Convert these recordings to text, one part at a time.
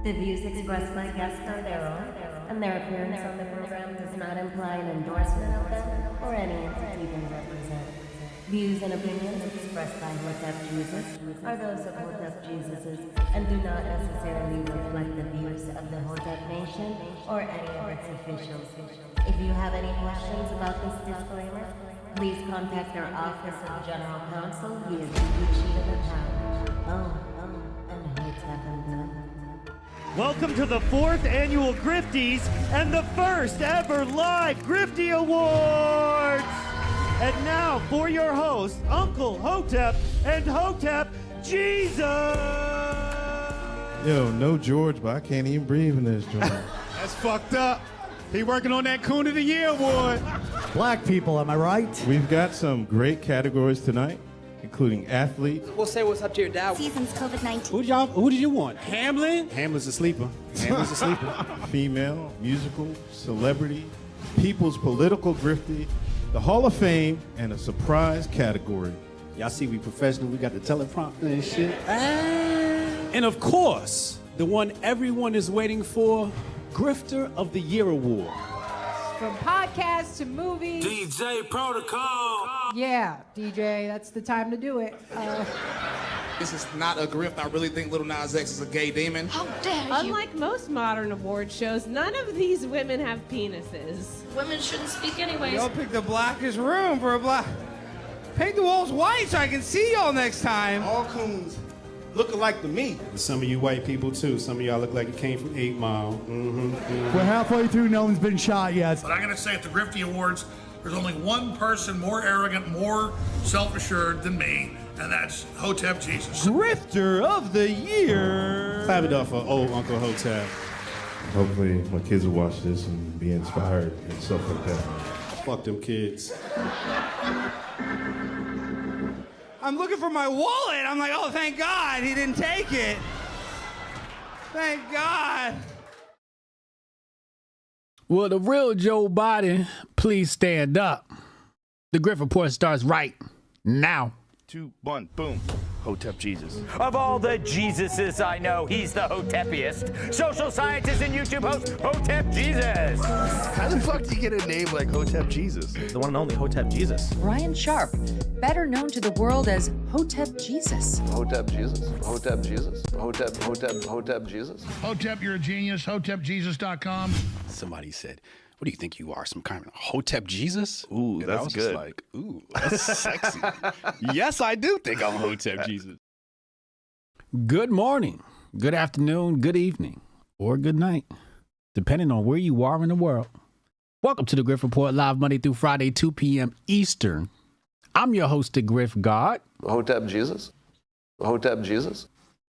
The views expressed by guests are their own, and their appearance on the program does not imply an endorsement of them or any entity they represent. Views and opinions expressed by Hotep Jesus are those of Hotep Jesuses and do not necessarily reflect the views of the Hotep Nation or any of its officials. If you have any questions about this disclaimer, please contact our Office of General Counsel via Google Sheet of Account. And Hotep and done. Welcome to the 4th annual Grifties and the first ever live Griffy Awards. And now for your hosts, Uncle Hotep and Hotep Jesus. Yo, no George, but I can't even breathe in this joint. That's fucked up. He working on that Coon of the Year award. Black people, am I right? We've got some great categories tonight, including athletes. We'll say what's up to your dad. Season's COVID-19. Who did you want? Hamlin? Hamlin's a sleeper. Hamlin's a sleeper. Female, musical, celebrity, people's political grifty, the Hall of Fame, and a surprise category. Y'all see we professional. We got the teleprompter and shit. And of course, the one everyone is waiting for, Grifter of the Year award. From podcasts to movies. DJ Protocol. Yeah, DJ, that's the time to do it. This is not a grift. I really think Lil Nas X is a gay demon. How dare you? Unlike most modern award shows, none of these women have penises. Women shouldn't speak anyways. Y'all picked the blackest room for a black. Paint the walls white so I can see y'all next time. All coons look alike to me. Some of you white people too. Some of y'all look like you came from 8 Mile. We're halfway through, no one's been shot yet. But I'm going to say at the Griffy Awards, there's only one person more arrogant, more self-assured than me, and that's Hotep Jesus. Grifter of the Year. Clap it up for old Uncle Hotep. Hopefully my kids will watch this and be inspired and stuff like that. Fuck them kids. I'm looking for my wallet. I'm like, oh, thank God he didn't take it. Thank God. Will the real Joe Biden please stand up? The Griff Report starts right now. 2, 1, boom. Hotep Jesus. Of all the Jesuses I know, he's the Hotepiest. Social scientist and YouTube host, Hotep Jesus. How the fuck do you get a name like Hotep Jesus? The one and only Hotep Jesus. Ryan Sharp, better known to the world as Hotep Jesus. Hotep Jesus. Hotep Jesus. Hotep Jesus. Hotep, you're a genius. HotepJesus.com. Somebody said, what do you think you are, some kind of Hotep Jesus? Ooh, and that's I was good. Just like, ooh, that's sexy. Yes, I do think I'm Hotep Jesus. Good morning, good afternoon, good evening, or good night, depending on where you are in the world. Welcome to the Griff Report, live Monday through Friday, 2 p.m. Eastern. I'm your host, the Griff God. Hotep Jesus. Hotep Jesus.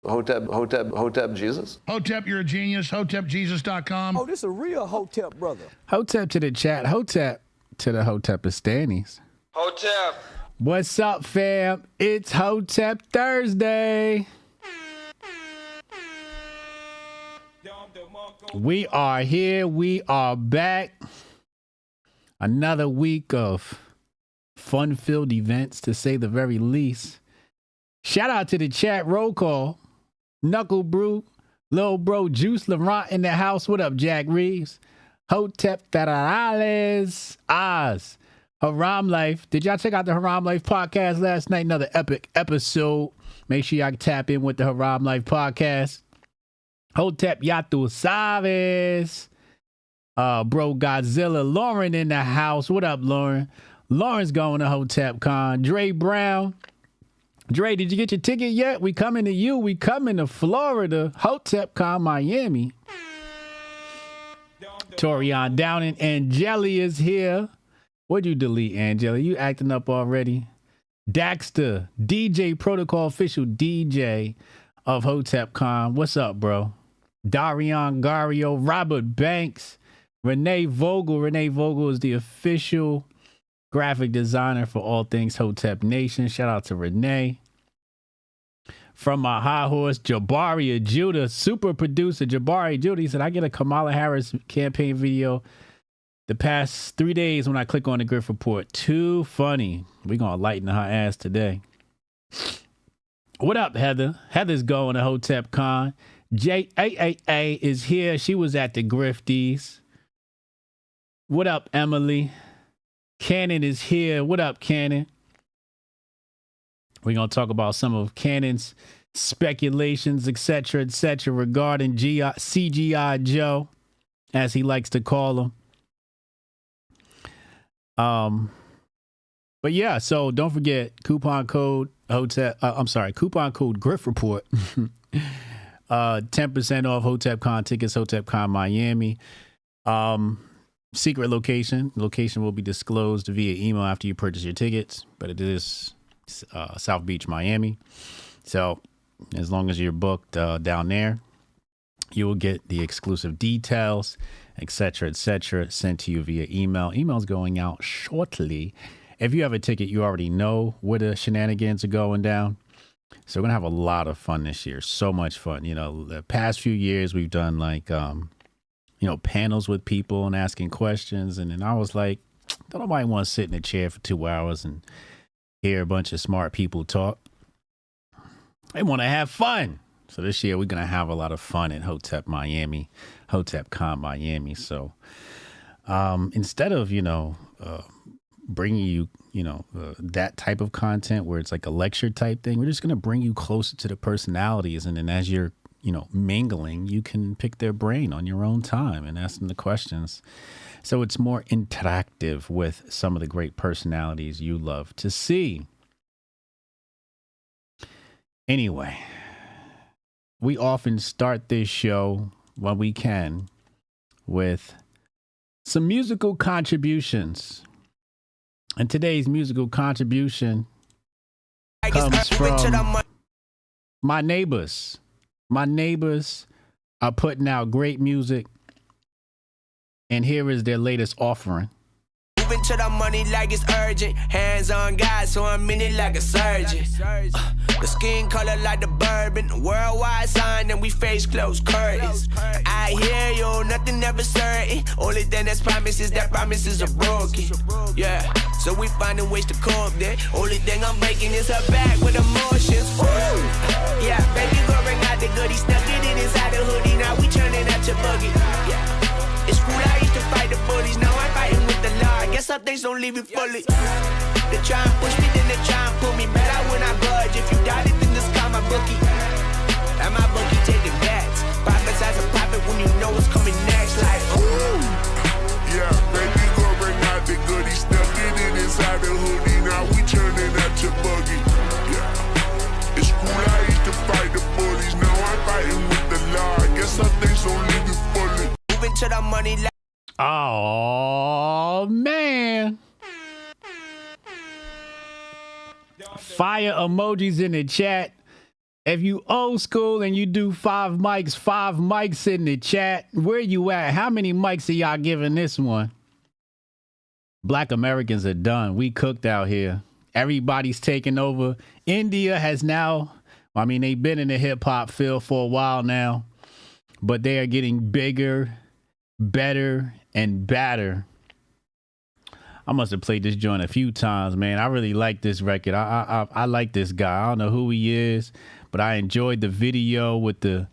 Hotep Jesus. Hotep, you're a genius. HotepJesus.com. Oh, this a real Hotep brother. Hotep to the chat, Hotep to the Hotepistanis. Hotep. What's up, fam? It's Hotep Thursday. We are here. We are back. Another week of fun-filled events, to say the very least. Shout out to the chat. Roll call. Knuckle Brew. Lil Bro Juice Laurent in the house. What up, Jack Reeves? Hotep Federales. Oz. Haram Life. Did y'all check out the Haram Life podcast last night? Another epic episode. Make sure y'all tap in with the Haram Life podcast. Hotep Yatu Saves. Bro Godzilla. Lauren in the house. What up, Lauren? Lauren's going to Hotep Con. Dre Brown. Dre, did you get your ticket yet? We coming to you. We coming to Florida. Hotep Con Miami. Torian Downing. Angeli is here. What'd you delete, Angeli? You acting up already? Daxter, DJ Protocol, official DJ of Hotep Con. What's up, bro? Darian Gario, Robert Banks, Renee Vogel. Renee Vogel is the official graphic designer for all things Hotep Nation. Shout out to Renee. From my high horse, Jabari Judah, super producer Jabari Judah. He said, I get a Kamala Harris campaign video the past 3 days when I click on the Griff Report. Too funny. We're going to lighten her ass today. What up, Heather? Heather's going to Hotep Con. JAAA is here. She was at the Grifties. What up, Emily? Cannon is here. What up, Cannon? We're going to talk about some of Cannon's speculations, etc., regarding CGI Joe, as he likes to call him. But yeah, so don't forget coupon code Hotep. Coupon code Grift Report. 10% off HotepCon tickets. HotepCon Miami. Secret location. Location will be disclosed via email after you purchase your tickets, but it is South Beach, Miami. So as long as you're booked down there, you will get the exclusive details, etc., sent to you via email. Email's going out shortly. If you have a ticket, you already know where the shenanigans are going down. So we're going to have a lot of fun this year. So much fun. You know, the past few years we've done like, panels with people and asking questions. And then I was like, don't nobody want to sit in a chair for 2 hours and hear a bunch of smart people talk. They want to have fun. So this year we're going to have a lot of fun at Hotep Miami, HotepCon Miami. So instead of, bringing you, that type of content where it's like a lecture type thing, we're just going to bring you closer to the personalities. And then as you're, mingling, you can pick their brain on your own time and ask them the questions. So it's more interactive with some of the great personalities you love to see. Anyway, we often start this show when we can with some musical contributions. And today's musical contribution comes from my neighbors. My neighbors are putting out great music. And here is their latest offering. Moving to the money like it's urgent. Hands on God, so I'm in it like a surgeon. The skin color like the bourbon. Worldwide sign and we face closed curtains. I hear you, nothing ever certain. Only thing that's promised is that promises are broken. Yeah, so we finding ways to cope there. Only thing I'm breaking is her back with emotions. Woo! Yeah, baby girl bring out the goodies. Stuck it in inside the hoodie. Now we turning out your buggy. Yeah. It's cool, I used to fight the bullies. Now I'm fighting with the law. I guess some things don't leave you fully. They try and push me, then they try and pull me. Better when I budge. If you doubt it, then just call my bookie. And my bookie taking bets. Prophesize a profit when you know what's coming next. Like, ooh. Yeah, baby, go bring out the goodies. Stuck it in inside the hoodie. Now we turning out your buggy. Yeah. It's cool, I used to fight the bullies. Now I'm fighting with the law. I guess some things don't leave you fully. To the money. Oh man, fire emojis in the chat. If you old school and you do five mics in the chat. Where you at? How many mics are y'all giving this one? Black Americans are done. We cooked out here. Everybody's taking over. India has now, they've been in the hip hop field for a while now, but they are getting bigger, better, and badder. I must have played this joint a few times, man. I really like this record. I like this guy. I don't know who he is, but I enjoyed the video with the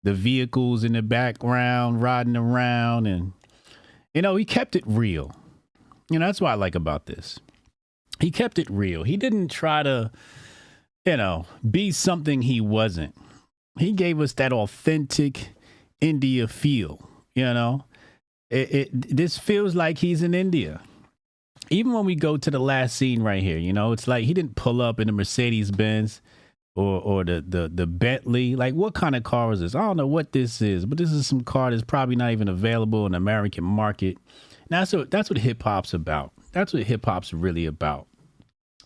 vehicles in the background riding around, and he kept it real. That's what I like about this. He kept it real. He didn't try to, be something he wasn't. He gave us that authentic India feel. This feels like he's in India. Even when we go to the last scene right here, it's like he didn't pull up in a Mercedes Benz or the Bentley. Like, what kind of car is this? I don't know what this is, but this is some car that's probably not even available in the American market. Now, that's what hip hop's about. That's what hip hop's really about.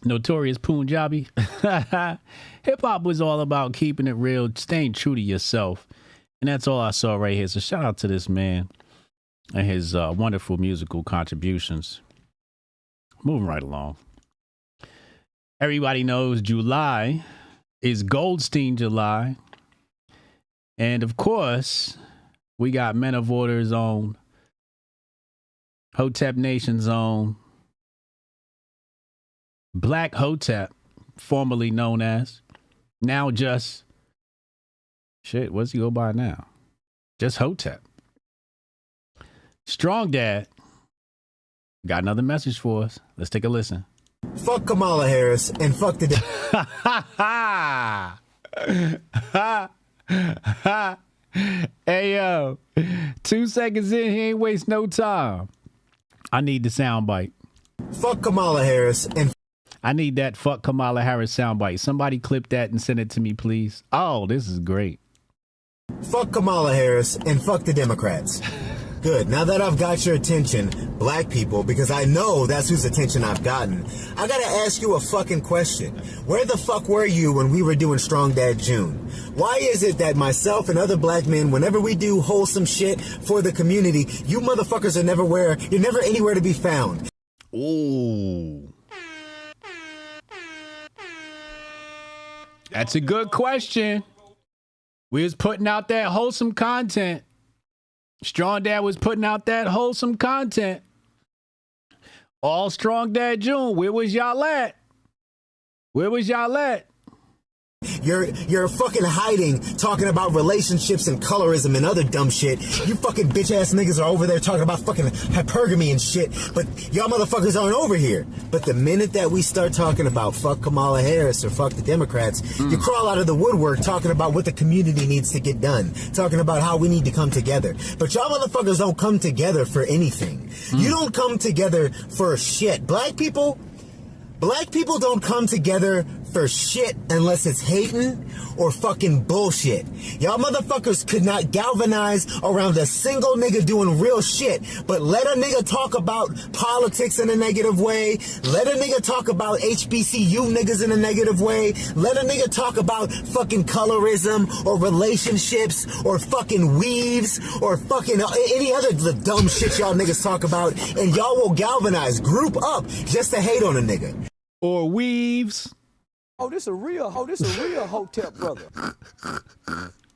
Notorious Punjabi. Hip hop was all about keeping it real, staying true to yourself. And that's all I saw right here. So shout out to this man and his wonderful musical contributions. Moving right along. Everybody knows July is Goldstein July. And of course, we got Men of Order's own, Hotep Nation's own, Black Hotep, formerly known as, now just Shit, what's he go by now? Just Hotep. Strong Dad got another message for us. Let's take a listen. Fuck Kamala Harris and fuck the... Hey, yo. 2 seconds in, he ain't waste no time. I need the soundbite. Fuck Kamala Harris and... I need that fuck Kamala Harris soundbite. Somebody clip that and send it to me, please. Oh, this is great. Fuck Kamala Harris and fuck the Democrats. Good. Now that I've got your attention, black people, because I know that's whose attention I've gotten, I gotta ask you a fucking question. Where the fuck were you when we were doing Strong Dad June? Why is it that myself and other black men, whenever we do wholesome shit for the community, you motherfuckers are you're never anywhere to be found? Ooh. That's a good question. We was putting out that wholesome content. Strong Dad was putting out that wholesome content. All Strong Dad June. Where was y'all at? Where was y'all at? You're fucking hiding, talking about relationships and colorism and other dumb shit. You fucking bitch ass niggas are over there talking about fucking hypergamy and shit, but y'all motherfuckers aren't over here. But the minute that we start talking about fuck Kamala Harris or fuck the Democrats, you crawl out of the woodwork talking about what the community needs to get done, talking about how we need to come together. But y'all motherfuckers don't come together for anything. You don't come together for shit. Black people don't come together for shit unless it's hating or fucking bullshit. Y'all motherfuckers could not galvanize around a single nigga doing real shit, but let a nigga talk about politics in a negative way, let a nigga talk about HBCU niggas in a negative way, let a nigga talk about fucking colorism or relationships or fucking weaves or fucking any other dumb shit y'all niggas talk about, and y'all will galvanize, group up just to hate on a nigga. Or weaves. Oh, this a real Hotep brother.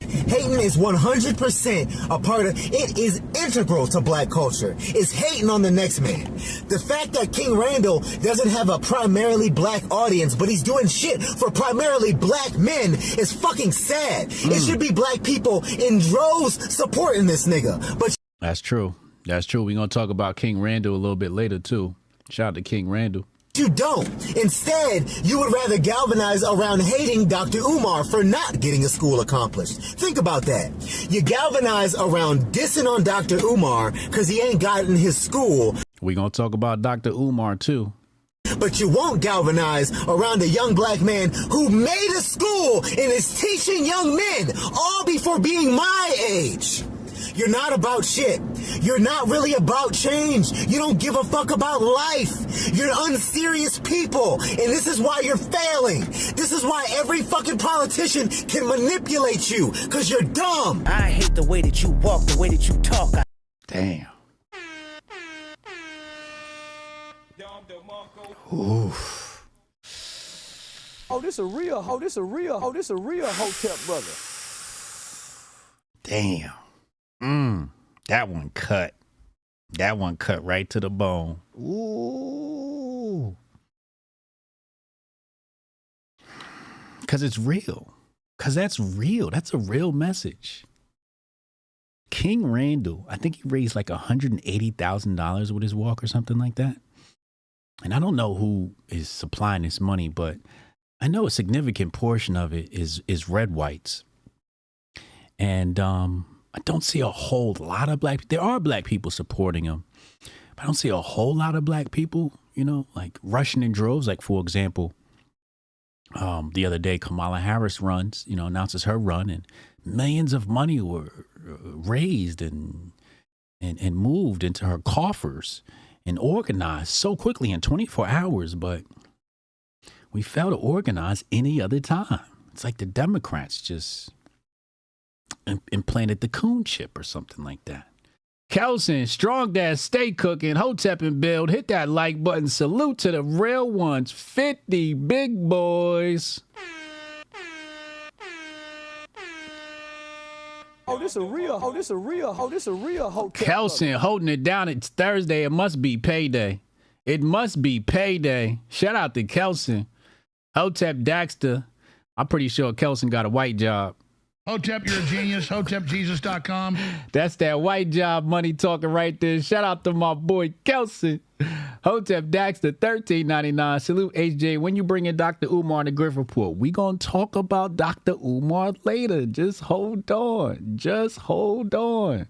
Hating is 100% a part of, it is integral to black culture, is hating on the next man. The fact that King Randall doesn't have a primarily black audience, but he's doing shit for primarily black men is fucking sad. It should be black people in droves supporting this nigga. But That's true. That's true. We're going to talk about King Randall a little bit later, too. Shout out to King Randall. You don't. Instead, you would rather galvanize around hating Dr. Umar for not getting a school accomplished. Think about that. You galvanize around dissing on Dr. Umar because he ain't gotten his school. We're going to talk about Dr. Umar, too. But you won't galvanize around a young black man who made a school and is teaching young men, all before being my age. You're not about shit. You're not really about change. You don't give a fuck about life. You're unserious people. And this is why you're failing. This is why every fucking politician can manipulate you. Because you're dumb. I hate the way that you walk, the way that you talk. Damn. Oof. Oh, this a real Hotep brother. Damn. That one cut. That one cut right to the bone. Ooh. Because it's real. Because that's real. That's a real message. King Randall, I think he raised like $180,000 with his walk or something like that. And I don't know who is supplying this money, but I know a significant portion of it is red whites. And I don't see a whole lot of black people. There are black people supporting him, but I don't see a whole lot of black people, like rushing in droves. Like, for example, the other day, Kamala Harris announces her run, and millions of money were raised and moved into her coffers and organized so quickly in 24 hours. But we fail to organize any other time. It's like the Democrats just implanted the coon chip or something like that. Kelson, Strong Dad, stay cooking, Hotep and build. Hit that like button. Salute to the real ones. 50 big boys. Oh, this a real Hotep. Kelson holding it down. It's Thursday. It must be payday. It must be payday. Shout out to Kelson. Hotep Daxter. I'm pretty sure Kelson got a white job. Hotep, you're a genius. HotepJesus.com. That's that white job money talking right there. Shout out to my boy Kelson. Hotep Daxter, $13.99. Salute HJ. When you bring in Dr. Umar and the Grift Report, we gonna talk about Dr. Umar later. Just hold on. Just hold on.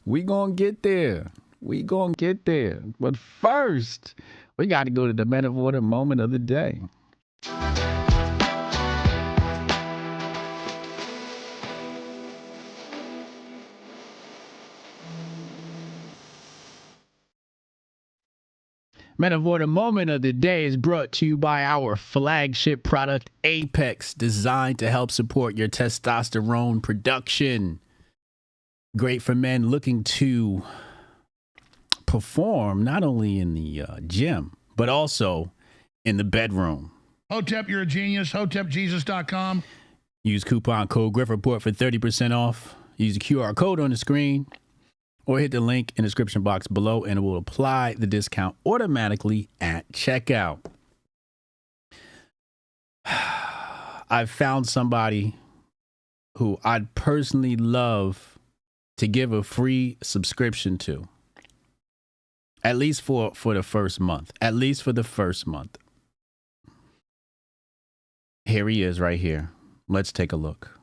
We gonna get there. We gonna get there. But first, we got to go to the Men of Order moment of the day. Men of Order moment of the day is brought to you by our flagship product, Apex, designed to help support your testosterone production. Great for men looking to perform not only in the gym, but also in the bedroom. Hotep, you're a genius. HotepJesus.com. Use coupon code Griff Report for 30% off. Use the QR code on the screen or hit the link in the description box below and it will apply the discount automatically at checkout. I've found somebody who I'd personally love to give a free subscription to. At least for the first month. At least for the first month. Here he is right here. Let's take a look.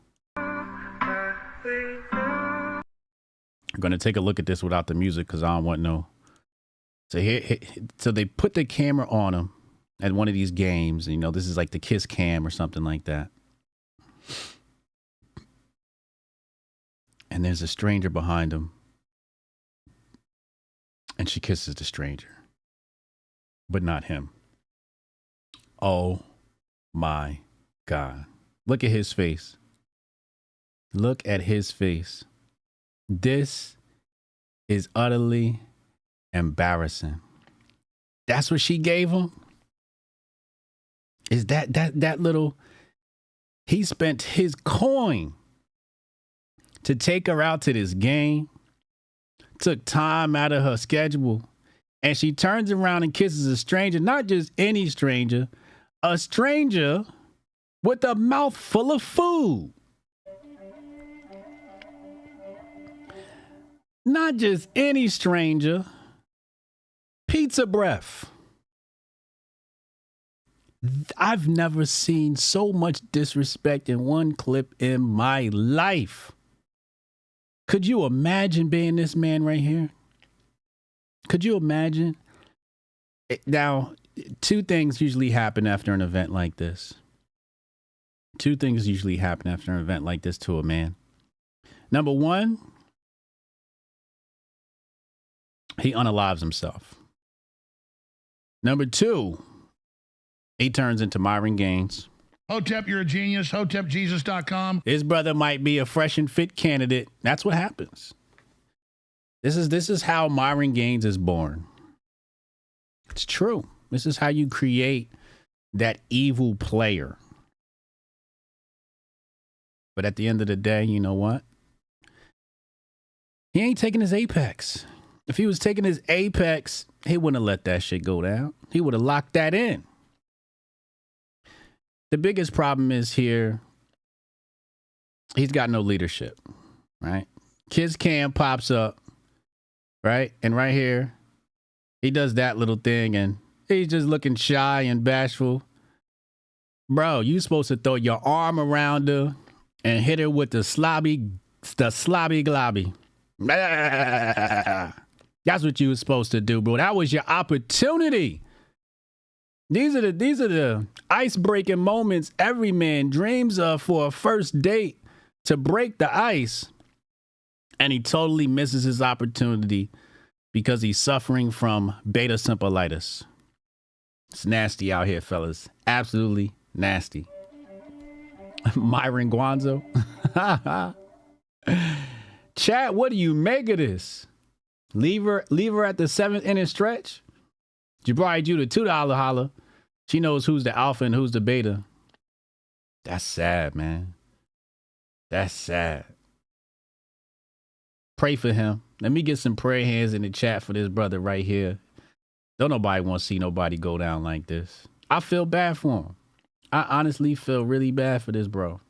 I'm going to take a look at this without the music because I don't want no. So so they put the camera on him at one of these games. You know, this is like the kiss cam or something like that. And there's a stranger behind him. And she kisses the stranger. But not him. Oh my God. Look at his face. Look at his face. This is utterly embarrassing. That's what she gave him? Is that little... He spent his coin to take her out to this game. Took time out of her schedule. And she turns around and kisses a stranger. Not just any stranger. A stranger with a mouth full of food. Not just any stranger. Pizza breath. I've never seen so much disrespect in one clip in my life. Could you imagine being this man right here? Could you imagine? Now, two things usually happen after an event like this. Two things usually happen after an event like this to a man. Number one, he unalives himself. Number two, he turns into Myron Gaines. Hotep, you're a genius. HotepJesus.com. His brother might be a fresh and fit candidate. That's what happens. This is how Myron Gaines is born. It's true. This is how you create that evil player. But at the end of the day, you know what? He ain't taking his apex. If he was taking his apex, he wouldn't have let that shit go down. He would have locked that in. The biggest problem is here, he's got no leadership, right? Kids Cam pops up, right? And right here, he does that little thing and he's just looking shy and bashful. Bro, you supposed to throw your arm around her and hit her with the slobby globby. That's what you were supposed to do, bro. That was your opportunity. These are the ice-breaking moments every man dreams of for a first date to break the ice. And he totally misses his opportunity because he's suffering from beta symbolitis. It's nasty out here, fellas. Absolutely nasty. Myron Guanzo. Chat, what do you make of this? Leave her at the 7th inning stretch? She probably do the $2 holler. She knows who's the alpha and who's the beta. That's sad, man. That's sad. Pray for him. Let me get some prayer hands in the chat for this brother right here. Don't nobody want to see nobody go down like this. I feel bad for him. I honestly feel really bad for this bro.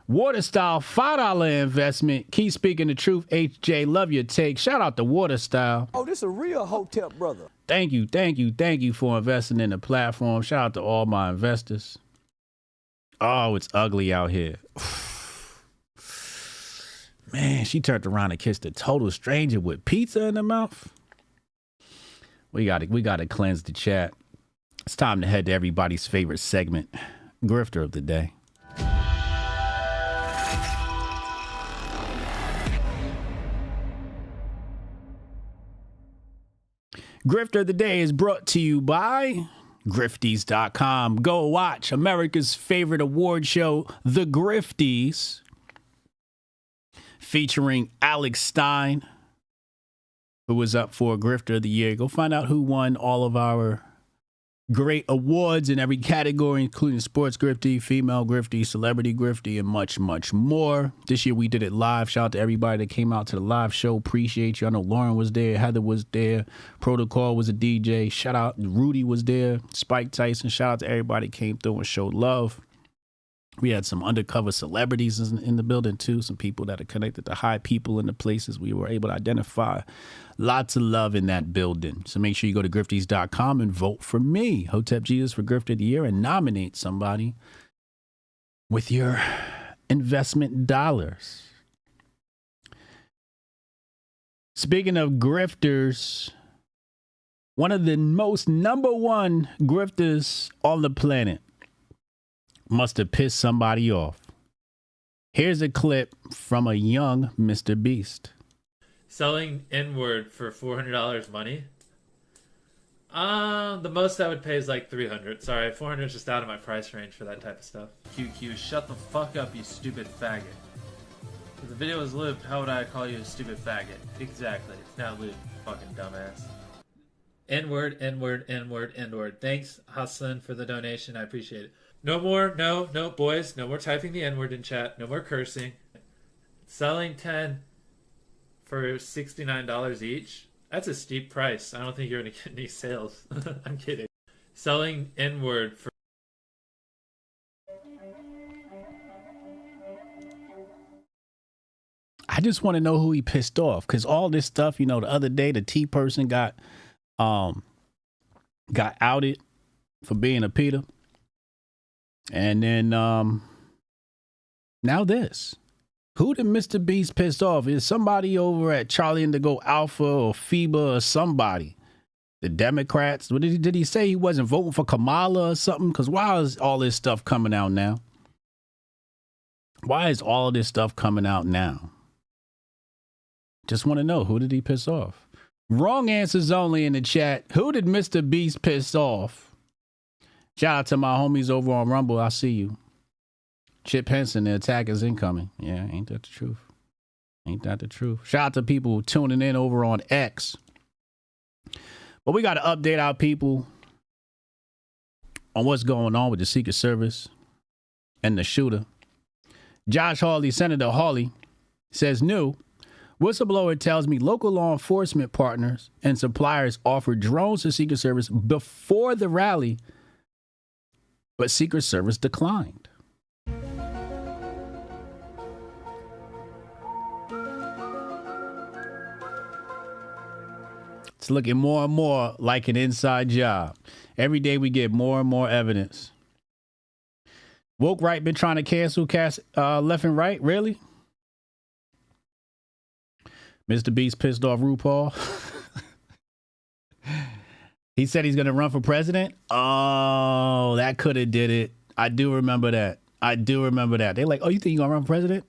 Water Style, $5 investment. Keep speaking the truth. HJ, love your take. Shout out to Water Style. Oh, this a real Hotep brother. Thank you for investing in the platform. Shout out to all my investors. Oh, it's ugly out here. Man, she turned around and kissed a total stranger with pizza in her mouth. We gotta cleanse the chat. It's time to head to everybody's favorite segment, Grifter of the Day. Grifter of the Day is brought to you by Grifties.com. Go watch America's favorite award show, The Grifties, featuring Alex Stein, who was up for Grifter of the Year. Go find out who won all of our great awards in every category, including Sports Grifty, Female Grifty, Celebrity Grifty, and much, much more. This year we did it live. Shout out to everybody that came out to the live show. Appreciate you. I know Lauren was there. Heather was there. Protocol was a DJ. Shout out. Rudy was there. Spike Tyson. Shout out to everybody that came through and showed love. We had some undercover celebrities in the building, too. Some people that are connected to high people in the places we were able to identify. Lots of love in that building. So make sure you go to Grifties.com and vote for me, Hotep Jesus, for Grifter of the Year, and nominate somebody with your investment dollars. Speaking of grifters, one of the most number one grifters on the planet must have pissed somebody off. Here's a clip from a young MrBeast. Selling N-word for $400 money? The most I would pay is like $300. Sorry, $400 is just out of my price range for that type of stuff. QQ, shut the fuck up, you stupid faggot. If the video was looped, how would I call you a stupid faggot? Exactly, it's not looped, fucking dumbass. N-word, N-word, N-word, N-word. Thanks, Hassan, for the donation, I appreciate it. No more, no, boys, no more typing the N-word in chat, no more cursing. Selling 10 for $69 each? That's a steep price. I don't think you're going to get any sales. I'm kidding. Selling N-word for... I just want to know who he pissed off, because all this stuff, the other day the T person got outed for being a Peter. And then now this. Who did MrBeast piss off? Is somebody over at Charlie and the Go Alpha or FIBA or somebody? The Democrats? What did he say he wasn't voting for Kamala or something? Because why is all this stuff coming out now? Why is all of this stuff coming out now? Just want to know, who did he piss off? Wrong answers only in the chat. Who did MrBeast piss off? Shout out to my homies over on Rumble. I see you. Chip Henson, the attack is incoming. Yeah, ain't that the truth? Ain't that the truth? Shout out to people tuning in over on X. But we got to update our people on what's going on with the Secret Service and the shooter. Josh Hawley, Senator Hawley, says new. Whistleblower tells me local law enforcement partners and suppliers offered drones to Secret Service before the rally, but Secret Service declined. It's looking more and more like an inside job. Every day we get more and more evidence. Woke right been trying to cancel cast left and right? Really? MrBeast pissed off RuPaul. He said he's going to run for president. Oh, that could have did it. I do remember that. They're like, oh, you think you're going to run for president?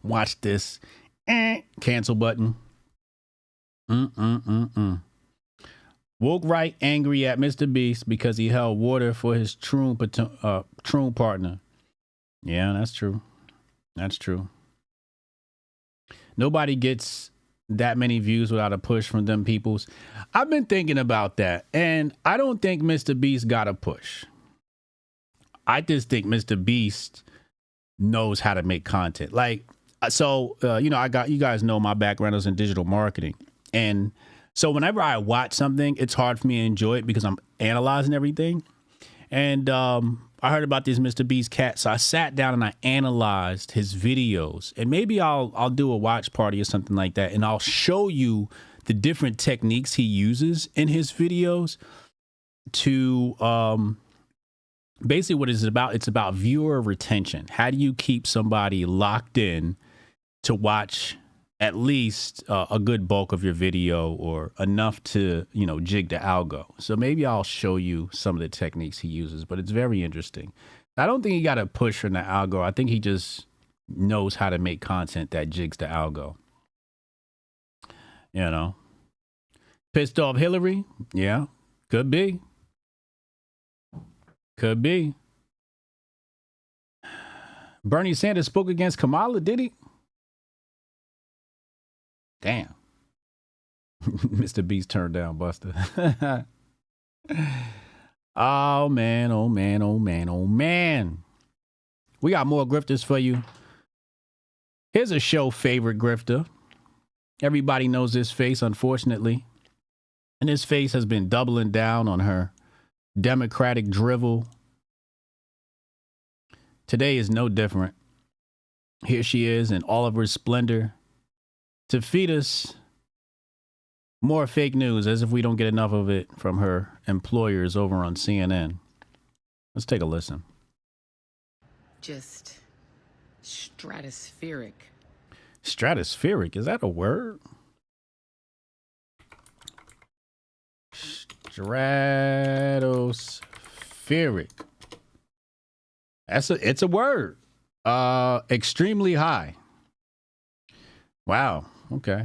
Watch this. Cancel button. Woke right angry at MrBeast because he held water for his troon partner. Yeah, that's true. That's true. Nobody gets that many views without a push from them peoples. I've been thinking about that, and I don't think MrBeast got a push. I just think MrBeast knows how to make content. Like, so, you guys know my background is in digital marketing. And so whenever I watch something, it's hard for me to enjoy it because I'm analyzing everything. And I heard about this MrBeast cat, so I sat down and I analyzed his videos. And maybe I'll do a watch party or something like that, and I'll show you the different techniques he uses in his videos to basically what it's about. It's about viewer retention. How do you keep somebody locked in to watch at least a good bulk of your video, or enough to, you know, jig the algo? So maybe I'll show you some of the techniques he uses, but it's very interesting. I don't think he got a push from the algo. I think he just knows how to make content that jigs the algo. You know, pissed off Hillary? Yeah, could be. Could be. Bernie Sanders spoke against Kamala, did he? Damn. MrBeast turned down Buster. Oh, man, oh, man, oh, man, oh, man. We got more grifters for you. Here's a show favorite grifter. Everybody knows this face, unfortunately. And this face has been doubling down on her Democratic drivel. Today is no different. Here she is in all of her splendor to feed us more fake news, as if we don't get enough of it from her employers over on CNN. Let's take a listen. Just stratospheric. Stratospheric, is that a word? Stratospheric. It's a word. Extremely high. Wow. Okay.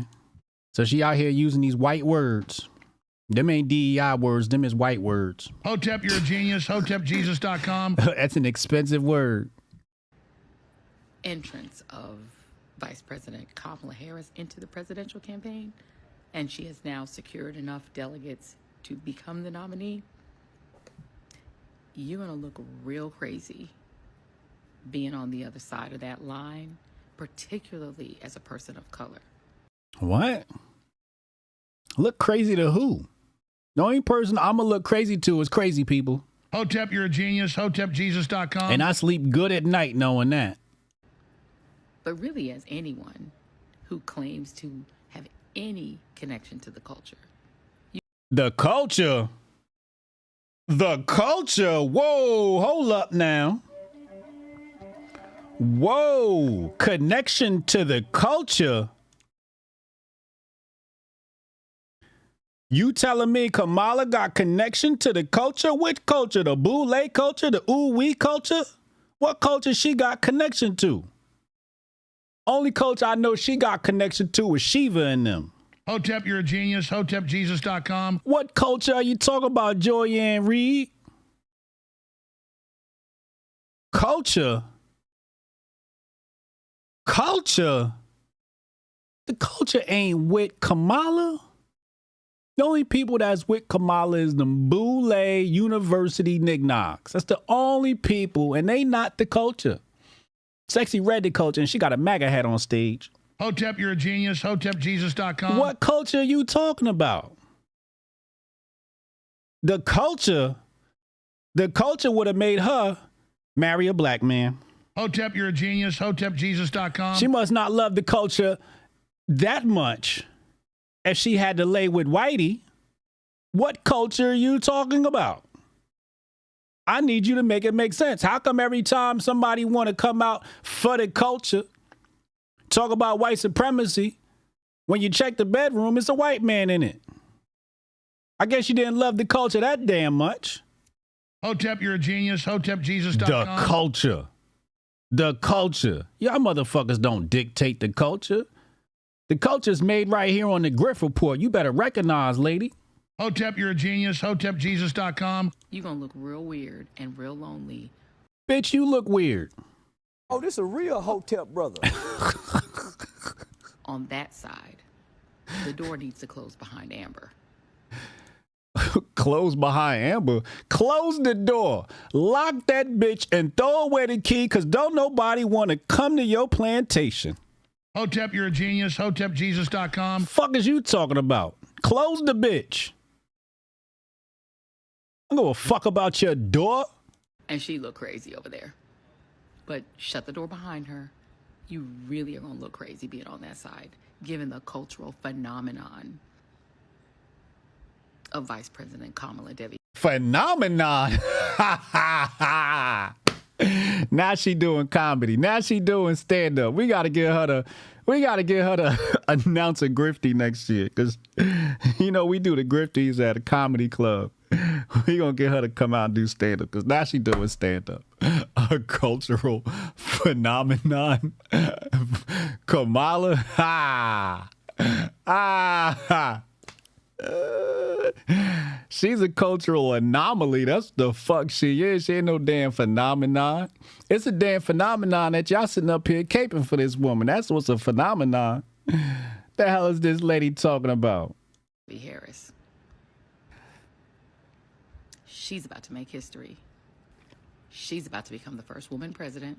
So she out here using these white words. Them ain't DEI words. Them is white words. Hotep, you're a genius. HotepJesus.com. That's an expensive word. Entrance of Vice President Kamala Harris into the presidential campaign, and she has now secured enough delegates to become the nominee. You're gonna look real crazy being on the other side of that line, particularly as a person of color. What? Look crazy to who? The only person I'm gonna look crazy to is crazy people. Hotep, you're a genius. HotepJesus.com. And I sleep good at night knowing that. But really, as anyone who claims to have any connection to the culture. The culture? The culture? Whoa, hold up now. Whoa, connection to the culture? You telling me Kamala got connection to the culture? Which culture? The boule culture? The ooh-wee culture? What culture she got connection to? Only culture I know she got connection to is Shiva and them. Hotep, you're a genius. HotepJesus.com. What culture are you talking about, Joyanne Reed? Culture? Culture? The culture ain't with Kamala. The only people that's with Kamala is the Boule University knickknacks. That's the only people, and they not the culture. Sexy read the culture, and she got a MAGA hat on stage. Hotep, you're a genius. HotepJesus.com. What culture are you talking about? The culture would have made her marry a black man. Hotep, you're a genius. HotepJesus.com. She must not love the culture that much. If she had to lay with Whitey, what culture are you talking about? I need you to make it make sense. How come every time somebody want to come out for the culture, talk about white supremacy, when you check the bedroom, it's a white man in it? I guess you didn't love the culture that damn much. Hotep, you're a genius. HotepJesus.com. The culture. The culture. Y'all motherfuckers don't dictate the culture. The culture's made right here on the Grift Report. You better recognize, lady. Hotep, you're a genius. HotepJesus.com. You're going to look real weird and real lonely. Bitch, you look weird. Oh, this a real Hotep brother. On that side, the door needs to close behind Amber. Close behind Amber? Close the door. Lock that bitch and throw away the key, because don't nobody want to come to your plantation. Hotep, you're a genius. HotepJesus.com. Fuck is you talking about? Close the bitch. I don't give a fuck about your door. And she looked crazy over there. But shut the door behind her. You really are going to look crazy being on that side, given the cultural phenomenon of Vice President Kamala Devi. Phenomenon. Now she doing comedy. Now she doing stand up. We gotta get her to announce a Grifty next year, because you know we do the Grifties at a comedy club. We gonna get her to come out and do stand up, because now she doing stand up. A cultural phenomenon. Kamala. She's a cultural anomaly. That's the fuck she is. She ain't no damn phenomenon. It's a damn phenomenon that y'all sitting up here caping for this woman. That's what's a phenomenon. The hell is this lady talking about? Harris. She's about to make history. She's about to become the first woman president.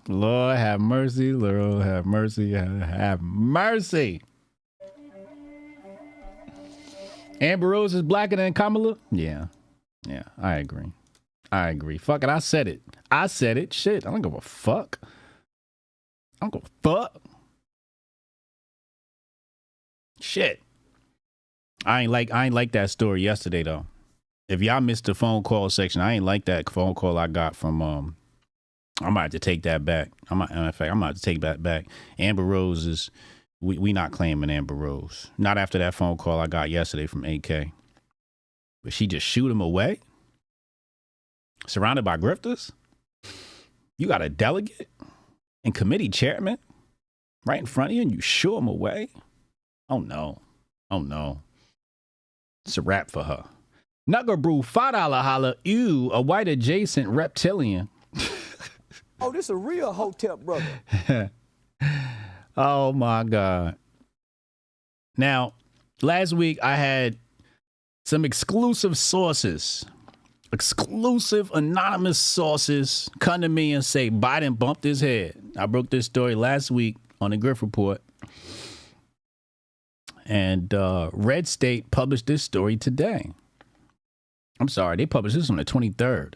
Lord have mercy. Lord have mercy. Have mercy. Amber Rose is blacker than Kamala? Yeah, I agree. Fuck it, I said it. Shit, I don't give a fuck. Shit. I ain't like that story yesterday though. If y'all missed the phone call section, I ain't like that phone call I got from I might have to take that back. I might have to take that back. Amber Rose is we not claiming Amber Rose. Not after that phone call I got yesterday from AK. But she just shoot him away? Surrounded by grifters? You got a delegate and committee chairman right in front of you and you shoo him away? Oh no. It's a wrap for her. Nugger Brew, $5 holla. Ew, a white adjacent reptilian. Oh, this a real Hotep brother. Oh my God. Now, last week I had some exclusive sources, exclusive anonymous sources come to me and say Biden bumped his head. I broke this story last week on the Grift Report. And Red State published this story today. I'm sorry, they published this on the 23rd.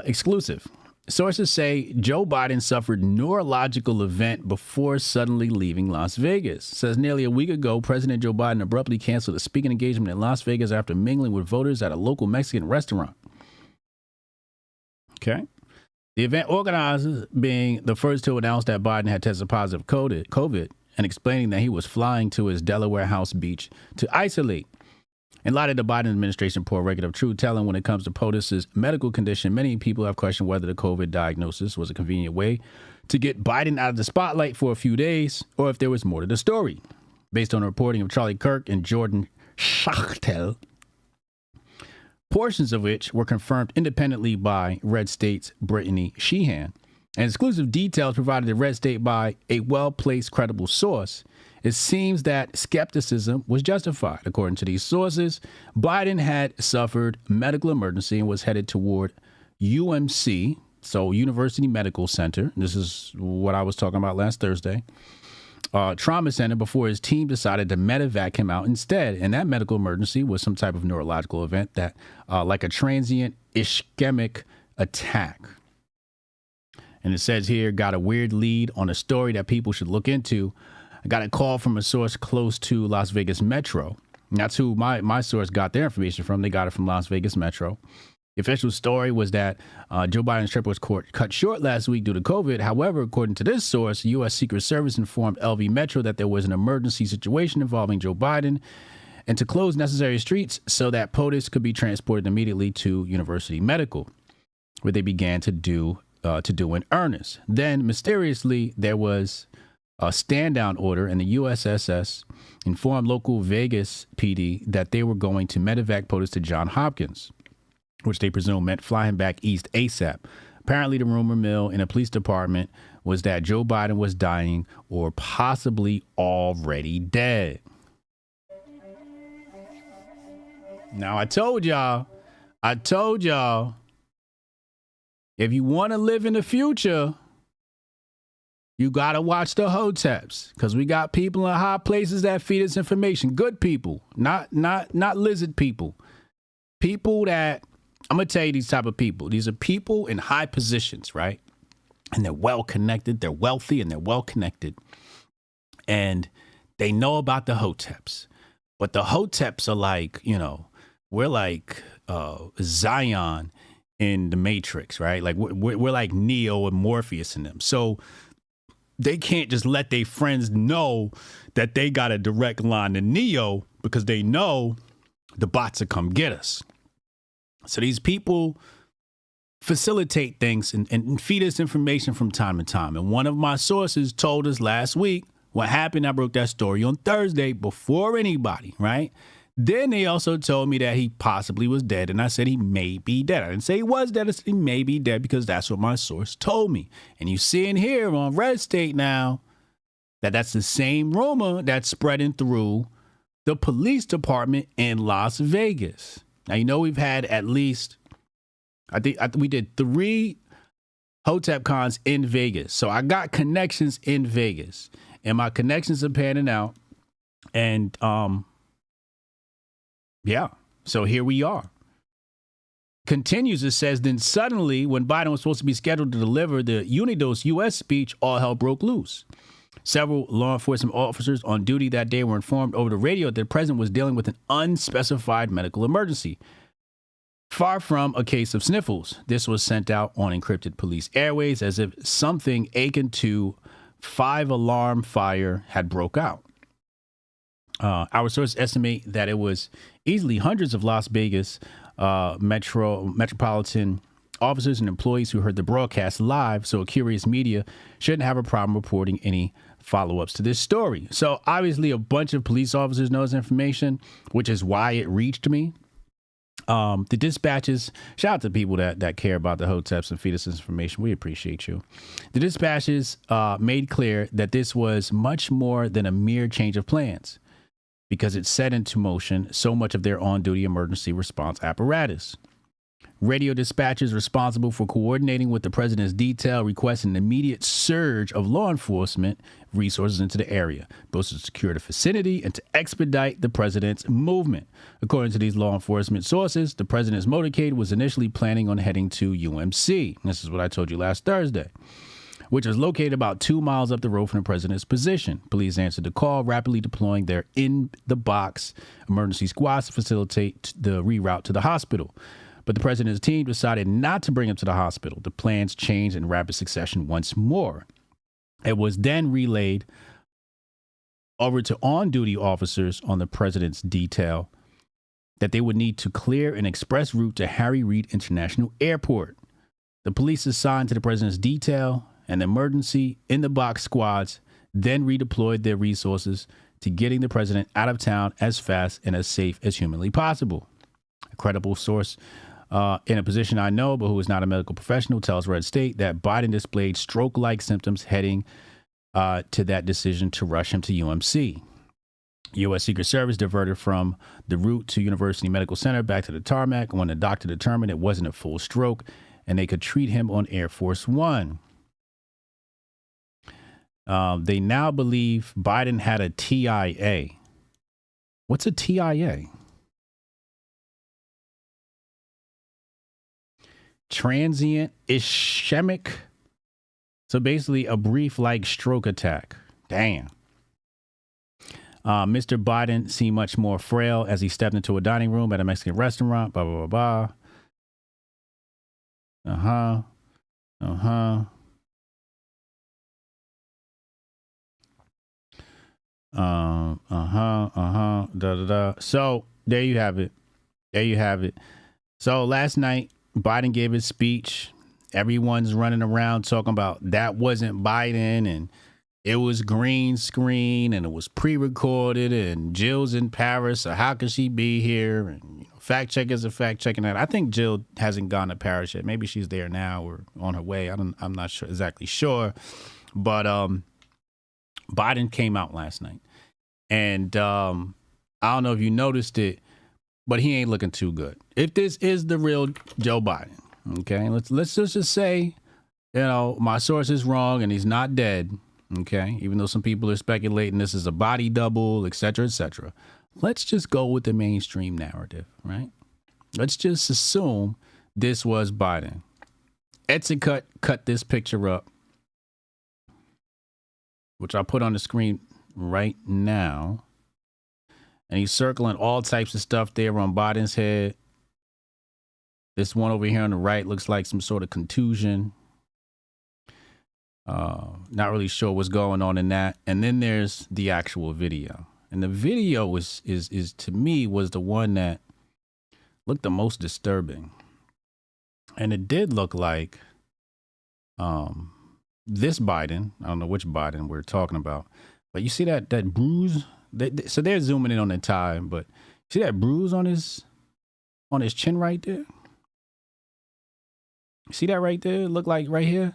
Exclusive. Sources say Joe Biden suffered neurological event before suddenly leaving Las Vegas. Says nearly a week ago, President Joe Biden abruptly canceled a speaking engagement in Las Vegas after mingling with voters at a local Mexican restaurant. Okay. The event organizers being the first to announce that Biden had tested positive COVID and explaining that he was flying to his Delaware house beach to isolate. In light of the Biden administration poor record of truth telling when it comes to POTUS's medical condition, many people have questioned whether the COVID diagnosis was a convenient way to get Biden out of the spotlight for a few days, or if there was more to the story. Based on the reporting of Charlie Kirk and Jordan Schachtel, portions of which were confirmed independently by Red State's Brittany Sheehan, and exclusive details provided to Red State by a well-placed, credible source, it seems that skepticism was justified. According to these sources, Biden had suffered medical emergency and was headed toward UMC, so University Medical Center. This is what I was talking about last Thursday. Trauma center before his team decided to medevac him out instead. And that medical emergency was some type of neurological event that like a transient ischemic attack. And it says here, got a weird lead on a story that people should look into. I got a call from a source close to Las Vegas Metro. That's who my source got their information from. They got it from Las Vegas Metro. The official story was that Joe Biden's trip was cut short last week due to COVID. However, according to this source, U.S. Secret Service informed LV Metro that there was an emergency situation involving Joe Biden and to close necessary streets so that POTUS could be transported immediately to University Medical, where they began to do in earnest. Then, mysteriously, there was a stand-down order, and the USSS informed local Vegas PD that they were going to medevac POTUS to Johns Hopkins, which they presume meant fly him back east ASAP. Apparently, the rumor mill in a police department was that Joe Biden was dying or possibly already dead. Now, I told y'all, if you want to live in the future, you got to watch the Hoteps, because we got people in high places that feed us information. Good people, not lizard people. People that I'm going to tell you these type of people. These are people in high positions, right? And they're well connected. They're wealthy and they're well connected. And they know about the Hoteps. But the Hoteps are like, you know, we're like Zion in the Matrix, right? Like we're like Neo and Morpheus in them. So they can't just let their friends know that they got a direct line to Neo because they know the bots will come get us. So these people facilitate things and feed us information from time to time. And one of my sources told us last week what happened. I broke that story on Thursday before anybody, right? Then they also told me that he possibly was dead. And I said he may be dead. I didn't say he was dead. I said he may be dead because that's what my source told me. And you see in here on Red State now that that's the same rumor that's spreading through the police department in Las Vegas. Now, you know, we've had at least, I think we did 3 Hotep cons in Vegas. So I got connections in Vegas and my connections are panning out. And, yeah, so here we are. Continues, it says, then suddenly when Biden was supposed to be scheduled to deliver the Unidos U.S. speech, all hell broke loose. Several law enforcement officers on duty that day were informed over the radio that the president was dealing with an unspecified medical emergency. Far from a case of sniffles, this was sent out on encrypted police airways as if something akin to 5-alarm fire had broke out. Our sources estimate that it was easily hundreds of Las Vegas metropolitan officers and employees who heard the broadcast live, so a curious media shouldn't have a problem reporting any follow-ups to this story. So obviously a bunch of police officers know this information, which is why it reached me. The dispatches, shout out to people that care about the Hoteps and feed us this information. We appreciate you. The dispatches made clear that this was much more than a mere change of plans, because it set into motion so much of their on-duty emergency response apparatus. Radio dispatchers responsible for coordinating with the president's detail requested an immediate surge of law enforcement resources into the area, both to secure the vicinity and to expedite the president's movement. According to these law enforcement sources, the president's motorcade was initially planning on heading to UMC. This is what I told you last Thursday, which was located about 2 miles up the road from the president's position. Police answered the call, rapidly deploying their in-the-box emergency squads to facilitate the reroute to the hospital. But the president's team decided not to bring him to the hospital. The plans changed in rapid succession once more. It was then relayed over to on-duty officers on the president's detail that they would need to clear an express route to Harry Reid International Airport. The police assigned to the president's detail and the emergency in-the-box squads then redeployed their resources to getting the president out of town as fast and as safe as humanly possible. A credible source in a position I know, but who is not a medical professional, tells Red State that Biden displayed stroke-like symptoms heading to that decision to rush him to UMC. U.S. Secret Service diverted from the route to University Medical Center back to the tarmac when the doctor determined it wasn't a full stroke and they could treat him on Air Force One. They now believe Biden had a TIA. What's a TIA? Transient ischemic. So basically a brief like stroke attack. Damn. Mr. Biden seemed much more frail as he stepped into a dining room at a Mexican restaurant. Blah, blah, blah, blah. So there you have it. So last night, Biden gave his speech. Everyone's running around talking about that wasn't Biden and it was green screen and it was pre-recorded and Jill's in Paris, so how could she be here? And fact checkers are fact checking that. I think Jill hasn't gone to Paris yet. Maybe she's there now or on her way. I'm not sure exactly sure. But Biden came out last night. And I don't know if you noticed it, but he ain't looking too good. If this is the real Joe Biden, okay, let's just say, my source is wrong and he's not dead, okay, even though some people are speculating this is a body double, et cetera, et cetera. Let's just go with the mainstream narrative, right? Let's just assume this was Biden. Etsy cut this picture up, which I'll put on the screen right now. And he's circling all types of stuff there on Biden's head. This one over here on the right looks like some sort of contusion. Not really sure what's going on in that. And then there's the actual video. And the video is to me was the one that looked the most disturbing. And it did look like this Biden. I don't know which Biden we're talking about. But you see that bruise? So they're zooming in on the tie, but see that bruise on his chin right there? See that right there? Look like right here?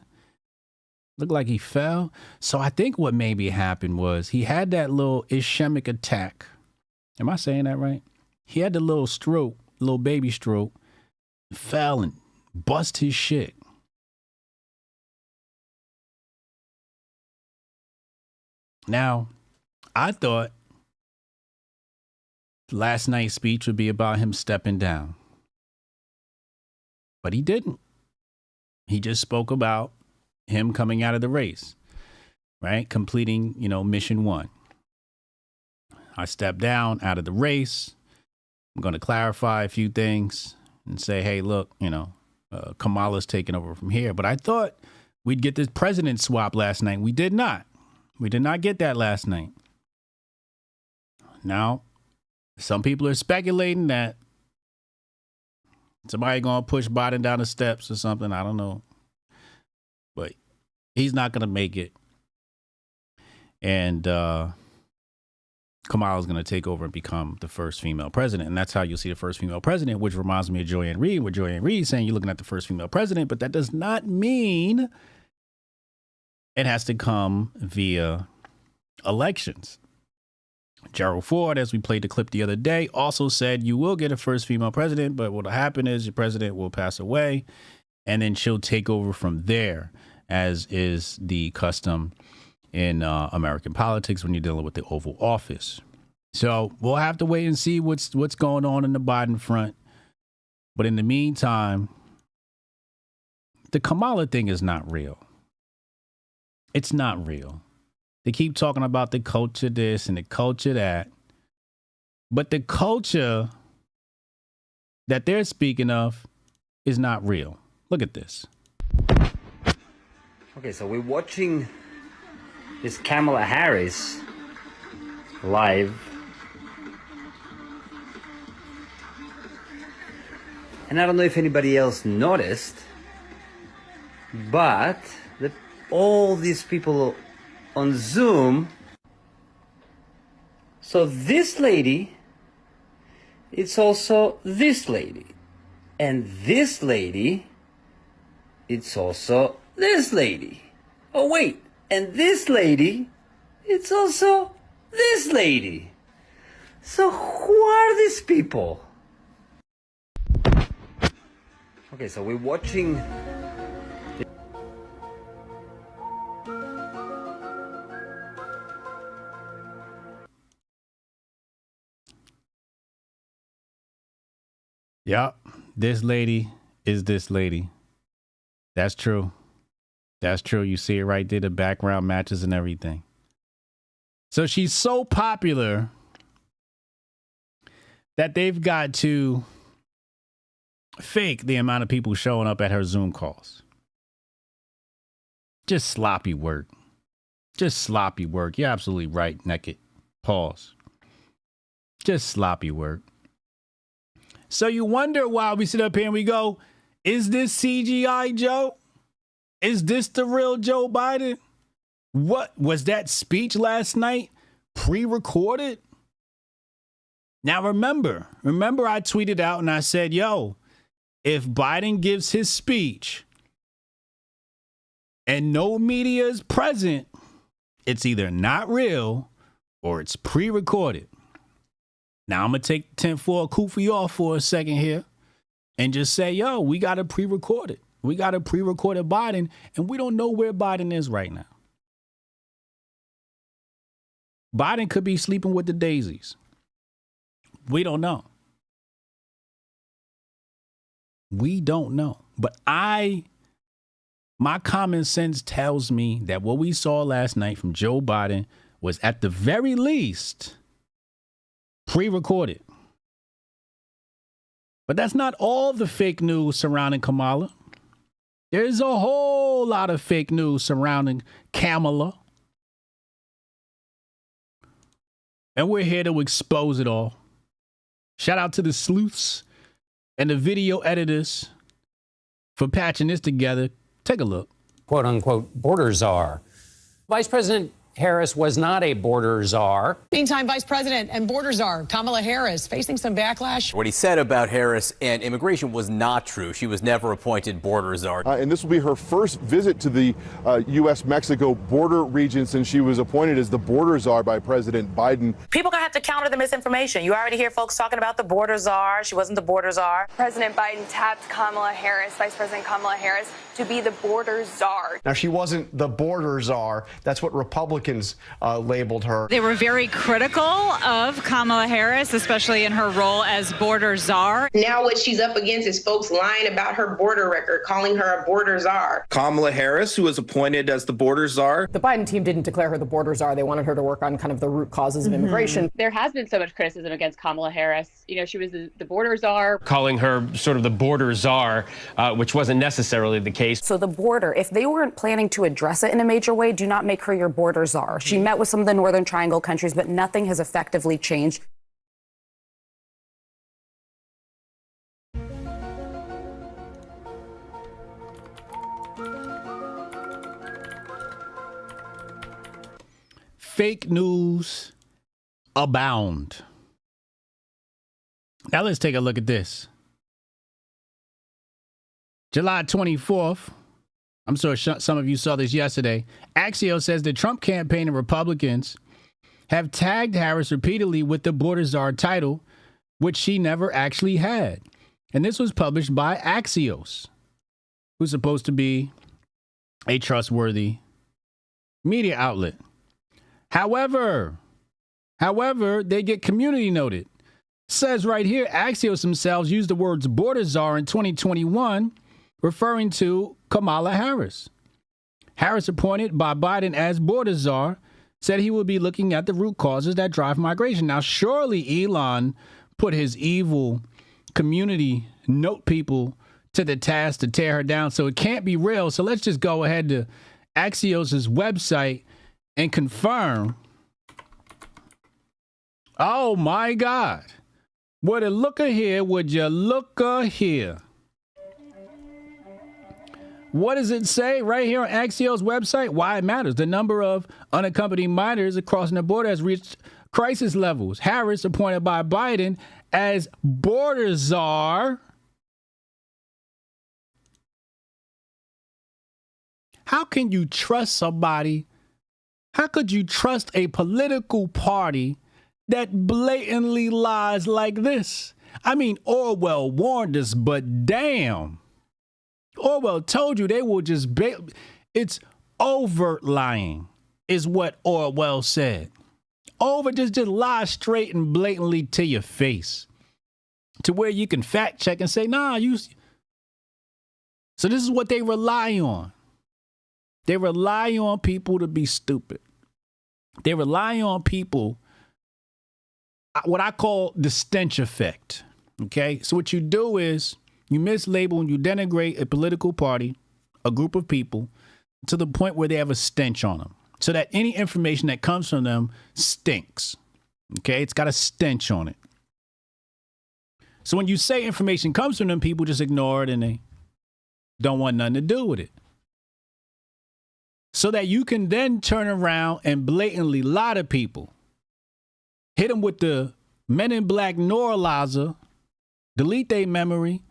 Looked like he fell. So I think what maybe happened was he had that little ischemic attack. Am I saying that right? He had the little stroke, little baby stroke, fell and bust his shit. Now, I thought last night's speech would be about him stepping down. But he didn't. He just spoke about him coming out of the race, right? Completing, mission 1. I stepped down out of the race. I'm going to clarify a few things and say, hey, look, Kamala's taking over from here. But I thought we'd get this president swap last night. We did not. We did not get that last night. Now, some people are speculating that somebody going to push Biden down the steps or something. I don't know. But he's not going to make it. And Kamala's going to take over and become the first female president. And that's how you'll see the first female president, which reminds me of Joanne Reed, with Joanne Reed saying you're looking at the first female president. But that does not mean it has to come via elections. Gerald Ford, as we played the clip the other day, also said you will get a first female president, but what'll happen is your president will pass away and then she'll take over from there, as is the custom in American politics when you're dealing with the Oval Office. So we'll have to wait and see what's going on in the Biden front. But in the meantime, the Kamala thing is not real. It's not real. They keep talking about the culture this and the culture that. But the culture that they're speaking of is not real. Look at this. Okay, so we're watching this Kamala Harris live. And I don't know if anybody else noticed, but all these people on Zoom. So this lady, it's also this lady. And this lady, it's also this lady. Oh wait, and this lady, it's also this lady. So who are these people? Okay, so we're watching. Yep, this lady is this lady. That's true. That's true. You see it right there, the background matches and everything. So she's so popular that they've got to fake the amount of people showing up at her Zoom calls. Just sloppy work. Just sloppy work. You're absolutely right, Naked. Pause. Just sloppy work. So you wonder why we sit up here and we go, is this CGI Joe? Is this the real Joe Biden? What was that speech last night pre-recorded? Now remember I tweeted out and I said, yo, if Biden gives his speech and no media is present, it's either not real or it's pre-recorded. Now, I'm going to take 10-4 Koofy off for a second here and just say, yo, we got to pre-record it. We got a pre-recorded Biden, and we don't know where Biden is right now. Biden could be sleeping with the daisies. We don't know. We don't know. But my common sense tells me that what we saw last night from Joe Biden was at the very least pre-recorded. But that's not all the fake news surrounding Kamala. There's a whole lot of fake news surrounding Kamala. And we're here to expose it all. Shout out to the sleuths and the video editors for patching this together. Take a look. Quote unquote border czar. Vice President Harris was not a border czar. Meantime, Vice President and border czar Kamala Harris facing some backlash. What he said about Harris and immigration was not true. She was never appointed border czar. And this will be her first visit to the U.S.-Mexico border region since she was appointed as the border czar by President Biden. People gonna have to counter the misinformation. You already hear folks talking about the border czar. She wasn't the border czar. President Biden tapped Kamala Harris, Vice President Kamala Harris, to be the border czar. Now, she wasn't the border czar. That's what Republicans labeled her. They were very critical of Kamala Harris, especially in her role as border czar. Now what she's up against is folks lying about her border record, calling her a border czar. Kamala Harris, who was appointed as the border czar. The Biden team didn't declare her the border czar. They wanted her to work on kind of the root causes of immigration. There has been so much criticism against Kamala Harris. You know, she was the border czar. Calling her sort of the border czar, which wasn't necessarily the case. So the border, if they weren't planning to address it in a major way, do not make her your border czar. She met with some of the Northern Triangle countries, but nothing has effectively changed. Fake news abound. Now let's take a look at this. July 24th. I'm sure some of you saw this yesterday. Axios says the Trump campaign and Republicans have tagged Harris repeatedly with the border czar title, which she never actually had. And this was published by Axios, who's supposed to be a trustworthy media outlet. However, they get community noted. Says right here, Axios themselves used the words border czar in 2021, referring to Kamala Harris. Harris, appointed by Biden as border czar, said he would be looking at the root causes that drive migration. Now, surely Elon put his evil community note people to the task to tear her down, so it can't be real. So let's just go ahead to Axios' website and confirm. Oh, my God. Would it looker here? Would you looker here? What does it say right here on Axios' website? Why it matters. The number of unaccompanied minors crossing the border has reached crisis levels. Harris, appointed by Biden as border czar. How can you trust somebody? How could you trust a political party that blatantly lies like this? I mean, Orwell warned us, but damn. Orwell told you they will just it's overt lying is what Orwell said. Just lie straight and blatantly to your face, to where you can fact check and say, nah, so this is what they rely on. They rely on people to be stupid. They rely on people, what I call the stench effect. Okay, so what you do is you mislabel and you denigrate a political party, a group of people, to the point where they have a stench on them, so that any information that comes from them stinks. Okay, it's got a stench on it. So when you say information comes from them, people just ignore it and they don't want nothing to do with it. So that you can then turn around and blatantly lie to people. Hit them with the Men in Black neuralizer, delete their memory,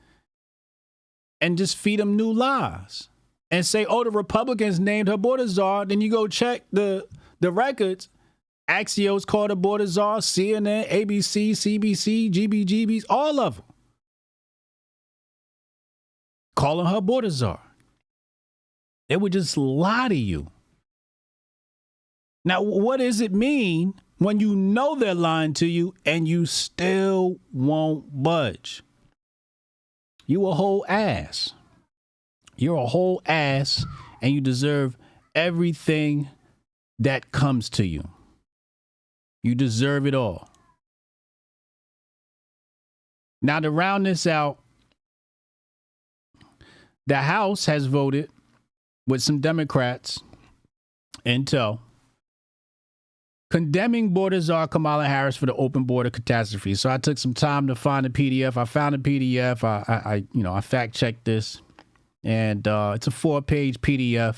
and just feed them new lies. And say, oh, the Republicans named her border czar. Then you go check the records. Axios called her border czar, CNN, ABC, CBC, GBGBs, all of them. Calling her border czar. They would just lie to you. Now, what does it mean when you know they're lying to you and you still won't budge? You a whole ass. You're a whole ass, and you deserve everything that comes to you. You deserve it all. Now, to round this out, the House has voted with some Democrats in tow, condemning border czar Kamala Harris for the open border catastrophe. So I took some time to find a PDF. I found a PDF. I fact checked this, and it's a 4-page PDF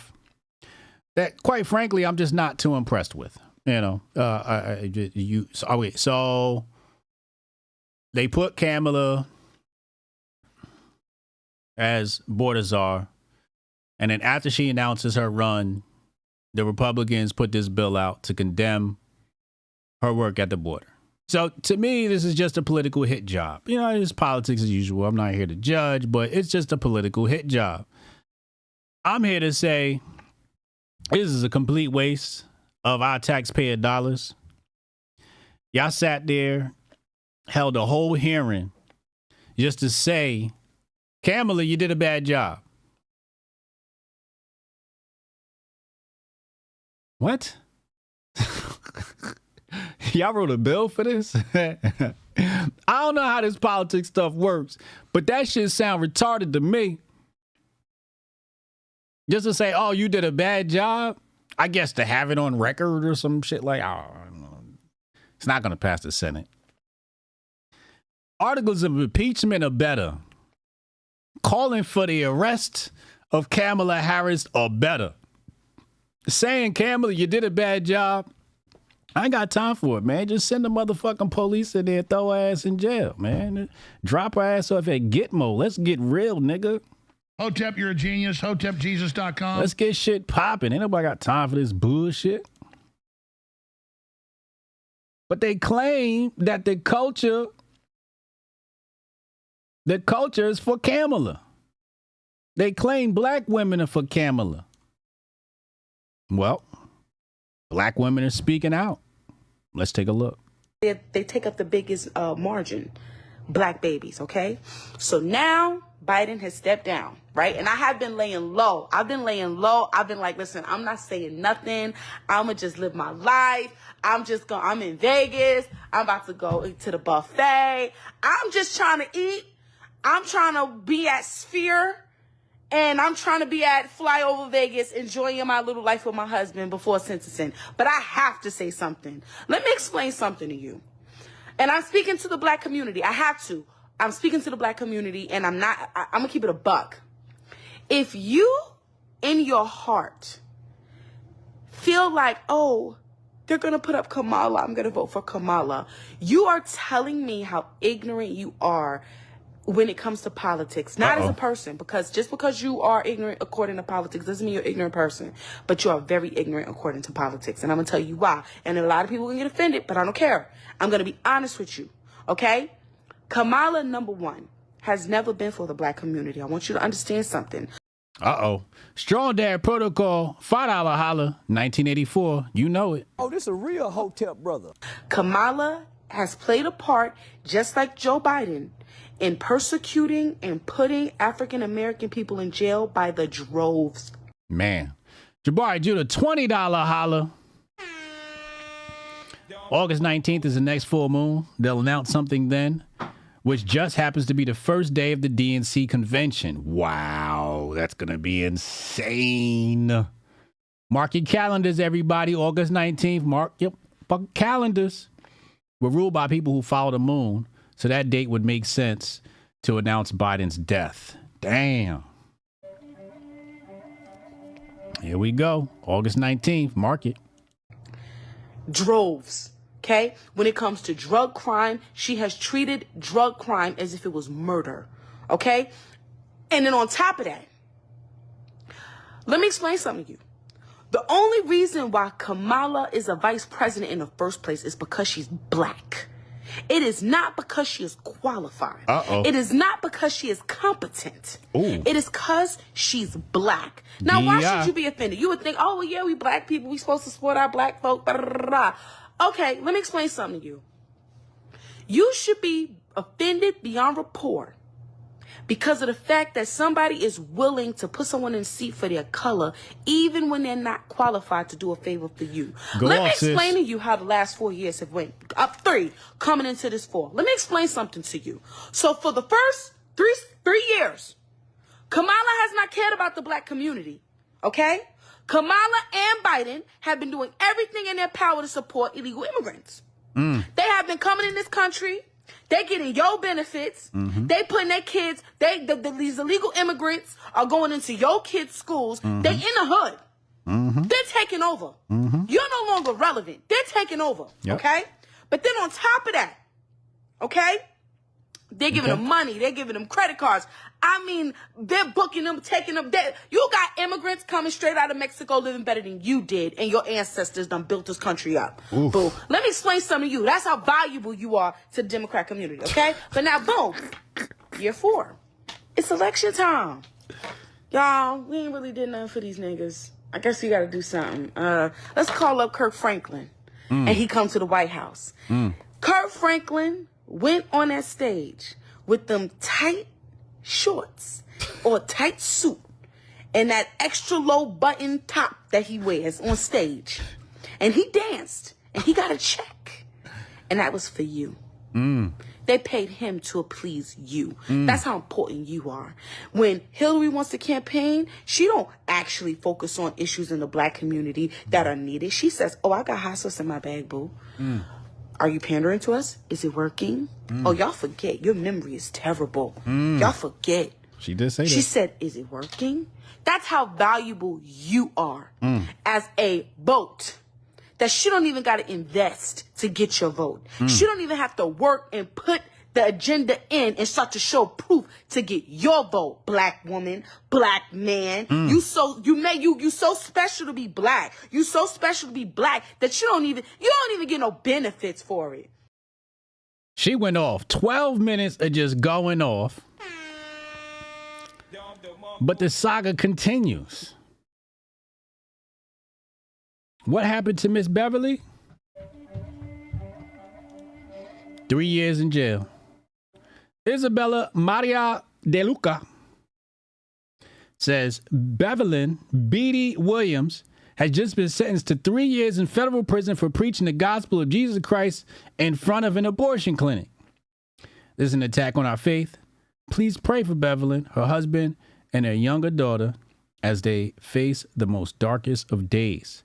that, quite frankly, I'm just not too impressed with. So they put Kamala as border czar, and then after she announces her run, the Republicans put this bill out to condemn her work at the border. So to me, this is just a political hit job. It's politics as usual. I'm not here to judge, but it's just a political hit job. I'm here to say this is a complete waste of our taxpayer dollars. Y'all sat there, held a whole hearing just to say, Kamala, you did a bad job. What? Y'all wrote a bill for this? I don't know how this politics stuff works, but that shit sound retarded to me. Just to say, oh, you did a bad job? I guess to have it on record or some shit like, it's not going to pass the Senate. Articles of impeachment are better. Calling for the arrest of Kamala Harris are better. Saying, Kamala, you did a bad job, I ain't got time for it, man. Just send the motherfucking police in there and throw her ass in jail, man. Drop her ass off at Gitmo. Let's get real, nigga. Hotep, you're a genius. HotepJesus.com. Let's get shit popping. Ain't nobody got time for this bullshit. But they claim that the culture is for Kamala. They claim black women are for Kamala. Well, black women are speaking out. Let's take a look. They take up the biggest margin, black babies, okay? So now Biden has stepped down, right? And I have been laying low. I've been like, listen, I'm not saying nothing. I'm going to just live my life. I'm in Vegas. I'm about to go to the buffet. I'm just trying to eat. I'm trying to be at Sphere. And I'm trying to be at Flyover Vegas, enjoying my little life with my husband before sentencing. But I have to say something. Let me explain something to you. And I'm speaking to the black community. I have to. I'm speaking to the black community, and I'm going to keep it a buck. If you, in your heart, feel like, oh, they're going to put up Kamala, I'm going to vote for Kamala, you are telling me how ignorant you are when it comes to politics, not as a person, because just because you are ignorant according to politics doesn't mean you're an ignorant person, but you are very ignorant according to politics. And I'm going to tell you why. And a lot of people can get offended, but I don't care. I'm going to be honest with you. Okay? Kamala, number one, has never been for the black community. I want you to understand something. Strong Dad Protocol, $5 holla, 1984. You know it. Oh, this is a real Hotep brother. Kamala has played a part, just like Joe Biden, in persecuting and putting African-American people in jail by the droves. Man. Jabari Judah, $20 holla. August 19th is the next full moon. They'll announce something then, which just happens to be the first day of the DNC convention. Wow, that's going to be insane. Mark your calendars, everybody. August 19th, mark your calendars. We're ruled by people who follow the moon. So that date would make sense to announce Biden's death. Damn. Here we go. August 19th. Mark it. Droves. Okay? When it comes to drug crime, she has treated drug crime as if it was murder. Okay? And then on top of that, let me explain something to you. The only reason why Kamala is a vice president in the first place is because she's black. It is not because she is qualified. It is not because she is competent. Ooh. It is because she's black. Now, why should you be offended? You would think, oh, well, yeah, we black people. We supposed to support our black folk. Blah, blah, blah, blah. Okay, let me explain something to you. You should be offended beyond rapport because of the fact that somebody is willing to put someone in the seat for their color, even when they're not qualified to do a favor for you. Let me explain to you how the last 4 years have went. Up 3, coming into this 4. Let me explain something to you. So for the first three years, Kamala has not cared about the black community, okay? Kamala and Biden have been doing everything in their power to support illegal immigrants. They have been coming in this country. They getting your benefits. They putting their kids, these illegal immigrants are going into your kids' schools. They in the hood. They're taking over. You're no longer relevant. They're taking over, okay? But then on top of that, okay, they're giving them money. They're giving them credit cards. I mean, they're booking them, taking them. You got immigrants coming straight out of Mexico living better than you did, and your ancestors done built this country up. Boom. Let me explain something to you. That's how valuable you are to the Democrat community, okay? But now, boom, year 4. It's election time. Y'all, we ain't really did nothing for these niggas. I guess we got to do something. Let's call up Kirk Franklin, and he come to the White House. Kirk Franklin went on that stage with them tight shorts or a tight suit and that extra low button top that he wears on stage. And he danced and he got a check. And that was for you. They paid him to please you. That's how important you are. When Hillary wants to campaign, she don't actually focus on issues in the black community that are needed. She says, oh, I got hot sauce in my bag, boo. Are you pandering to us? Is it working? Oh, y'all forget. Your memory is terrible. Y'all forget. She did say that. She said, is it working? That's how valuable you are as a vote. That she don't even got to invest to get your vote. She don't even have to work and put the agenda in and start to show proof to get your vote, black woman, black man. You so special to be black. You so special to be black that you don't even get no benefits for it. She went off 12 minutes of just going off. But the saga continues. What happened to Miss Beverly? 3 years in jail. Isabella Maria De Luca says Bevelyn Beatty Williams has just been sentenced to 3 years in federal prison for preaching the gospel of Jesus Christ in front of an abortion clinic. This is an attack on our faith. Please pray for Bevelyn, her husband, and their younger daughter as they face the most darkest of days.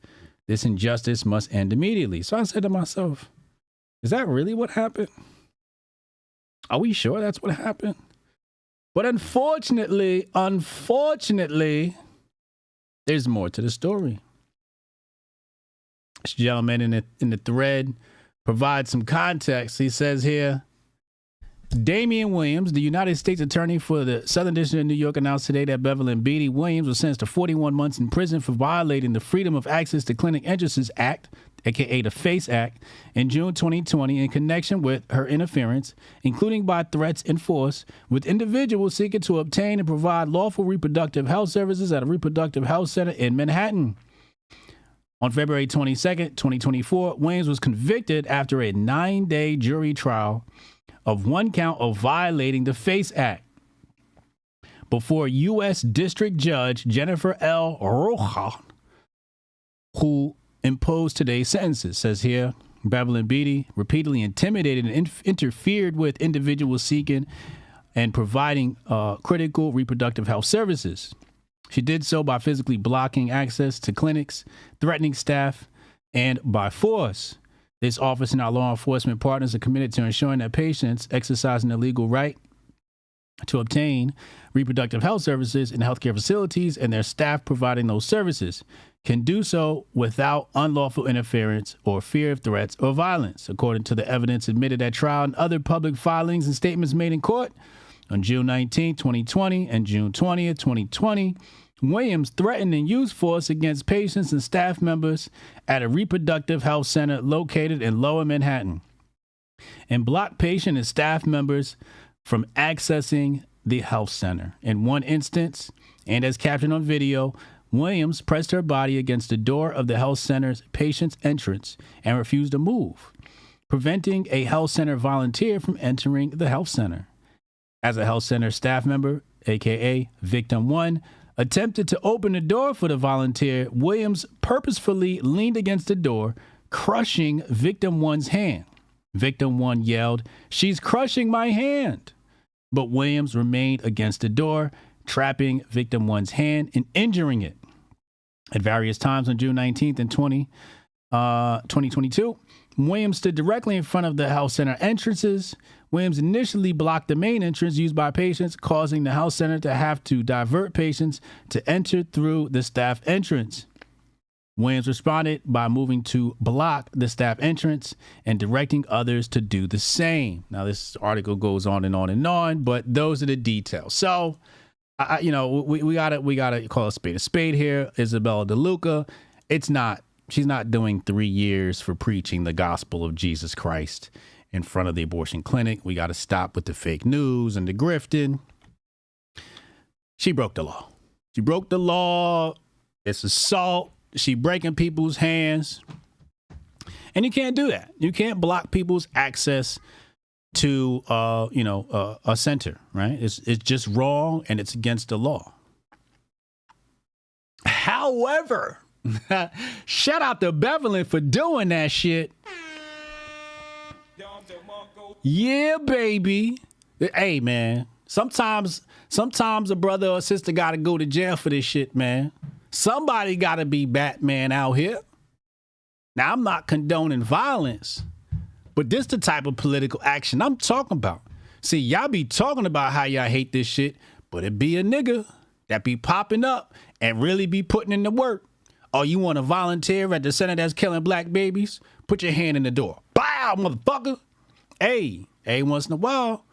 This injustice must end immediately. So I said to myself, is that really what happened? Are we sure that's what happened? But unfortunately, there's more to the story. This gentleman in the thread provides some context. He says here, Damian Williams, the United States Attorney for the Southern District of New York, announced today that Bevelyn Beatty Williams was sentenced to 41 months in prison for violating the Freedom of Access to Clinic Entrances Act, aka the FACE Act, in June 2020 in connection with her interference, including by threats and force, with individuals seeking to obtain and provide lawful reproductive health services at a reproductive health center in Manhattan. On February 22nd, 2024, Williams was convicted after a 9-day jury trial of one count of violating the FACE Act before U.S. District Judge Jennifer L. Roja, who imposed today's sentences. Says here, Bevelyn Beatty repeatedly intimidated and interfered with individuals seeking and providing critical reproductive health services. She did so by physically blocking access to clinics, threatening staff, and by force. This office and our law enforcement partners are committed to ensuring that patients exercising their legal right to obtain reproductive health services in healthcare facilities and their staff providing those services can do so without unlawful interference or fear of threats or violence, according to the evidence admitted at trial and other public filings and statements made in court. On June 19, 2020 and June 20th, 2020, Williams threatened and used force against patients and staff members at a reproductive health center located in Lower Manhattan and blocked patient and staff members from accessing the health center. In one instance, and as captured on video, Williams pressed her body against the door of the health center's patient's entrance and refused to move, preventing a health center volunteer from entering the health center. as a health center staff member, aka Victim 1, attempted to open the door for the volunteer, Williams purposefully leaned against the door, crushing Victim 1's hand. Victim 1 yelled, "She's crushing my hand!" But Williams remained against the door, trapping Victim 1's hand and injuring it. At various times on June 19th and 2022, Williams stood directly in front of the health center entrances. Williams initially blocked the main entrance used by patients, causing the health center to have to divert patients to enter through the staff entrance. Williams responded by moving to block the staff entrance and directing others to do the same. Now, this article goes on and on and on, but those are the details. So, we gotta call a spade here. Isabella DeLuca, she's not doing 3 years for preaching the gospel of Jesus Christ in front of the abortion clinic. We got to stop with the fake news and the grifting. She broke the law. She broke the law. It's assault. She breaking people's hands. And you can't do that. You can't block people's access to, a center, right? It's just wrong and it's against the law. However, shout out to Beverly for doing that shit. Yeah, baby. Hey, man. Sometimes a brother or sister got to go to jail for this shit, man. Somebody got to be Batman out here. Now, I'm not condoning violence, but this the type of political action I'm talking about. See, y'all be talking about how y'all hate this shit, but it be a nigga that be popping up and really be putting in the work. Oh, you want to volunteer at the center that's killing black babies? Put your hand in the door. Bow, motherfucker. Hey, once in a while,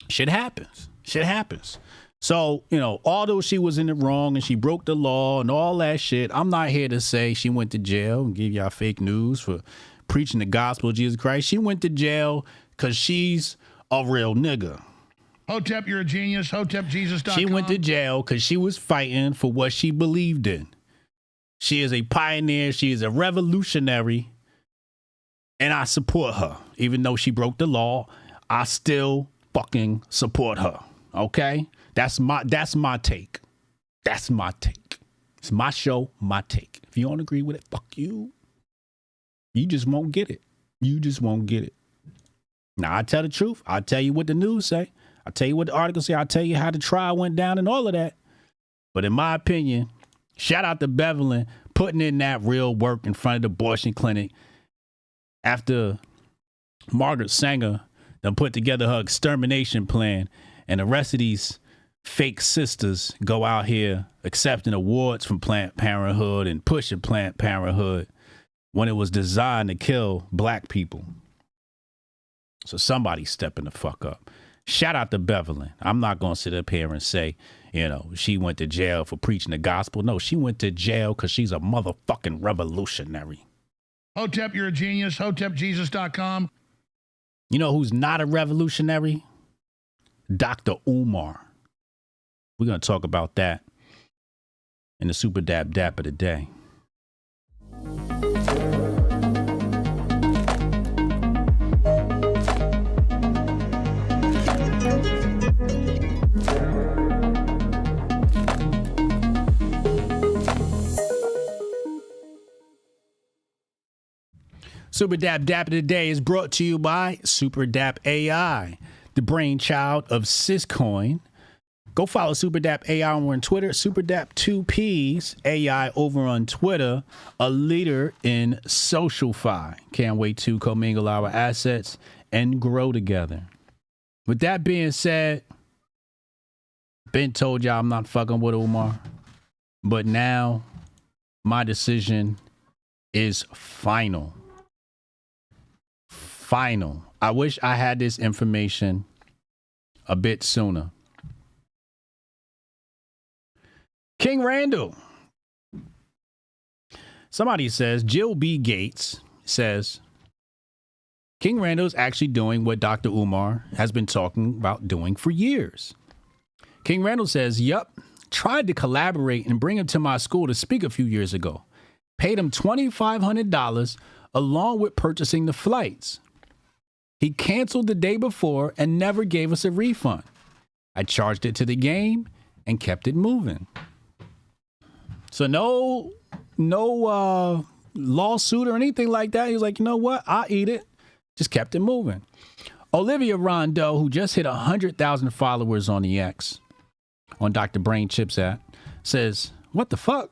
shit happens. Shit happens. So, although she was in the wrong and she broke the law and all that shit, I'm not here to say she went to jail and give y'all fake news for preaching the gospel of Jesus Christ. She went to jail because she's a real nigga. Hotep, you're a genius. HotepJesus.com. She went to jail because she was fighting for what she believed in. She is a pioneer. She is a revolutionary. And I support her. Even though she broke the law, I still fucking support her. Okay? That's my take. That's my take. It's my show, my take. If you don't agree with it, fuck you. You just won't get it. You just won't get it. Now, I tell the truth. I'll tell you what the news say. I'll tell you what the articles say. I'll tell you how the trial went down and all of that. But in my opinion, shout out to Beverly putting in that real work in front of the abortion clinic after Margaret Sanger done put together her extermination plan and the rest of these fake sisters go out here accepting awards from Planned Parenthood and pushing Planned Parenthood when it was designed to kill black people. So somebody's stepping the fuck up. Shout out to Beverly. I'm not going to sit up here and say, she went to jail for preaching the gospel. No, she went to jail because she's a motherfucking revolutionary. Hotep, you're a genius. HotepJesus.com. You know who's not a revolutionary? Dr. Umar. We're going to talk about that in the Super Dap Dap of the day. Super Dap Dap of the day is brought to you by Super Dap AI, the brainchild of Syscoin. Go follow Super Dap AI over on Twitter, Super Dap 2Ps AI over on Twitter, a leader in SocialFi. Can't wait to commingle our assets and grow together. With that being said, been told y'all I'm not fucking with Umar, but now my decision is final. Final. I wish I had this information a bit sooner. King Randall. Somebody says, Jill B. Gates says, King Randall's actually doing what Dr. Umar has been talking about doing for years. King Randall says, yup, tried to collaborate and bring him to my school to speak a few years ago. Paid him $2,500 along with purchasing the flights. He canceled the day before and never gave us a refund. I charged it to the game and kept it moving. So no lawsuit or anything like that. He was like, you know what? I'll eat it. Just kept it moving. Olivia Rondeau, who just hit 100,000 followers on the X, on Dr. Brain Chips app, says, what the fuck?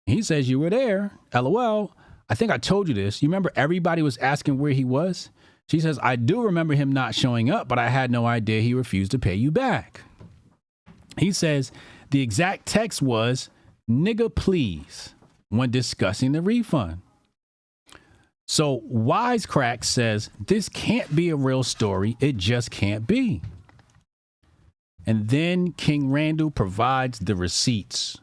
He says, you were there. LOL. I think I told you this. You remember everybody was asking where he was? She says, I do remember him not showing up, but I had no idea he refused to pay you back. He says, the exact text was, nigga, please, when discussing the refund. So Wisecrack says, this can't be a real story. It just can't be. And then King Randall provides the receipts.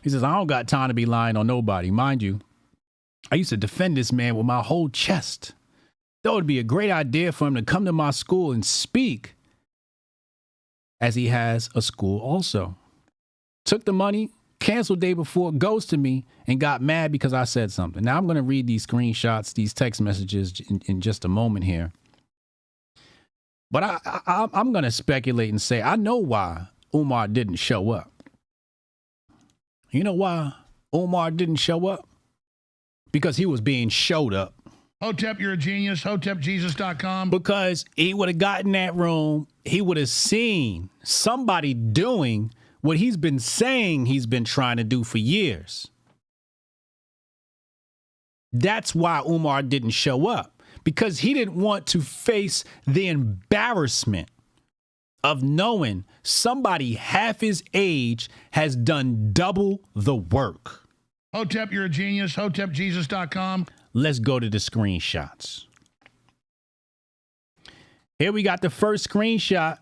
He says, I don't got time to be lying on nobody. Mind you, I used to defend this man with my whole chest. That would be a great idea for him to come to my school and speak, as he has a school also. Took the money, canceled day before, ghosted me, and got mad because I said something. Now I'm going to read these screenshots, these text messages in just a moment here. But I'm going to speculate and say, I know why Umar didn't show up. You know why Umar didn't show up? Because he was being showed up. Hotep, you're a genius. HotepJesus.com. Because he would have gotten in that room, he would have seen somebody doing what he's been saying he's been trying to do for years. That's why Umar didn't show up, because he didn't want to face the embarrassment of knowing somebody half his age has done double the work. Hotep, you're a genius. HotepJesus.com. Let's go to the screenshots. Here we got the first screenshot.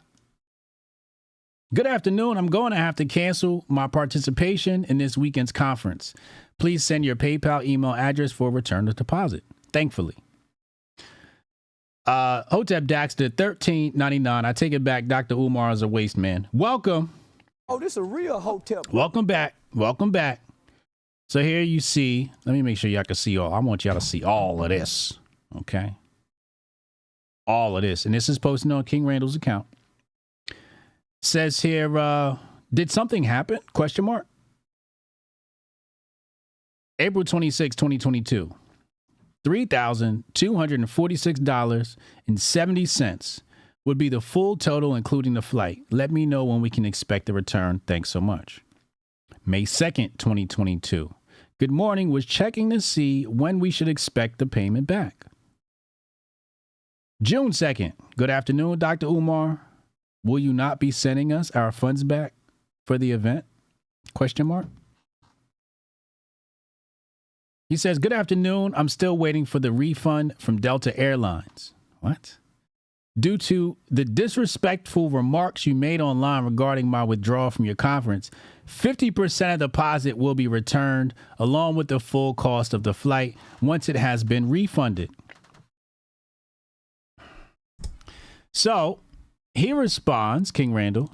Good afternoon. I'm going to have to cancel my participation in this weekend's conference. Please send your PayPal email address for return of deposit. Thankfully. Hotep Daxter, $13.99. I take it back. Dr. Umar is a waste man. Welcome. Oh, this is a real Hotep. Welcome back. Welcome back. So here you see, let me make sure y'all can see all. I want y'all to see all of this. Okay. All of this. And this is posted on King Randall's account. Says here, did something happen? Question mark. April 26, 2022. $3,246.70 would be the full total, including the flight. Let me know when we can expect the return. Thanks so much. May 2nd, 2022. Good morning. Was checking to see when we should expect the payment back. June 2nd. Good afternoon, Dr. Umar. Will you not be sending us our funds back for the event? Question mark. He says, good afternoon. I'm still waiting for the refund from Delta Airlines. What? Due to the disrespectful remarks you made online regarding my withdrawal from your conference, 50% of the deposit will be returned along with the full cost of the flight once it has been refunded. So he responds, King Randall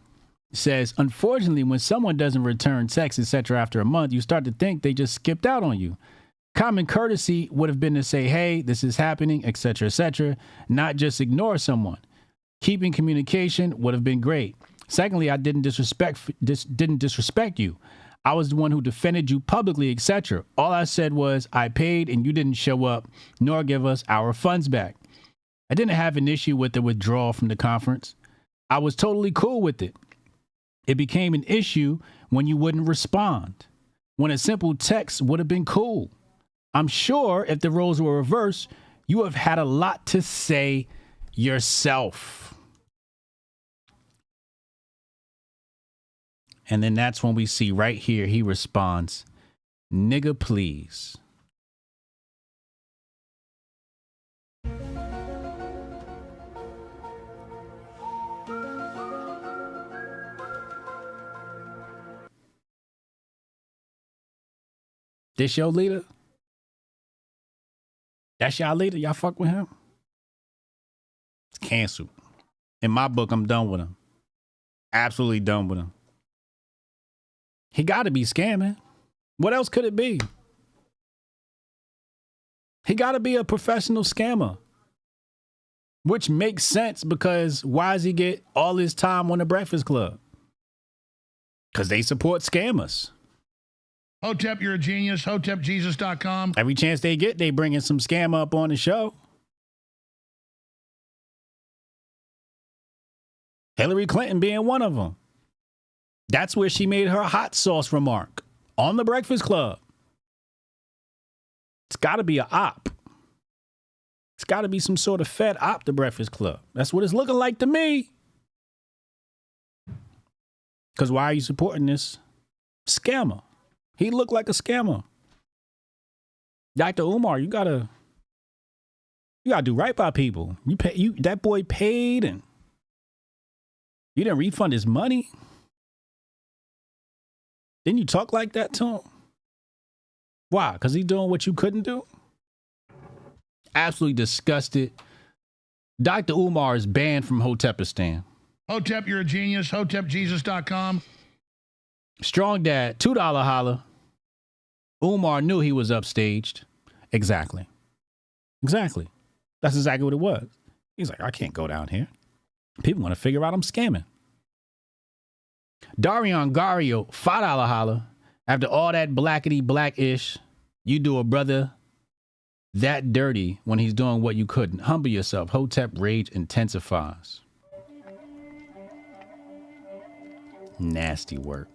says, unfortunately, when someone doesn't return texts, etc., after a month, you start to think they just skipped out on you. Common courtesy would have been to say, hey, this is happening, etc., not just ignore someone. Keeping communication would have been great. Secondly, I didn't disrespect you. I was the one who defended you publicly, etc. All I said was I paid and you didn't show up nor give us our funds back. I didn't have an issue with the withdrawal from the conference. I was totally cool with it. It became an issue when you wouldn't respond, when a simple text would have been cool. I'm sure if the roles were reversed, you would have had a lot to say yourself. And then that's when we see right here, he responds, nigga, please. This your leader? That's y'all leader? Y'all fuck with him? It's canceled. In my book, I'm done with him. Absolutely done with him. He got to be scamming. What else could it be? He got to be a professional scammer, which makes sense because why does he get all his time on the Breakfast Club? Because they support scammers. Hotep, you're a genius. HotepJesus.com. Every chance they get, they bringing some scammer up on the show. Hillary Clinton being one of them. That's where she made her hot sauce remark on the Breakfast Club. It's got to be an op. It's got to be some sort of Fed op, the Breakfast Club. That's what it's looking like to me. Because why are you supporting this scammer? He looked like a scammer. Dr. Umar, you gotta do right by people. That boy paid and you didn't refund his money. Didn't you talk like that to him? Why? Because he's doing what you couldn't do? Absolutely disgusted. Dr. Umar is banned from Hotepistan. Hotep, you're a genius. HotepJesus.com. Strong Dad, $2 holla. Umar knew he was upstaged. Exactly. That's exactly what it was. He's like, I can't go down here. People want to figure out I'm scamming. Darion Gario, $5 holla. After all that blackety black-ish, you do a brother that dirty when he's doing what you couldn't. Humble yourself. Hotep rage intensifies. Nasty work.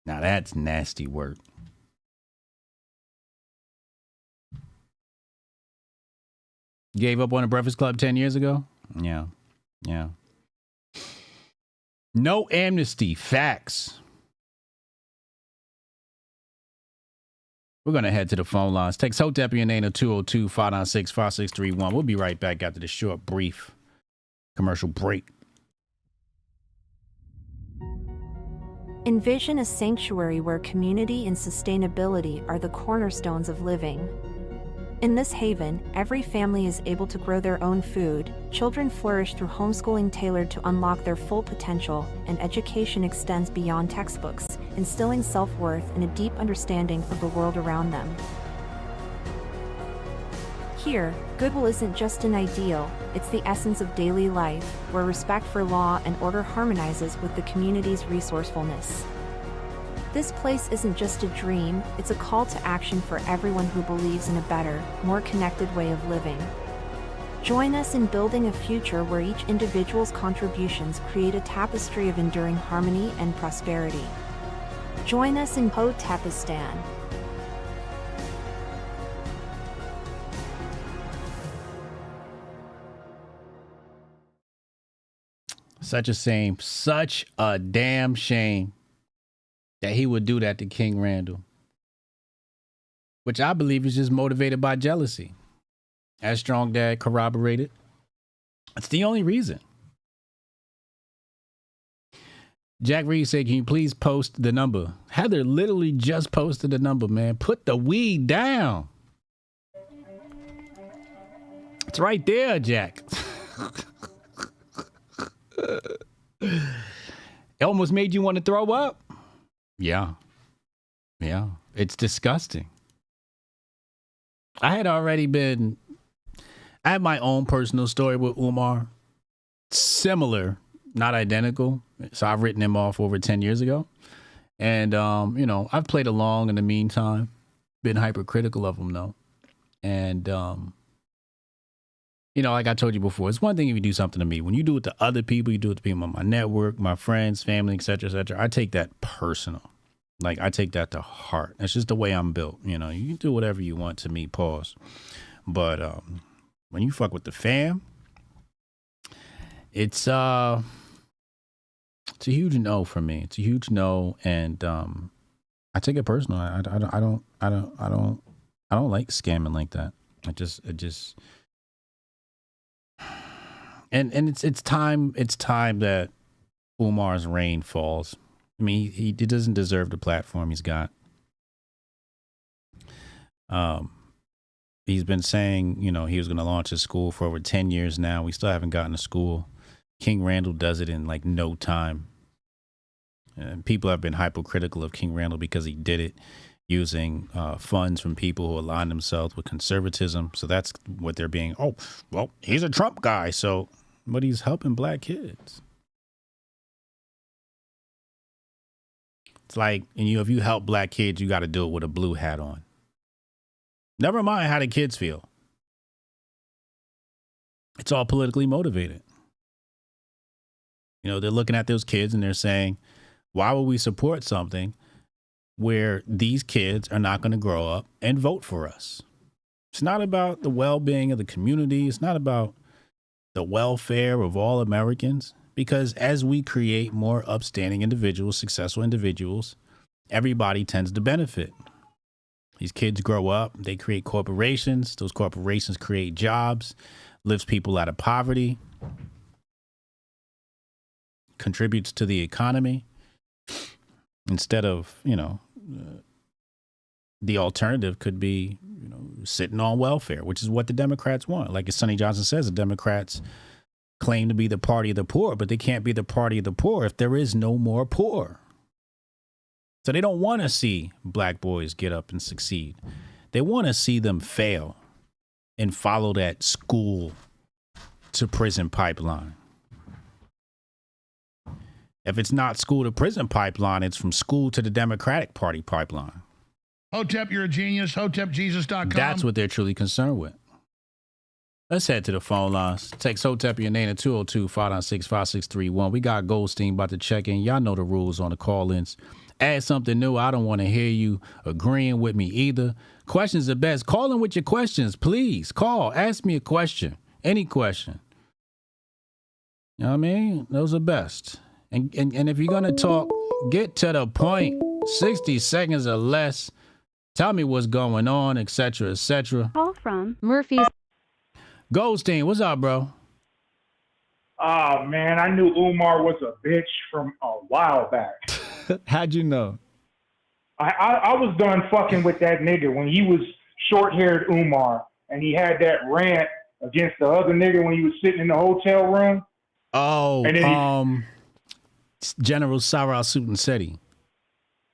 Now that's nasty work. Gave up on the Breakfast Club 10 years ago? Yeah. No amnesty. Facts. We're going to head to the phone lines. Text Hotep your name to 202-596-5631. We'll be right back after this short, brief commercial break. Envision a sanctuary where community and sustainability are the cornerstones of living. In this haven, every family is able to grow their own food, children flourish through homeschooling tailored to unlock their full potential, and education extends beyond textbooks, instilling self-worth and a deep understanding of the world around them. Here, goodwill isn't just an ideal, it's the essence of daily life, where respect for law and order harmonizes with the community's resourcefulness. This place isn't just a dream, it's a call to action for everyone who believes in a better, more connected way of living. Join us in building a future where each individual's contributions create a tapestry of enduring harmony and prosperity. Join us in Hotepistan. Such a shame, such a damn shame that he would do that to King Randall, which I believe is just motivated by jealousy. As Strong Dad corroborated, that's the only reason. Jack Reed said, can you please post the number? Heather literally just posted the number, man. Put the weed down. It's right there, Jack. It almost made you want to throw up. Yeah. It's disgusting. I had my own personal story with Umar. Similar, not identical. So I've written him off over 10 years ago. And, I've played along in the meantime. Been hypercritical of him, though. And, like I told you before, it's one thing if you do something to me. When you do it to other people, you do it to people on my network, my friends, family, et cetera, I take that personal. Like, I take that to heart. It's just the way I'm built. You can do whatever you want to me, pause. But when you fuck with the fam, it's a huge no for me. It's a huge no, and I take it personal. I don't like scamming like that. It just and it's time that Umar's reign falls. I mean, he doesn't deserve the platform he's got. He's been saying, he was going to launch his school for over 10 years now. We still haven't gotten to school. King Randall does it in like no time. And people have been hypocritical of King Randall because he did it. using funds from people who align themselves with conservatism. So that's what they're being. Oh, well, he's a Trump guy. So, but he's helping black kids. It's like, and if you help black kids, you got to do it with a blue hat on. Never mind how the kids feel. It's all politically motivated. You know, they're looking at those kids and they're saying, why would we support something where these kids are not going to grow up and vote for us? It's not about the well-being of the community. It's not about the welfare of all Americans, because as we create more upstanding individuals, successful individuals, everybody tends to benefit. These kids grow up, they create corporations. Those corporations create jobs, lifts people out of poverty, contributes to the economy. Instead of, the alternative could be, sitting on welfare, which is what the Democrats want. Like as Sonny Johnson says, the Democrats claim to be the party of the poor, but they can't be the party of the poor if there is no more poor. So they don't want to see black boys get up and succeed. They want to see them fail and follow that school to prison pipeline. If it's not school to prison pipeline, it's from school to the Democratic Party pipeline. Hotep, you're a genius. HotepJesus.com. That's what they're truly concerned with. Let's head to the phone lines. Text Hotep your name at 202-596-5631. We got Goldstein about to check in. Y'all know the rules on the call-ins. Add something new. I don't want to hear you agreeing with me either. Questions are best. Call in with your questions, please. Call. Ask me a question. Any question. You know what I mean? Those are best. And if you're going to talk, get to the point. 60 seconds or less. Tell me what's going on, etc., etc. Call from Murphy's. Goldstein, what's up, bro? Oh, man, I knew Umar was a bitch from a while back. How'd you know? I was done fucking with that nigga when he was short-haired Umar, and he had that rant against the other nigga when he was sitting in the hotel room. Oh, General Sarah Sutanseti.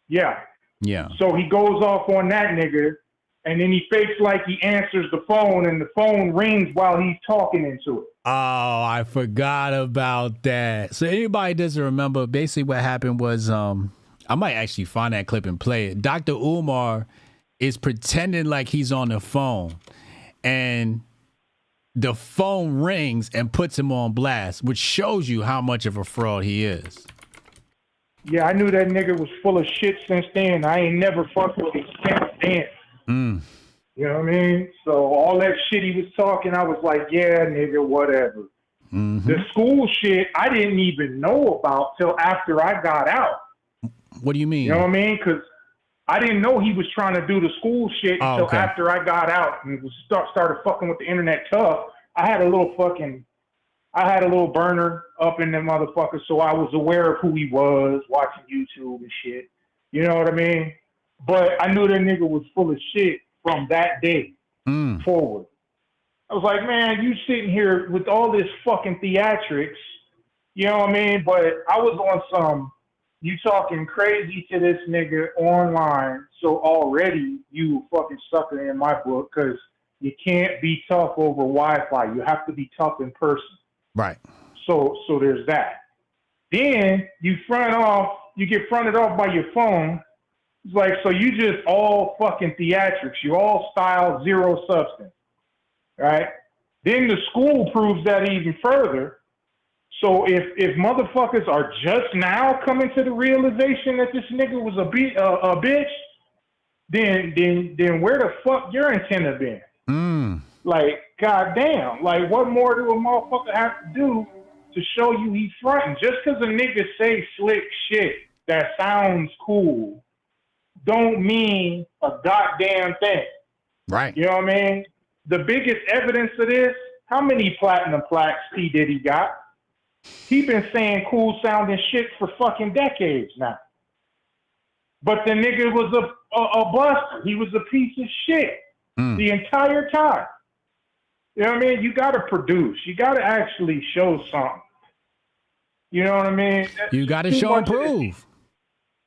Yeah. Yeah. So he goes off on that nigga, and then he fakes like he answers the phone, and the phone rings while he's talking into it. Oh, I forgot about that. So anybody doesn't remember, basically what happened was, I might actually find that clip and play it. Dr. Umar is pretending like he's on the phone, and the phone rings and puts him on blast, which shows you how much of a fraud he is. Yeah, I knew that nigga was full of shit since then. I ain't never fucked with him since then. You know what I mean? So all that shit he was talking, I was like, yeah, nigga, whatever. The school shit, I didn't even know about till after I got out. What do you mean? You know what I mean? Because I didn't know he was trying to do the school shit until after I got out and started fucking with the internet tough. I had a little burner up in them motherfuckers, so I was aware of who he was, watching YouTube and shit. You know what I mean? But I knew that nigga was full of shit from that day forward. I was like, man, you sitting here with all this fucking theatrics, you know what I mean? But I was on some, you talking crazy to this nigga online, so already you fucking sucker in my book, because you can't be tough over Wi-Fi. You have to be tough in person. Right. So there's that. Then you get fronted off by your phone. It's like, so you just all fucking theatrics. You all style, zero substance. Right? Then the school proves that even further. So if motherfuckers are just now coming to the realization that this nigga was a bitch, then where the fuck your antenna been? Like, goddamn. Like, what more do a motherfucker have to do to show you he's fronting? Just because a nigga say slick shit that sounds cool don't mean a goddamn thing. Right. You know what I mean? The biggest evidence of this, how many platinum plaques P. Diddy got? He been saying cool sounding shit for fucking decades now. But the nigga was a buster. He was a piece of shit the entire time. You know what I mean? You got to produce. You got to actually show something. You know what I mean? You got to show and prove.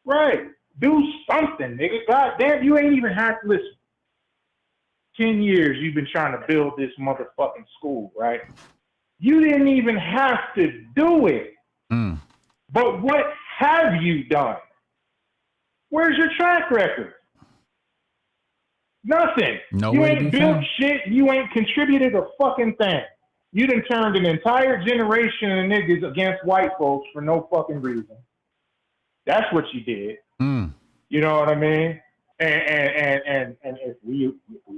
Right. Do something, nigga. God damn, you ain't even have to listen. 10 years you've been trying to build this motherfucking school, right? You didn't even have to do it. But what have you done? Where's your track record? Nothing. You ain't built shit. You ain't contributed a fucking thing. You done turned an entire generation of niggas against white folks for no fucking reason. That's what you did. You know what I mean? And if we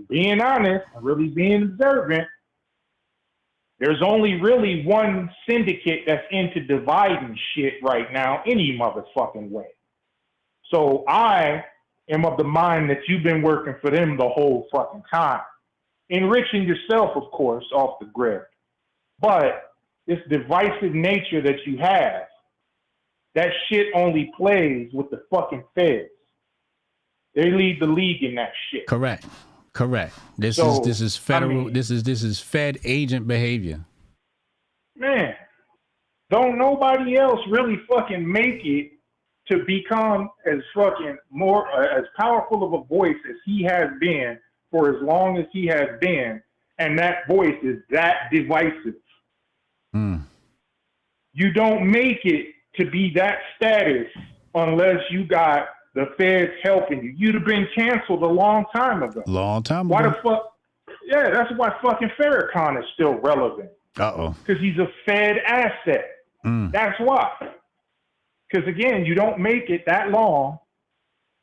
being honest and really being observant, there's only really one syndicate that's into dividing shit right now, any motherfucking way. So I am of the mind that you've been working for them the whole fucking time. Enriching yourself, of course, off the Grift. But this divisive nature that you have, that shit only plays with the fucking feds. They lead the league in that shit. Correct. This is federal. I mean, this is Fed agent behavior. Man, don't nobody else really fucking make it to become as fucking more as powerful of a voice as he has been for as long as he has been, and that voice is that divisive. You don't make it to be that status unless you got the feds helping you. You'd have been canceled a long time ago. Why the fuck? Yeah, that's why fucking Farrakhan is still relevant. Because he's a Fed asset. That's why. Because again, you don't make it that long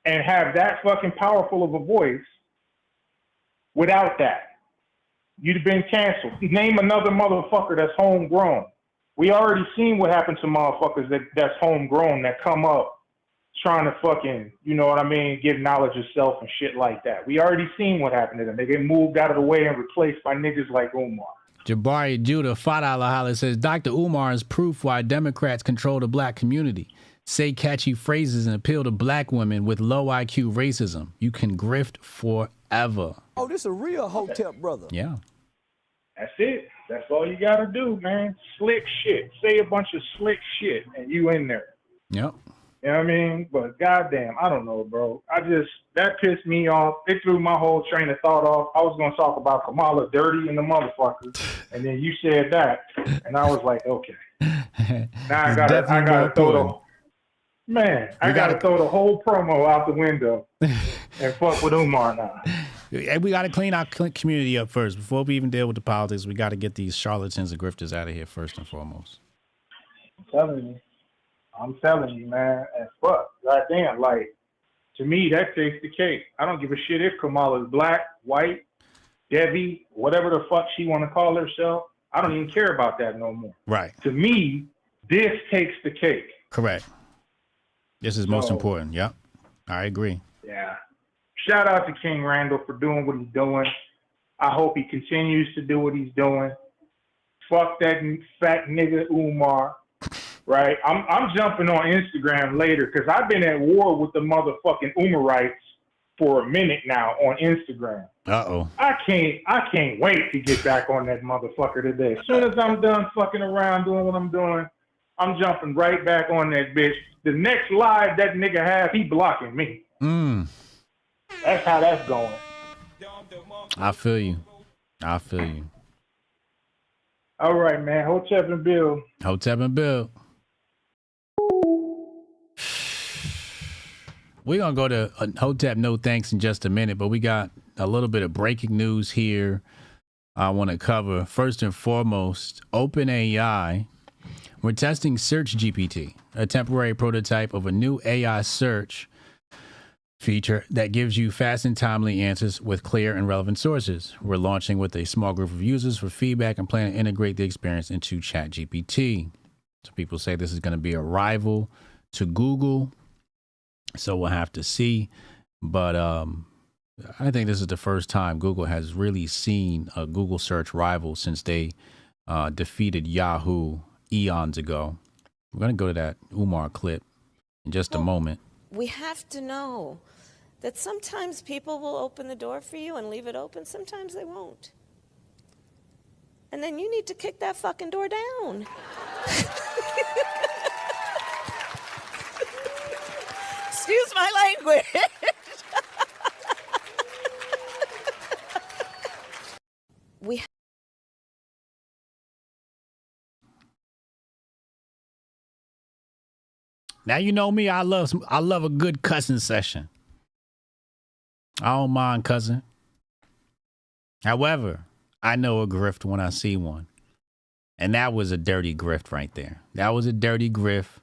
and have that fucking powerful of a voice without that. You'd have been canceled. Name another motherfucker that's homegrown. We already seen what happened to motherfuckers that's homegrown that come up trying to fucking, you know what I mean, give knowledge of self and shit like that. We already seen what happened to them. They get moved out of the way and replaced by niggas like Umar. Jabari Judah, $5 holler says, Dr. Umar is proof why Democrats control the black community. Say catchy phrases and appeal to black women with low IQ racism. You can grift forever. Oh, this a real Hotep brother. Yeah. That's it. That's all you got to do, man. Slick shit. Say a bunch of slick shit and you in there. Yep. You know what I mean? But goddamn, I don't know, bro. That pissed me off. It threw my whole train of thought off. I was going to talk about Kamala dirty and the motherfuckers. And then you said that. And I was like, okay. Now I gotta throw the whole promo out the window and fuck with Umar now. We got to clean our community up first. Before we even deal with the politics, we got to get these charlatans and grifters out of here first and foremost. I'm telling you, man. And fuck, goddamn, like, to me, that takes the cake. I don't give a shit if Kamala is black, white, Debbie, whatever the fuck she want to call herself. I don't even care about that no more. Right. To me, this takes the cake. Correct. This is most important. Yep. I agree. Yeah. Shout out to King Randall for doing what he's doing. I hope he continues to do what he's doing. Fuck that fat nigga Umar. Right? I'm jumping on Instagram later because I've been at war with the motherfucking Umarites for a minute now on Instagram. I can't wait to get back on that motherfucker today. As soon as I'm done fucking around doing what I'm doing, I'm jumping right back on that bitch. The next live that nigga have, he blocking me. That's how that's going. I feel you. All right, man. Hotep and Bill. We're going to go to Hotep No Thanks in just a minute, but we got a little bit of breaking news here I want to cover. First and foremost, OpenAI. We're testing Search GPT, a temporary prototype of a new AI search feature that gives you fast and timely answers with clear and relevant sources. We're launching with a small group of users for feedback and plan to integrate the experience into ChatGPT. So people say this is going to be a rival to Google. So we'll have to see. But I think this is the first time Google has really seen a Google search rival since they defeated Yahoo eons ago. We're going to go to that Umar clip in just a moment. We have to know that sometimes people will open the door for you and leave it open. Sometimes they won't. And then you need to kick that fucking door down. Excuse my language. We Now you know me, I love a good cussing session. I don't mind cussing. However, I know a grift when I see one. And that was a dirty grift right there. That was a dirty grift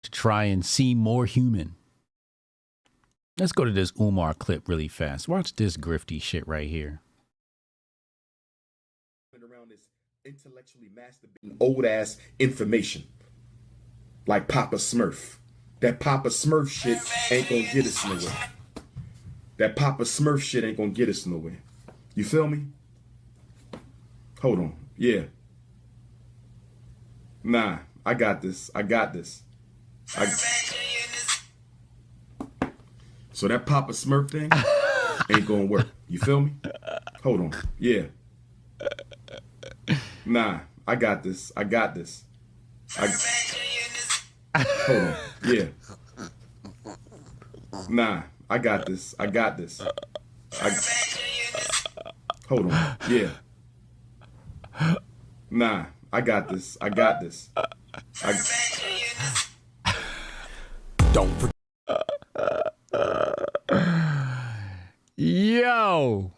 to try and seem more human. Let's go to this Umar clip really fast. Watch this grifty shit right here. Around this intellectually masturbating old ass information. Like Papa Smurf. That Papa Smurf shit ain't gonna get us nowhere. That Papa Smurf shit ain't gonna get us nowhere. You feel me? Hold on. Yeah. Nah, I got this. I got this. So that Papa Smurf thing ain't gonna work. You feel me? Hold on. Yeah. Nah, I got this. I got this. Hold on. Yeah. Nah, I got this. I got this. Hold on. Yeah. Nah, I got this. I got this. Don't forget. Yo.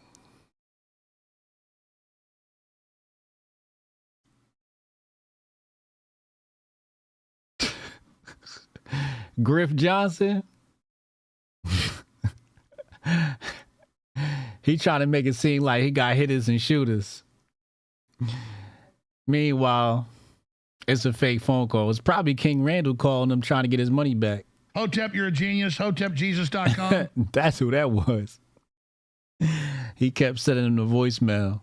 Griff Johnson. He trying to make it seem like he got hitters and shooters. Meanwhile, it's a fake phone call. It's probably King Randall calling him trying to get his money back. Hotep, you're a genius. HotepJesus.com. That's who that was. He kept sending him the voicemail.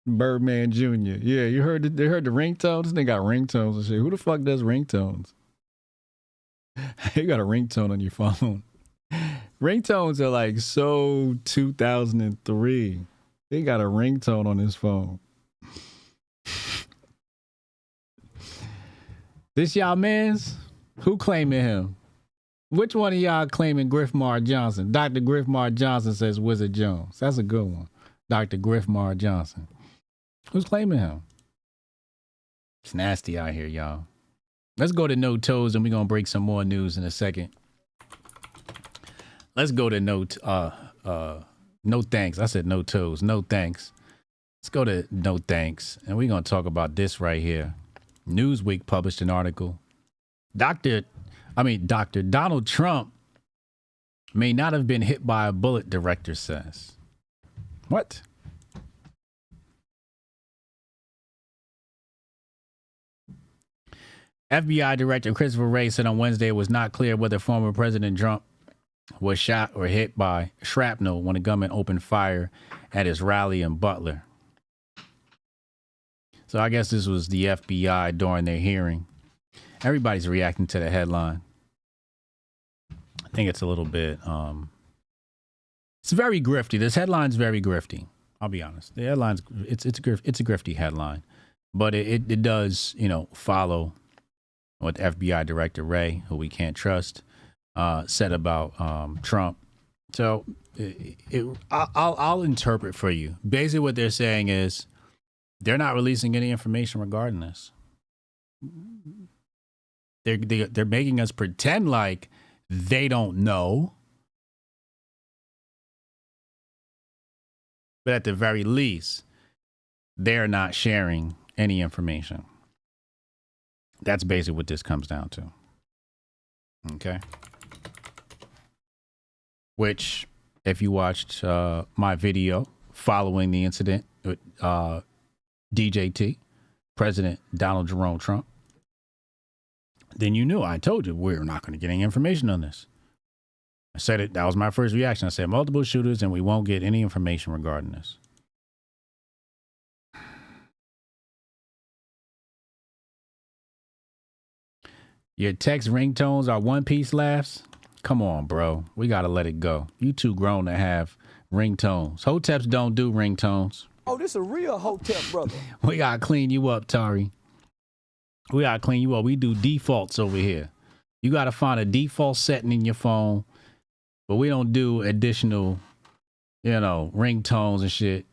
Birdman Jr. Yeah, you heard they heard the ringtones? This nigga got ringtones and shit. Who the fuck does ringtones? You got a ringtone on your phone. Ringtones are like so 2003. He got a ringtone on his phone. This y'all mans? Who claiming him? Which one of y'all claiming Griffmar Johnson? Dr. Griffmar Johnson says Wizard Jones. That's a good one. Dr. Griffmar Johnson. Who's claiming him? It's nasty out here, y'all. Let's go to No Toes and we're going to break some more news in a second. Let's go to No Thanks. I said No Toes. No Thanks. Let's go to No Thanks. And we're going to talk about this right here. Newsweek published an article. Dr. Donald Trump may not have been hit by a bullet, director says. What? FBI Director Christopher Wray said on Wednesday it was not clear whether former President Trump was shot or hit by shrapnel when a gunman opened fire at his rally in Butler. So I guess this was the FBI during their hearing. Everybody's reacting to the headline. I think it's a little bit, it's very grifty. This headline's very grifty. I'll be honest. The headline's, it's a grifty headline, but it does, follow what FBI Director Wray, who we can't trust, said about Trump. So I'll interpret for you. Basically what they're saying is they're not releasing any information regarding this. They're making us pretend like they don't know. But at the very least, they're not sharing any information. That's basically what this comes down to. Okay. Which, if you watched my video following the incident with DJT, President Donald Jerome Trump, then you knew. I told you we're not going to get any information on this. I said it. That was my first reaction. I said multiple shooters and we won't get any information regarding this. Your text ringtones are One Piece laughs? Come on, bro. We got to let it go. You too grown to have ringtones. Hoteps don't do ringtones. Oh, this a real Hotep brother. We got to clean you up, Tari. We got to clean you up. We do defaults over here. You got to find a default setting in your phone, but we don't do additional, ringtones and shit.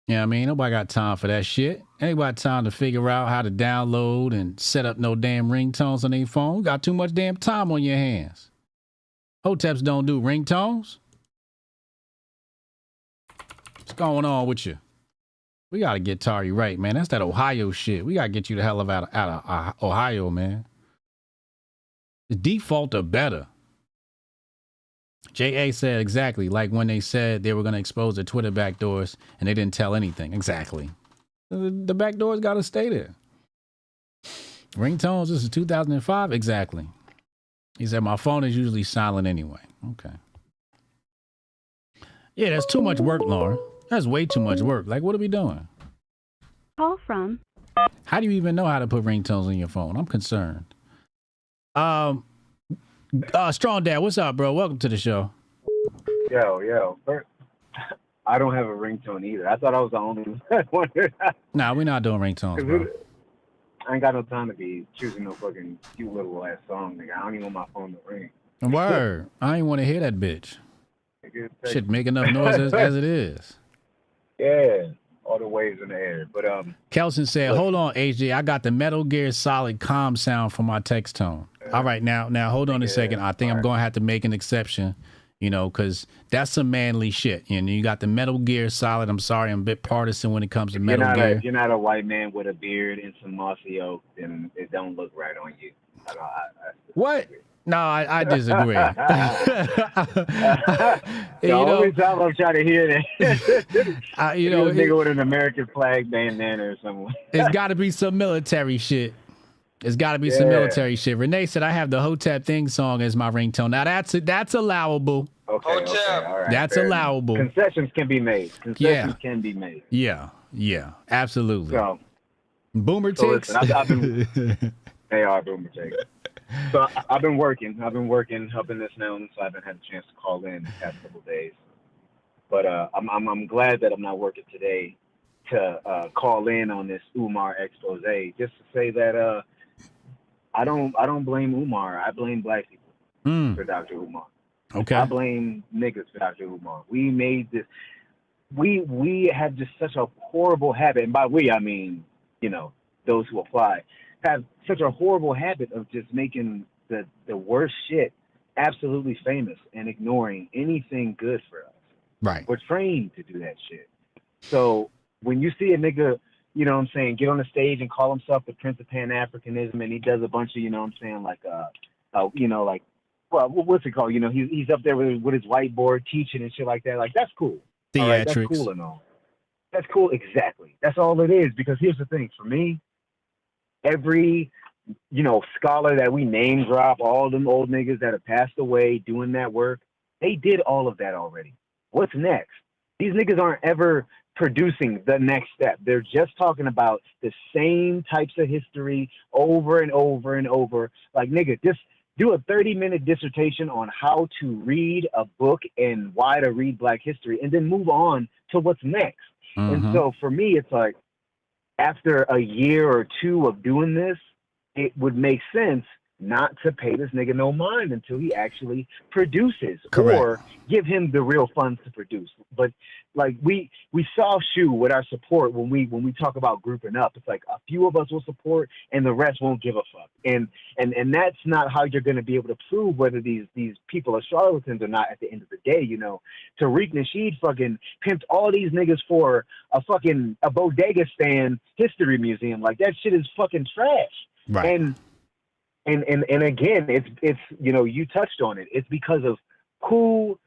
You know what I mean? Nobody got time for that shit. Anybody time to figure out how to download and set up no damn ringtones on their phone? You got too much damn time on your hands. Hoteps don't do ringtones. What's going on with you? We got to get Tari right, man. That's that Ohio shit. We got to get you the hell out of Ohio, man. The default are better. J.A. said exactly like when they said they were going to expose the Twitter backdoors and they didn't tell anything. Exactly. The backdoors got to stay there. Ringtones, this is 2005? Exactly. He said, my phone is usually silent anyway. Okay. Yeah, that's too much work, Laura. That's way too much work. Like, what are we doing? Call from. How do you even know how to put ringtones in your phone? I'm concerned. Strong Dad, what's up, bro? Welcome to the show. Yo. First, I don't have a ringtone either. I thought I was the only one. Nah, we're not doing ringtones, bro. I ain't got no time to be choosing no fucking cute little ass song, nigga. I don't even want my phone to ring. Word. I ain't want to hear that bitch. Should make enough noise as it is. Yeah, all the waves in the air. But Kelson said, "Hold on, AJ. I got the Metal Gear Solid calm sound for my text tone." All right, now hold on a second. I think I'm gonna have to make an exception, because that's some manly shit. You got the Metal Gear Solid. I'm sorry, I'm a bit partisan when it comes to Metal Gear. If you're not a white man with a beard and some mossy oak, then it don't look right on you. What? No, I disagree. The only time I'm trying to hear that, a nigga with an American flag bandana or something. It's got to be some military shit. It's got to be some military shit. Renee said I have the Hotep thing song as my ringtone. Now that's allowable. Okay, all right. That's allowable. Concessions can be made. Can be made. Yeah, absolutely. So, boomer ticks. Listen, they are boomer ticks. So I've been working helping this now, so I haven't had a chance to call in the past couple of days. But I'm glad that I'm not working today to call in on this Umar expose, just to say that I don't blame Umar. I blame black people for Dr. Umar. Okay. I blame niggas for Dr. Umar. We made this. We had just such a horrible habit, and by we I mean those who apply. Have such a horrible habit of just making the worst shit absolutely famous and ignoring anything good for us. Right. We're trained to do that shit. So when you see a nigga, get on the stage and call himself the Prince of Pan-Africanism, and he does a bunch of, what's it called? He's up there with his whiteboard teaching and shit like that. Like, that's cool. Theatrics. All right, that's cool and all. That's cool. Exactly. That's all it is. Because here's the thing. For me, every, scholar that we name drop, all them old niggas that have passed away doing that work, they did all of that already. What's next? These niggas aren't ever producing the next step. They're just talking about the same types of history over and over and over. Like, nigga, just do a 30-minute dissertation on how to read a book and why to read Black history, and then move on to what's next. And so for me, it's like, after a year or two of doing this, it would make sense not to pay this nigga no mind until he actually produces. Correct. Or give him the real funds to produce. But like we soft shoe with our support when we talk about grouping up. It's like a few of us will support and the rest won't give a fuck. And that's not how you're going to be able to prove whether these people are charlatans or not at the end of the day. Tariq Nasheed fucking pimped all these niggas for a bodega stand history museum. Like, that shit is fucking trash. Right. And again, it's you touched on it. It's because of who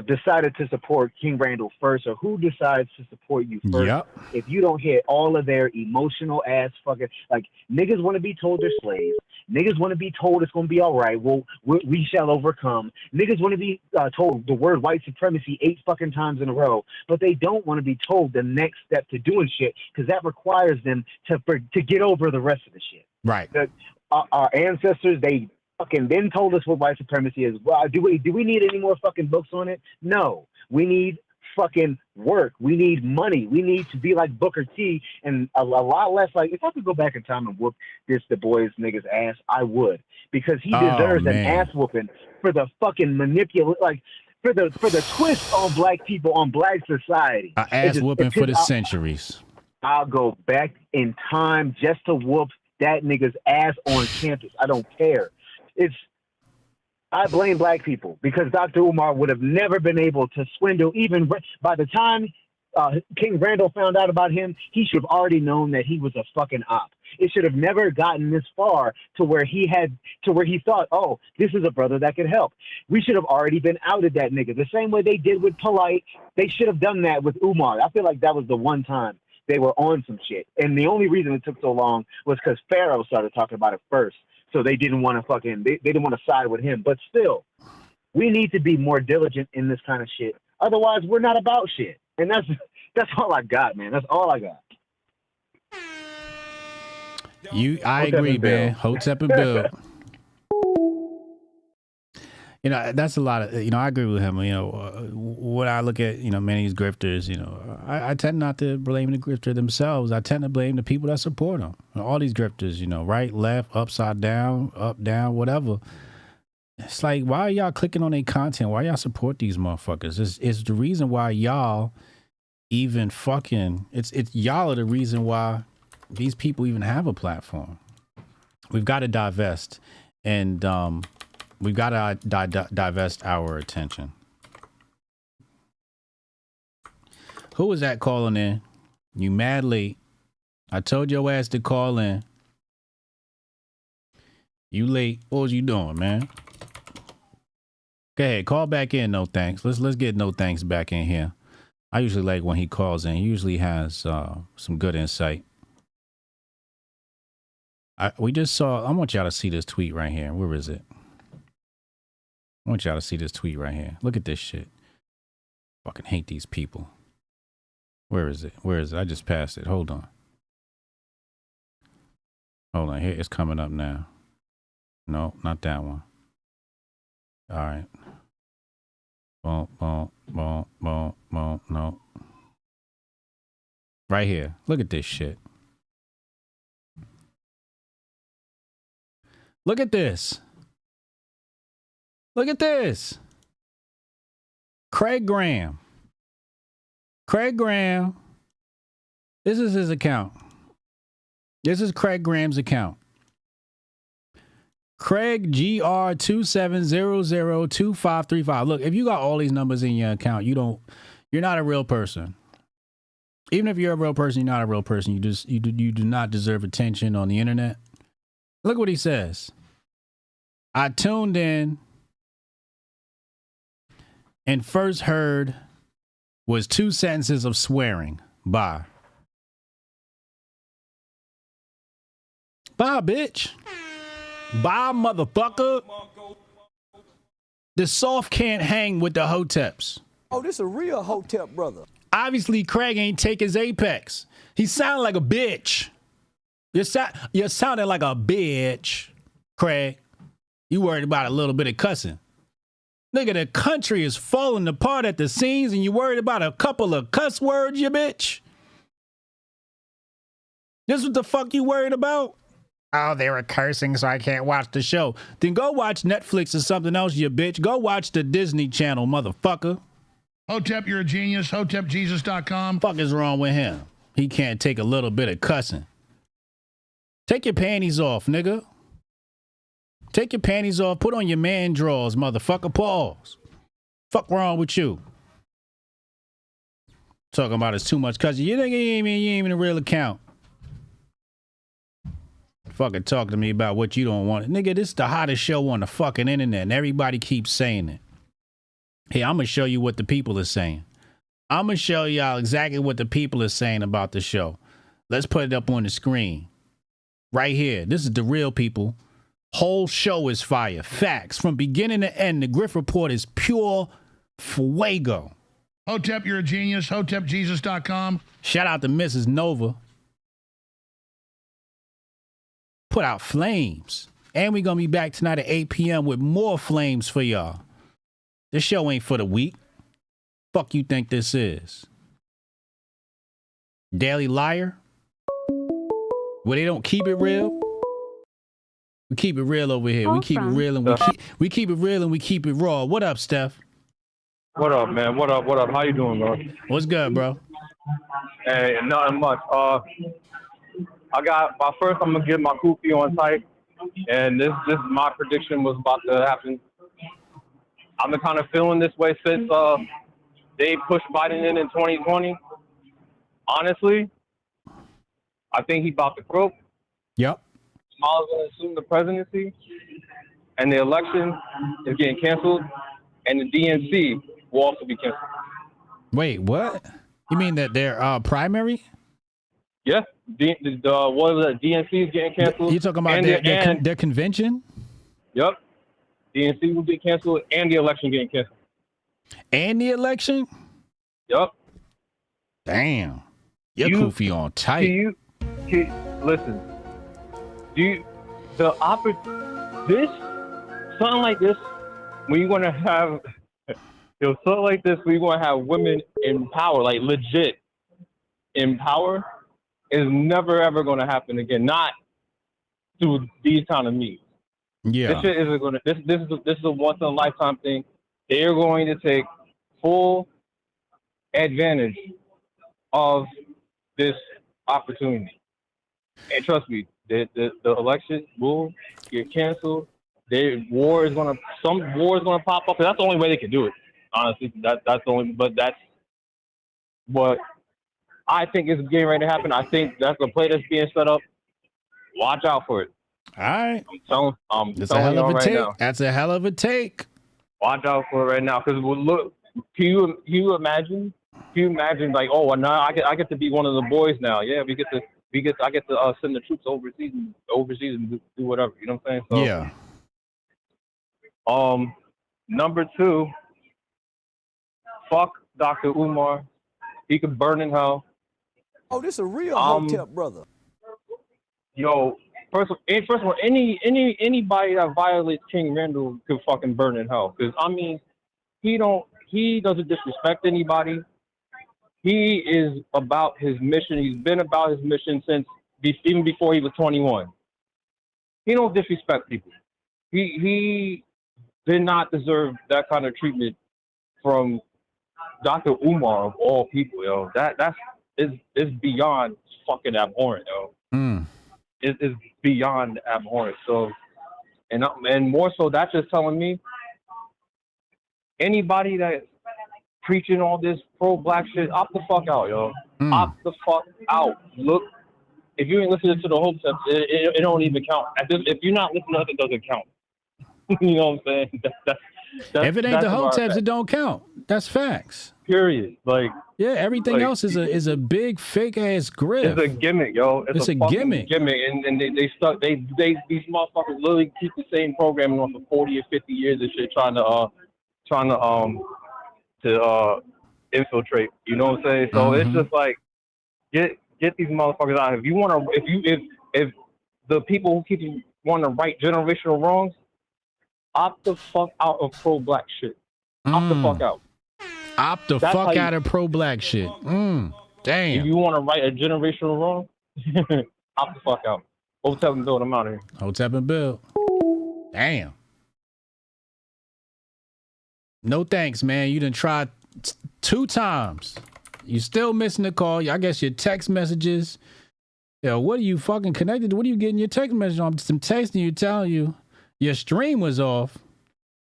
decided to support King Randall first, or who decides to support you first. Yep. If you don't hit all of their emotional ass fucking, like, niggas want to be told they're slaves. Niggas want to be told it's going to be all right. Well, we shall overcome. Niggas want to be told the word white supremacy 8 fucking times in a row, but they don't want to be told the next step to doing shit, because that requires them to get over the rest of the shit. Right. Our ancestors, they fucking then told us what white supremacy is. Well, do we need any more fucking books on it? No. We need fucking work. We need money. We need to be like Booker T and a lot less like, if I could go back in time and whoop the boys niggas ass, I would, because he deserves an ass whooping for the fucking for the twist on black people, on black society. An ass whooping for the centuries. I'll go back in time just to whoop that nigga's ass on campus. I don't care. I blame black people, because Dr. Umar would have never been able to swindle. Even by the time King Randall found out about him, he should have already known that he was a fucking op. It should have never gotten this far to where he thought, oh, this is a brother that could help. We should have already been outed that nigga. The same way they did with Polite, they should have done that with Umar. I feel like that was the one time they were on some shit. And the only reason it took so long was because Pharaoh started talking about it first. So they didn't want to they didn't want to side with him. But still, we need to be more diligent in this kind of shit. Otherwise, we're not about shit. And that's all I got, man. That's all I got. I agree, man. Hotep and Bill. You know, that's a lot of, I agree with him. You know, when I look at, many of these grifters, I tend not to blame the grifter themselves. I tend to blame the people that support them. All these grifters, right, left, upside down, up, down, whatever. It's like, why are y'all clicking on their content? Why y'all support these motherfuckers? It's the reason why y'all even it's y'all are the reason why these people even have a platform. We've got to divest, and we've got to divest our attention. Who was that calling in? You mad late. I told your ass to call in. You late. What was you doing, man? Go ahead, call back in. No thanks. Let's get no thanks back in here. I usually like when he calls in. He usually has some good insight. We just saw. I want y'all to see this tweet right here. Where is it? I want y'all to see this tweet right here. Look at this shit. Fucking hate these people. Where is it? Where is it? I just passed it. Hold on. Hold on. Here, it's coming up now. No, not that one. All right. Boom, boom, boom, boom, boom. No. Right here. Look at this shit. Look at this. Look at this. Craig Graham. Craig Graham. This is his account. This is Craig Graham's account. Craig GR27002535. Look, if you got all these numbers in your account, you're not a real person. Even if you're a real person, you're not a real person. You do not deserve attention on the internet. Look what he says. I tuned in and first heard was 2 sentences of swearing. Bye. Bye, bitch. Bye, motherfucker. The soft can't hang with the Hoteps. Oh, this a real Hotep brother. Obviously, Craig ain't take his apex. He sounded like a bitch. You're sounding like a bitch, Craig. You worried about a little bit of cussing. Nigga, the country is falling apart at the seams and you worried about a couple of cuss words, you bitch? This what the fuck you worried about? Oh, they were cursing, so I can't watch the show. Then go watch Netflix or something else, you bitch. Go watch the Disney Channel, motherfucker. Hotep, you're a genius. HotepJesus.com. Fuck is wrong with him? He can't take a little bit of cussing. Take your panties off, nigga. Take your panties off. Put on your man drawers, motherfucker. Pause. Fuck wrong with you? Talking about it's too much cussing. You think you ain't even a real account. Fucking talk to me about what you don't want. Nigga, this is the hottest show on the fucking internet, and everybody keeps saying it. Hey, I'm going to show you what the people are saying. I'm going to show y'all exactly what the people are saying about the show. Let's put it up on the screen. Right here. This is the real people. Whole show is fire. Facts. From beginning to end, the Grift Report is pure fuego. Hotep, you're a genius. HotepJesus.com. Shout out to Mrs. Nova. Put out flames. And we're going to be back tonight at 8 p.m. with more flames for y'all. This show ain't for the weak. Fuck you think this is? Daily Liar? Where they don't keep it real? We keep it real over here. We keep it real and we keep it real and we keep it raw. What up, Steph? What up, man? What up? What up? How you doing, bro? What's good, bro? Hey, nothing much. I got my first. I'm gonna get my kufi on tight, and this my prediction was about to happen. I've been kind of feeling this way since they pushed Biden in 2020. Honestly, I think he about to croak. Yep. Kamala's gonna assume the presidency, and the election is getting canceled, and the DNC will also be canceled. Wait, what? You mean that their primary? Yeah, what was that? DNC is getting canceled. You talking about their convention? Yep. DNC will get canceled and the election getting canceled. And the election? Yep. Damn. Your kufi on tight. Listen. Something like this, when you're gonna have something like this, when you're gonna have women in power, like legit in power, is never ever gonna happen again. Not through these kind of means. Yeah. This shit isn't gonna. This is a once in a lifetime thing. They are going to take full advantage of this opportunity. And trust me, the election will get canceled. Some war is gonna pop up. And that's the only way they can do it. Honestly, that's the only. But that's what I think is getting ready to happen. I think that's the play that's being set up. Watch out for it. All right. That's a hell of a take. That's a hell of a take. Watch out for it right now, because look. Can you imagine? Like, oh, now I get to be one of the boys now. Yeah, I get to send the troops overseas and do whatever. You know what I'm saying? So, yeah. Number 2, fuck Dr. Umar. He could burn in hell. Oh, this a real Hotep brother. Yo, first of all, anybody that violates King Randall could fucking burn in hell. Because I mean, he doesn't disrespect anybody. He is about his mission. He's been about his mission since even before he was 21. He don't disrespect people. He did not deserve that kind of treatment from Dr. Umar of all people, yo. That's beyond fucking abhorrent, yo. It's beyond abhorrent. So, and more so, that's just telling me anybody that preaching all this pro-black shit, opt the fuck out, yo. Opt the fuck out. Look, if you ain't listening to the Hotep, it don't even count. If you're not listening to it, it doesn't count. You know what I'm saying? That's if it ain't the Hoteps, it don't count. That's facts. Period. Like, yeah, everything else is a big fake ass grift. It's a gimmick, yo. It's a gimmick. And they stuck. These motherfuckers literally keep the same programming on for 40 or 50 years and shit, trying to infiltrate. You know what I'm saying? So it's just like, get these motherfuckers out. If you want to, if the people who keep want to right generational wrongs, opt the fuck out of pro-black shit. Opt the fuck out. Opt the fuck out of pro-black shit. Damn. If you want to right a generational wrong, opt the fuck out. Hotep and Bill, I'm out of here. Hotep and Bill. Damn. No thanks, man. You done tried 2 times. You still missing the call. I guess your text messages. Yo, what are you fucking connected to? What are you getting your text message on? Some texting you telling you your stream was off.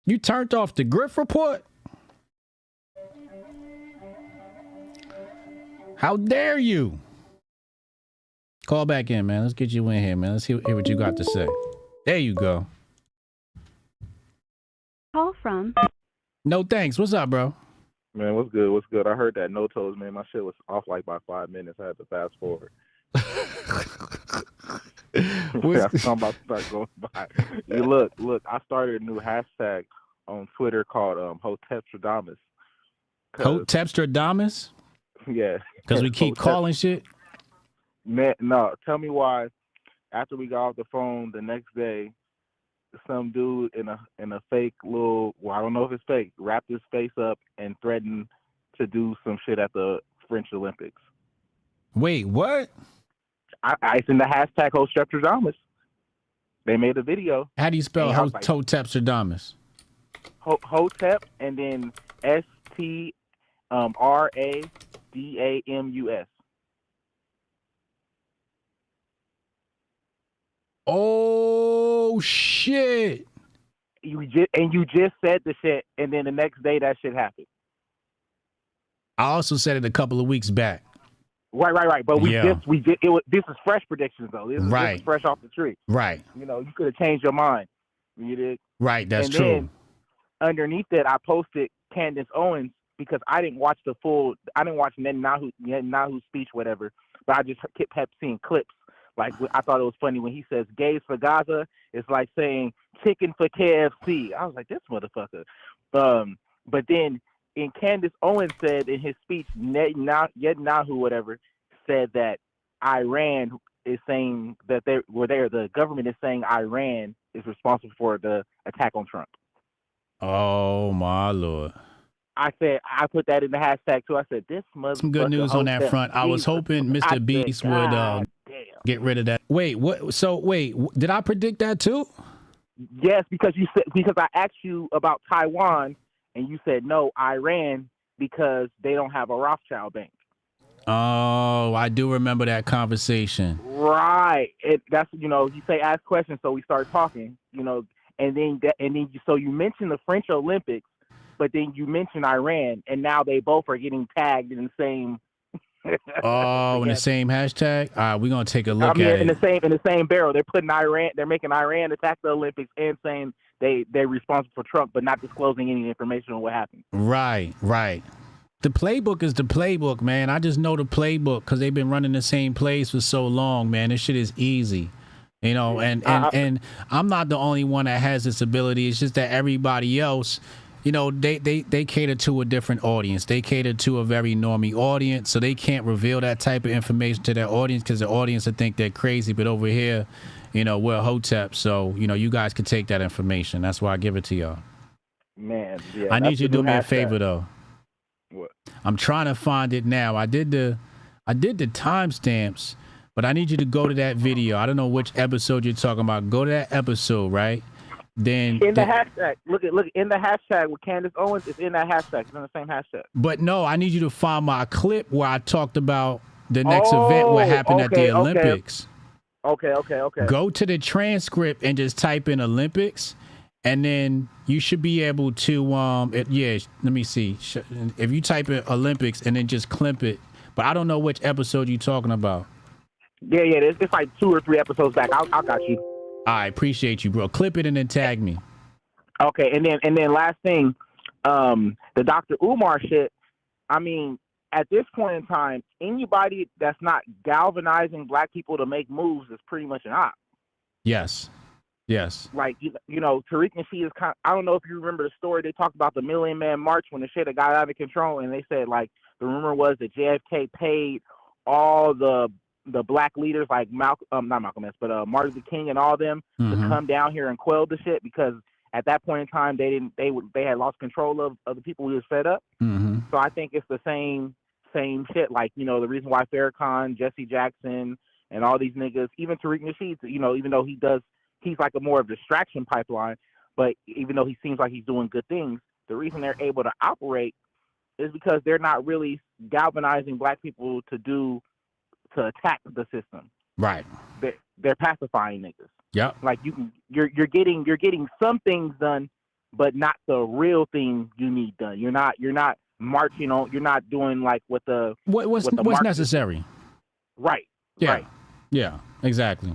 You turned off the Grift report? How dare you? Call back in, man. Let's get you in here, man. Let's hear what you got to say. There you go. Call from. No thanks. What's up, bro? Man, what's good? What's good? I heard that no toes, man. My shit was off like by 5 minutes. I had to fast forward. I'm about to start going by. Look, I started a new hashtag on Twitter called Hotepstradamus. Hotepstradamus? Yeah. Because we keep calling shit? Man, no, tell me why after we got off the phone the next day, some dude in a fake little, well, I don't know if it's fake, wrapped his face up and threatened to do some shit at the French Olympics. Wait, what? It's in the hashtag Hotepstradamus. They made a video. How do you spell And I was like, Hotepstradamus? Hotep and then STRADAMUS. Oh shit! You just said the shit, and then the next day that shit happened. I also said it a couple of weeks back. Right. But this is fresh predictions though. This is fresh off the tree. Right. You know, you could have changed your mind. You did. Right, that's and true. Then, underneath it, I posted Candace Owens because I didn't watch Netanyahu's speech, whatever. But I just kept seeing clips. Like, I thought it was funny when he says gays for Gaza. It's like saying chicken for KFC. I was like, this motherfucker. But then, and Candace Owens said in his speech, Netanyahu, whatever, said that Iran is saying that the government is saying Iran is responsible for the attack on Trump. Oh my Lord. I put that in the hashtag too. I said, this motherfucker. Some good news on that front. I was hoping MrBeast would get rid of that. Wait, what? So wait, did I predict that too? Yes, because I asked you about Taiwan and you said no, Iran, because they don't have a Rothschild bank. Oh, I do remember that conversation. Right. That's, you say ask questions, so we start talking, and then so you mentioned the French Olympics, but then you mentioned Iran, and now they both are getting tagged in the same. Oh, in the same hashtag. All right, we're gonna take a look at in it. In the same barrel. They're putting Iran. They're making Iran attack the Olympics and saying they're responsible for Trump, but not disclosing any information on what happened. Right. The playbook is the playbook, man. I just know the playbook because they've been running the same plays for so long, man. This shit is easy, and I'm not the only one that has this ability. It's just that everybody else, they cater to a different audience. They cater to a very normie audience, so they can't reveal that type of information to their audience because the audience will think they're crazy. But over here, we're Hotep, so you guys can take that information. That's why I give it to y'all. Man, yeah, I need you to do me a favor though. What? I'm trying to find it now. I did the timestamps, but I need you to go to that video. I don't know which episode you're talking about. Go to that episode, right? Then in the hashtag, look in the hashtag with Candace Owens. It's in that hashtag. It's in the same hashtag. But no, I need you to find my clip where I talked about the next event, what happened at the Olympics. Okay. Go to the transcript and just type in Olympics, and then you should be able to let me see. If you type in Olympics and then just clip it, but I don't know which episode you're talking about. Yeah, it's like 2 or 3 episodes back. I got you. I appreciate you, bro. Clip it and then tag me. Okay, and then last thing, the Dr. Umar shit. I mean, at this point in time, anybody that's not galvanizing black people to make moves is pretty much an op. Yes. Like, Tariq Nasheed is kind of, I don't know if you remember the story. They talked about the Million Man March when the shit had got out of control, and they said, like, the rumor was that JFK paid all the black leaders like not Malcolm X, but Martin Luther King and all them to come down here and quell the shit because at that point in time they had lost control of the people who was fed up. So I think it's the same shit. Like, the reason why Farrakhan, Jesse Jackson, and all these niggas, even Tariq Nasheed, even though he's like a more of a distraction pipeline, but even though he seems like he's doing good things, the reason they're able to operate is because they're not really galvanizing black people to attack the system. Right. They're pacifying niggas. Yep. Like you're getting some things done, but not the real thing you need done. You're not marching on. You're not doing like what's necessary. Right. Yeah. Right. Yeah. Exactly.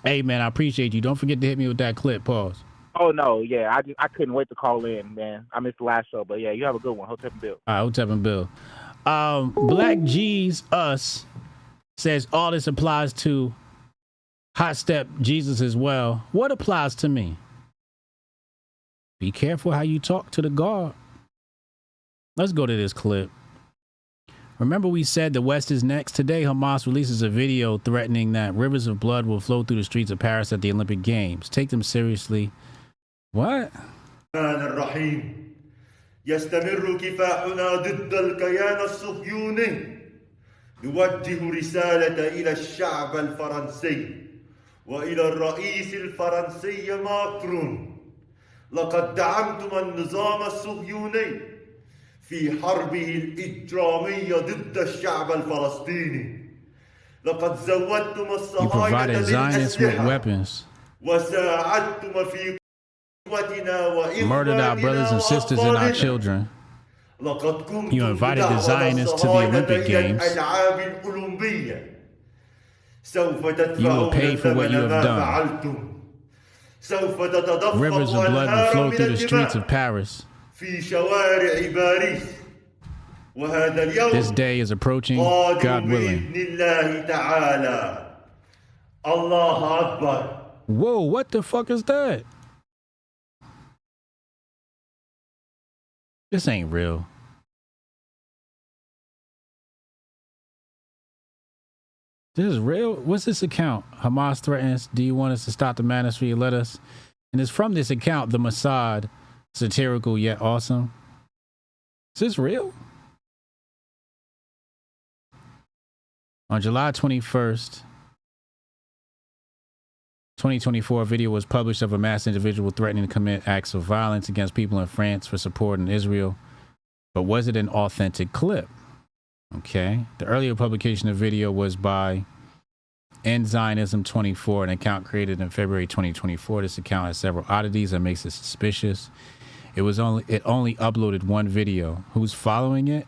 Hey man, I appreciate you. Don't forget to hit me with that clip. Pause. Oh no, yeah. I couldn't wait to call in, man. I missed the last show, but yeah, you have a good one. Hotep and Bill. All right, Hotep and Bill. Black G's Us says all this applies to Hot Step Jesus as well. What applies to me? Be careful how you talk to the guard. Let's go to this clip. Remember we said the West is next? Today, Hamas releases a video threatening that rivers of blood will flow through the streets of Paris at the Olympic Games. Take them seriously. What? يستمر كفاحنا ضد الكيان الصهيوني. نوجه رسالة إلى الشعب الفرنسي وإلى الرئيس الفرنسي ماكرون. لقد دعمتم النظام الصهيوني في حربه الإجرامية ضد الشعب الفلسطيني. لقد زودتم You الصهاينة provided Zionists with بالأسلحة weapons, وساعدتم في قوتنا murdered our brothers and sisters and our children. لقد قمتم You invited the بدعوة Zionists to the الصهاينة Olympic إلى Games. الألعاب الأولمبية. سوف You will تدفعون pay for what you ثمن have ما done. فعلتم. سوف تتدفق Rivers of blood will أنهار flow من through the streets of الدماء Paris. في شوارع باريس. وهذا اليوم This day is approaching, قادم God willing. بإذن الله تعالى. الله أكبر. Whoa, what the fuck is that? This ain't real. This is real? What's this account? Hamas threatens, do you want us to stop the madness for you? Let us. And it's from this account, the Mossad, satirical yet awesome. Is this real? On July 21st, 2024, a video was published of a masked individual threatening to commit acts of violence against people in France for supporting Israel. But was it an authentic clip? Okay. The earlier publication of the video was by End Zionism 24, an account created in February 2024. This account has several oddities that makes it suspicious. It only uploaded one video. Who's following it?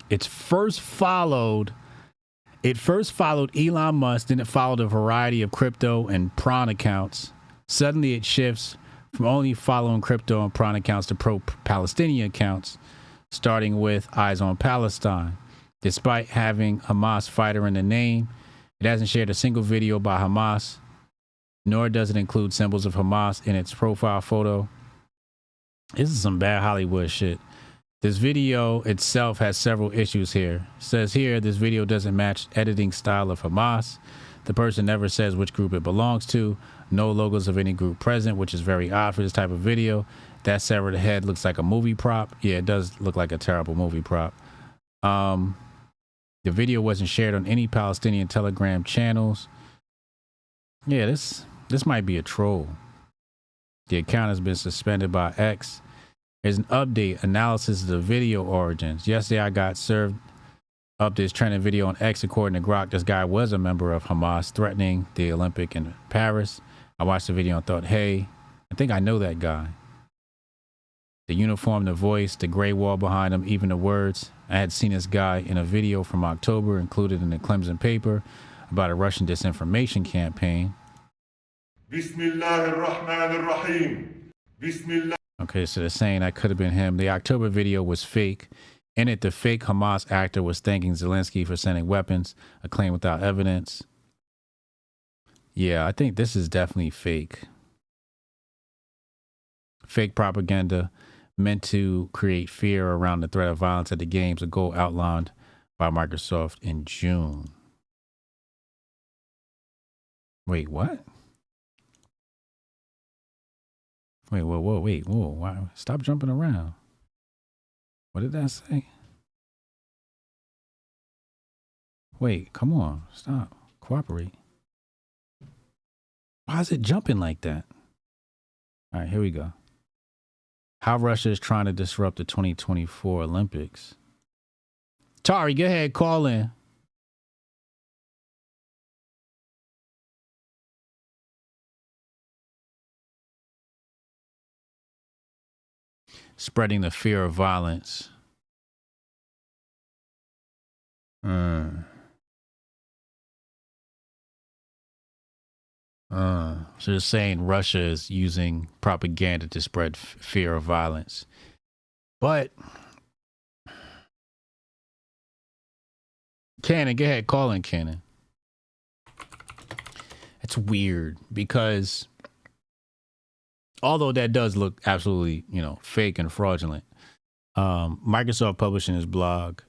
It first followed Elon Musk, then it followed a variety of crypto and prawn accounts. Suddenly it shifts from only following crypto and prawn accounts to pro-Palestinian accounts, starting with Eyes on Palestine. Despite having Hamas fighter in the name, it hasn't shared a single video by Hamas, nor does it include symbols of Hamas in its profile photo. This is some bad Hollywood shit. This video itself has several issues here. It says here, this video doesn't match editing style of Hamas. The person never says which group it belongs to. No logos of any group present, which is very odd for this type of video. That severed head looks like a movie prop. Yeah, it does look like a terrible movie prop. The video wasn't shared on any Palestinian Telegram channels. Yeah, this might be a troll. The account has been suspended by X. There's an update analysis of the video origins. Yesterday, I got served up this trending video on X. According to Grok, this guy was a member of Hamas threatening the Olympic in Paris. I watched the video and thought, hey, I think I know that guy. The uniform, the voice, the gray wall behind him, even the words. I had seen this guy in a video from October included in the Clemson paper about a Russian disinformation campaign. Bismillah ar-Rahman ar-Rahim. Bismillah. Okay, so they're saying that could have been him. The October video was fake. In it, the fake Hamas actor was thanking Zelensky for sending weapons, a claim without evidence. Yeah, I think this is definitely fake. Fake propaganda meant to create fear around the threat of violence at the games, a goal outlined by Microsoft in June. Wait, what? Wait, whoa, wow. Stop jumping around. What did that say? Wait, come on, stop, cooperate. Why is it jumping like that? All right, here we go. How Russia is trying to disrupt the 2024 Olympics. Tari, go ahead, call in. Spreading the fear of violence. So they're saying Russia is using propaganda to spread fear of violence. But Cannon, go ahead, call in, Cannon. It's weird because although that does look absolutely, fake and fraudulent, Microsoft publishing his blog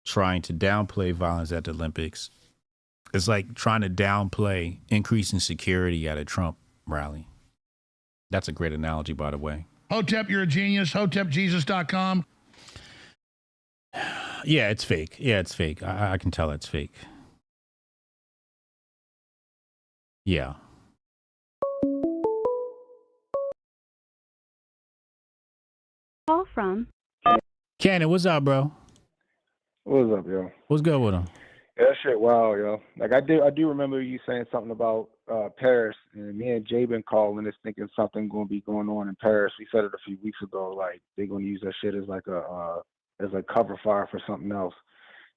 trying to downplay violence at the Olympics. It's like trying to downplay increasing security at a Trump rally. That's a great analogy, by the way. Hotep, you're a genius. HotepJesus.com. Yeah, it's fake. Yeah, it's fake. I can tell it's fake. Yeah. Call from Cannon, what's up, bro? What's up, yo? What's good with him? Yeah, that shit, wow, yo. Like I do remember you saying something about Paris, and me and Jay been calling this thinking something gonna be going on in Paris. We said it a few weeks ago, like they're gonna use that shit as like a cover fire for something else.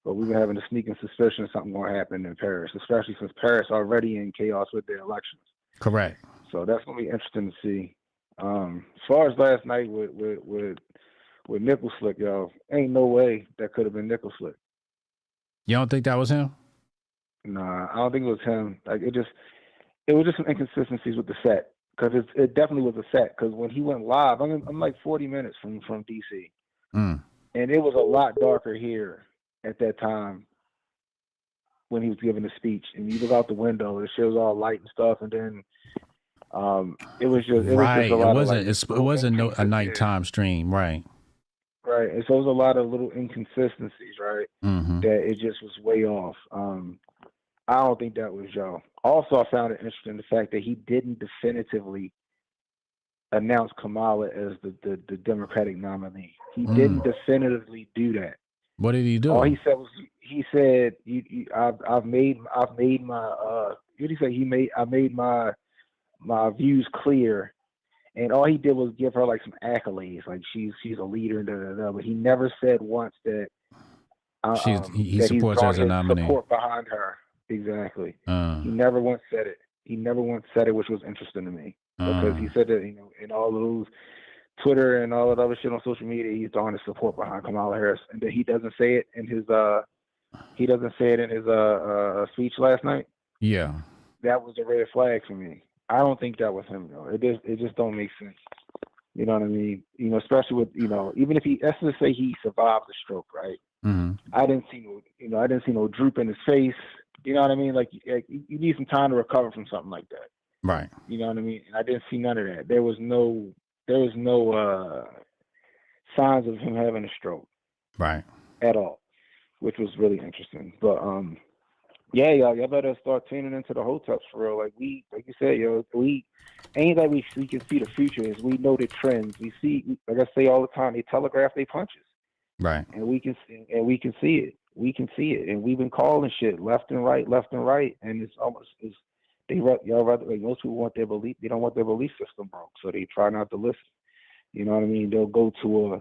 But we've been having a sneaking suspicion something gonna happen in Paris, especially since Paris already in chaos with their elections. Correct. So that's gonna be interesting to see. As far as last night with Nickel Slick, yo, ain't no way that could have been Nickel Slick. You don't think that was him? Nah, I don't think it was him. Like it was just some inconsistencies with the set, because it definitely was a set. Because when he went live, I'm like 40 minutes from DC, and it was a lot darker here at that time when he was giving the speech. And you look out the window, the shit was all light and stuff, and then it was just right. A lot it wasn't a nighttime stream, right? Right, and so it was a lot of little inconsistencies, right? Mm-hmm. That it just was way off. I don't think that was Joe. Also, I found it interesting the fact that he didn't definitively announce Kamala as the Democratic nominee. He didn't definitively do that. What did he do? All he said was he said I've made my what did he say? I made my views clear. And all he did was give her like some accolades, like she's a leader, but he never said once that he supports her as a nominee. Support behind her, exactly. He never once said it. He never once said it, which was interesting to me, because he said that in all of those Twitter and all of the other shit on social media, he's throwing his support behind Kamala Harris, and that he doesn't say it in his speech last night. Yeah, that was a red flag for me. I don't think that was him, though. It just don't make sense. You know what I mean? Especially with even if let's just say he survived the stroke, right? Mm-hmm. I didn't see no droop in his face. You know what I mean? Like you need some time to recover from something like that. Right. You know what I mean? And I didn't see none of that. There was no signs of him having a stroke. Right. At all, which was really interesting. But yeah, y'all better start tuning into the Hoteps for real. Like you said, we ain't that we can see the future. Is we know the trends. We see, like I say all the time, they telegraph their punches. Right. And we can see it. We can see it, and we've been calling shit left and right, and it's almost y'all rather, like most people want their belief. They don't want their belief system broke, so they try not to listen. You know what I mean? They'll go to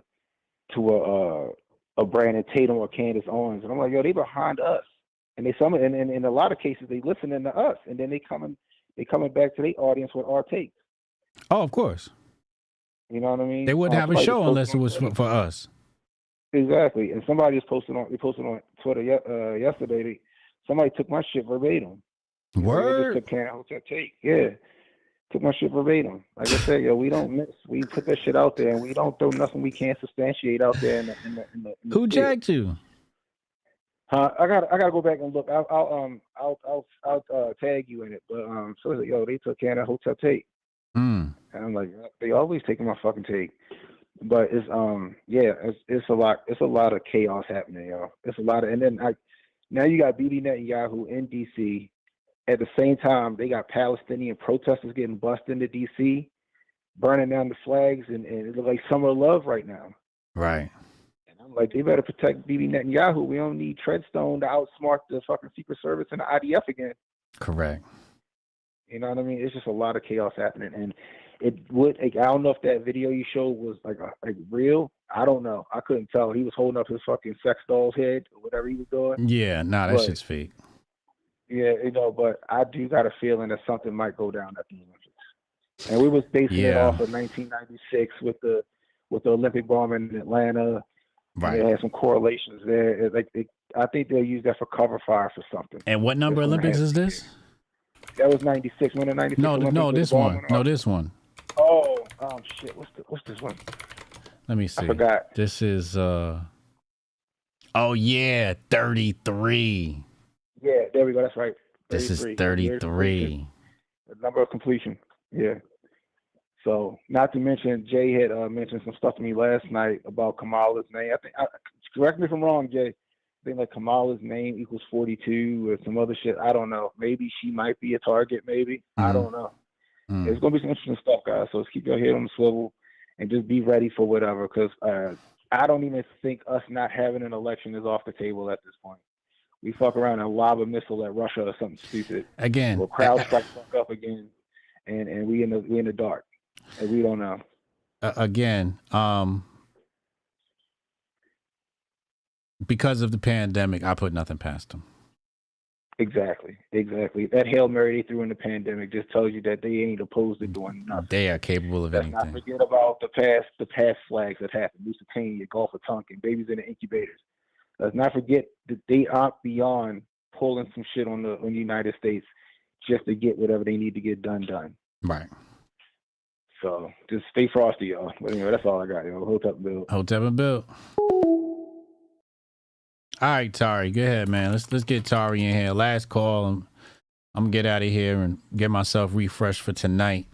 a Brandon Tatum or Candace Owens, and I'm like, yo, they behind us. And and in a lot of cases they listening to us, and then they coming back to their audience with our takes. Oh, of course. You know what I mean? They wouldn't have a show unless it was for us. Exactly. And somebody just posted on Twitter yesterday. Somebody took my shit verbatim. Word. Took take. Yeah. Took my shit verbatim. Like I said, yo, we don't miss. We put that shit out there, and we don't throw nothing we can't substantiate out there. In the Who jacked you? I gotta go back and look. I'll tag you in it. But so it's like, yo, they took Canada Hotep take. And I'm like, they always taking my fucking take. But it's it's a lot. It's a lot of chaos happening, yo. It's a lot of, and then now you got Bibi Netanyahu in DC. At the same time, they got Palestinian protesters getting busted into DC, burning down the flags, and it looks like summer love right now. Right. And I'm like, they better protect Bibi Netanyahu. We don't need Treadstone to outsmart the fucking Secret Service and the IDF again. Correct. You know what I mean? It's just a lot of chaos happening, and it would. Like, I don't know if that video you showed was like real. I don't know. I couldn't tell. He was holding up his fucking sex doll's head or whatever he was doing. Yeah, that shit's fake. Yeah, but I do got a feeling that something might go down at the Olympics. And we was basing it off of 1996 with the Olympic bombing in Atlanta. Right. They had some correlations there. I think they'll use that for cover fire for something. And what number Olympics is this? That was 96. When the 96 No, this one. No, this one. Oh shit. What's this one? Let me see. I forgot. This is 33. Yeah, there we go. That's right. 33. This is 33. The number of completion. Yeah. So, not to mention, Jay had mentioned some stuff to me last night about Kamala's name. Correct me if I'm wrong, Jay. I think like Kamala's name equals 42 or some other shit. I don't know. Maybe she might be a target. Maybe I don't know. It's gonna be some interesting stuff, guys. So let's keep your head on the swivel and just be ready for whatever. Because I don't even think us not having an election is off the table at this point. We fuck around and lob a missile at Russia or something stupid. Again, or crowd strike fuck up again, and we in the dark. And we don't know. Again, because of the pandemic, I put nothing past them. Exactly. That Hail Mary they threw in the pandemic just tells you that they ain't opposed to doing nothing. They are capable of anything. Let's not forget about the past flags that happened. Lusitania, Gulf of Tonkin, babies in the incubators. Let's not forget that they aren't beyond pulling some shit on the United States just to get whatever they need to get done. Right. So just stay frosty, y'all. But anyway, that's all I got, yo. Hotep and Bill. Hotep and Bill. All right, Tari, go ahead, man. Let's get Tari in here. Last call. I'm gonna get out of here and get myself refreshed for tonight.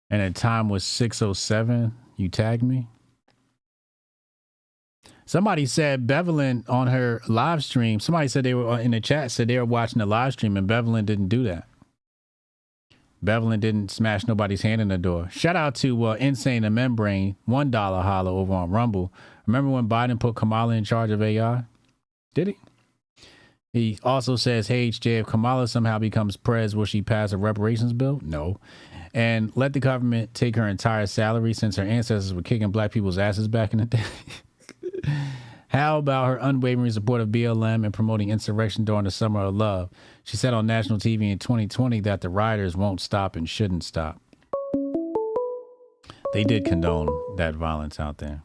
And the time was 6:07. You tagged me. Somebody said Bevelin on her live stream. Somebody said they were in the chat, said they were watching the live stream, and Bevelin didn't do that. Bevelin didn't smash nobody's hand in the door. Shout out to Insane and Membrane, $1 holla over on Rumble. Remember when Biden put Kamala in charge of AI? Did he? He also says, hey, HJ, if Kamala somehow becomes prez, will she pass a reparations bill? No. And let the government take her entire salary since her ancestors were kicking black people's asses back in the day. How about her unwavering support of BLM and promoting insurrection during the Summer of Love? She said on national TV in 2020 that the rioters won't stop and shouldn't stop. They did condone that violence out there.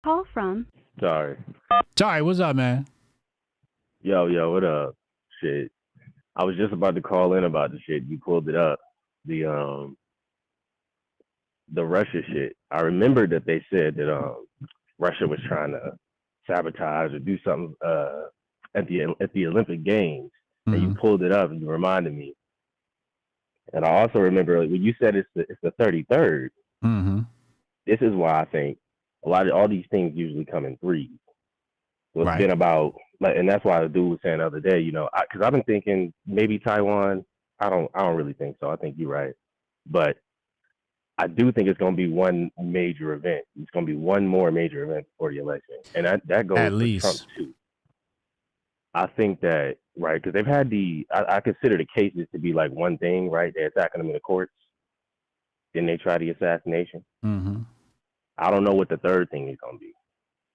Call from. Sorry, what's up, man? Yo, what up? Shit. I was just about to call in about the shit. You pulled it up. The Russia shit. I remember that they said that Russia was trying to sabotage or do something at the Olympic Games, and you pulled it up and you reminded me. And I also remember when you said it's the 33rd. Mm-hmm. This is why I think all these things usually come in threes. So it's been about, and that's why the dude was saying the other day, because I've been thinking maybe Taiwan. I don't really think so. I think you're right, but I do think it's going to be one major event. It's going to be one more major event before the election, and that goes at for least Trump too. I think that because they've had I consider the cases to be like one thing, right? They're attacking them in the courts, then they try the assassination. Mm-hmm. I don't know what the third thing is going to be,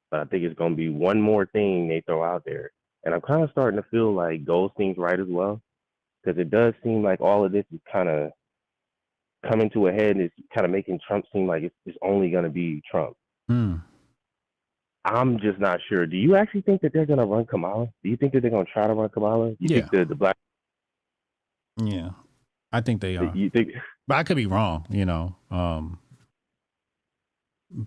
but I think it's going to be one more thing they throw out there, and I'm kind of starting to feel like Goldstein's right as well, because it does seem like all of this is kind of coming to a head, and it's kind of making Trump seem like it's only going to be Trump. I'm just not sure. Do you actually think that they're going to run Kamala? Do you think that they're going to try to run Kamala? You think the black? Yeah, I think they are. You think? But I could be wrong,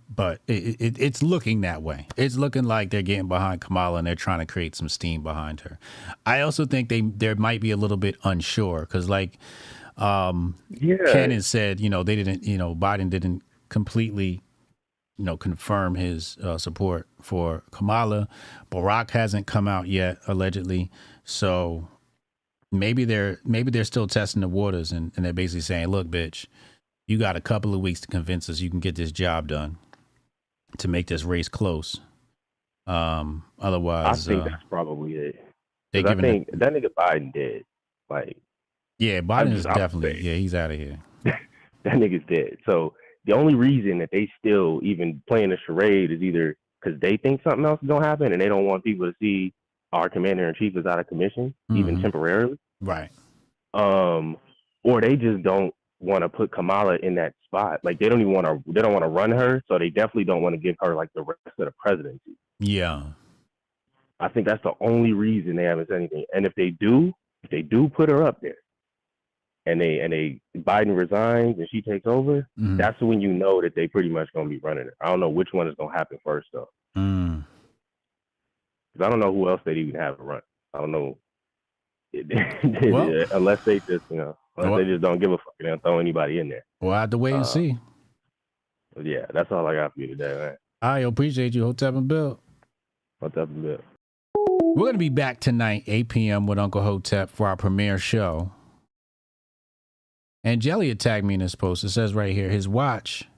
but it's looking that way. It's looking like they're getting behind Kamala and they're trying to create some steam behind her. I also think there might be a little bit unsure because Cannon said, they didn't, Biden didn't completely, confirm his support for Kamala. Barack hasn't come out yet, allegedly. So maybe they're still testing the waters and they're basically saying, look, bitch, you got a couple of weeks to convince us you can get this job done to make this race close. Otherwise, I think that's probably it. I think that nigga Biden dead. Yeah, Biden is definitely, he's out of here. That nigga's dead. So the only reason that they still even playing a charade is either because they think something else is going to happen and they don't want people to see our commander-in-chief is out of commission, even temporarily. Right. Or they just don't want to put Kamala in that spot. Like they don't want to run her. So they definitely don't want to give her like the rest of the presidency. Yeah. I think that's the only reason they haven't said anything. And if they do put her up there, and Biden resigns and she takes over, that's when you know that they pretty much gonna be running it. I don't know which one is gonna happen first though. Because I don't know who else they'd even have to run. I don't know Well, unless they just, they just don't give a fuck. They don't throw anybody in there. We'll have to wait and see. Yeah, that's all I got for you today, man. I appreciate you, Hotep and Bill. Hotep and Bill. We're going to be back tonight, 8 p.m. with Uncle Hotep for our premiere show. And Jelly had tagged me in this post. It says right here, his watch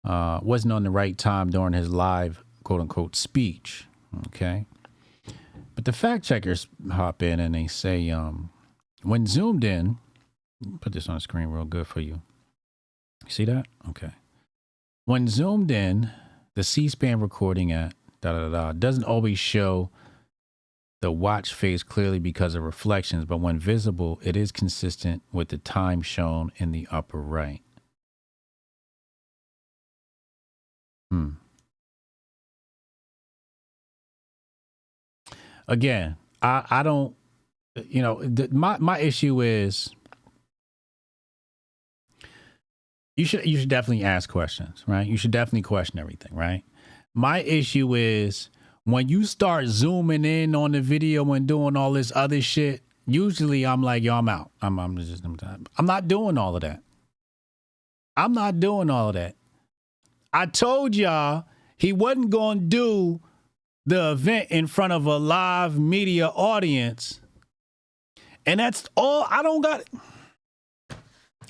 wasn't on the right time during his live, quote-unquote, speech. Okay? But the fact checkers hop in and they say, when zoomed in, put this on the screen real good for you. See that? Okay. When zoomed in, the C-SPAN recording at doesn't always show the watch face clearly because of reflections, but when visible, it is consistent with the time shown in the upper right. Again, I don't, my issue is you should definitely ask questions, right? You should definitely question everything, right? My issue is when you start zooming in on the video and doing all this other shit, usually I'm like, yo, I'm out. I'm not doing all of that. I'm not doing all of that. I told y'all he wasn't going to do the event in front of a live media audience. And that's all.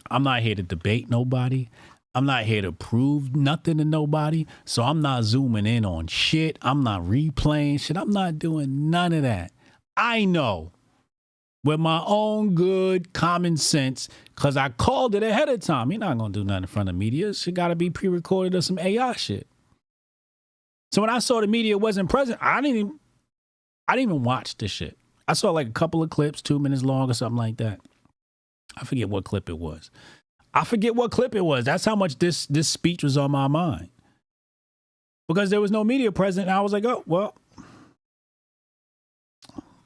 I'm not here to debate nobody. I'm not here to prove nothing to nobody. So I'm not zooming in on shit. I'm not replaying shit. I'm not doing none of that. I know with my own good common sense, because I called it ahead of time. You're not going to do nothing in front of media. It got to be pre-recorded or some AI shit. So when I saw the media wasn't present, I didn't even watch the shit. I saw like a couple of clips, 2 minutes long or something like that. I forget what clip it was. That's how much this speech was on my mind. Because there was no media present, and I was like, oh, well,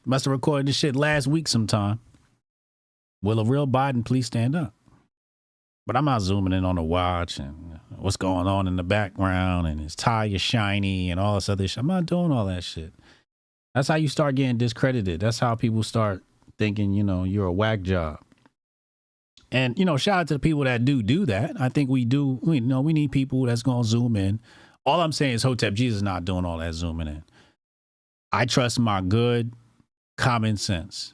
must have recorded this shit last week sometime. Will a real Biden please stand up? But I'm not zooming in on the watch and what's going on in the background and his tie is shiny and all this other shit. I'm not doing all that shit. That's how you start getting discredited. That's how people start thinking, you're a whack job. And, shout out to the people that do that. I think we do. We need people that's going to zoom in. All I'm saying is Hotep Jesus not doing all that zooming in. I trust my good common sense.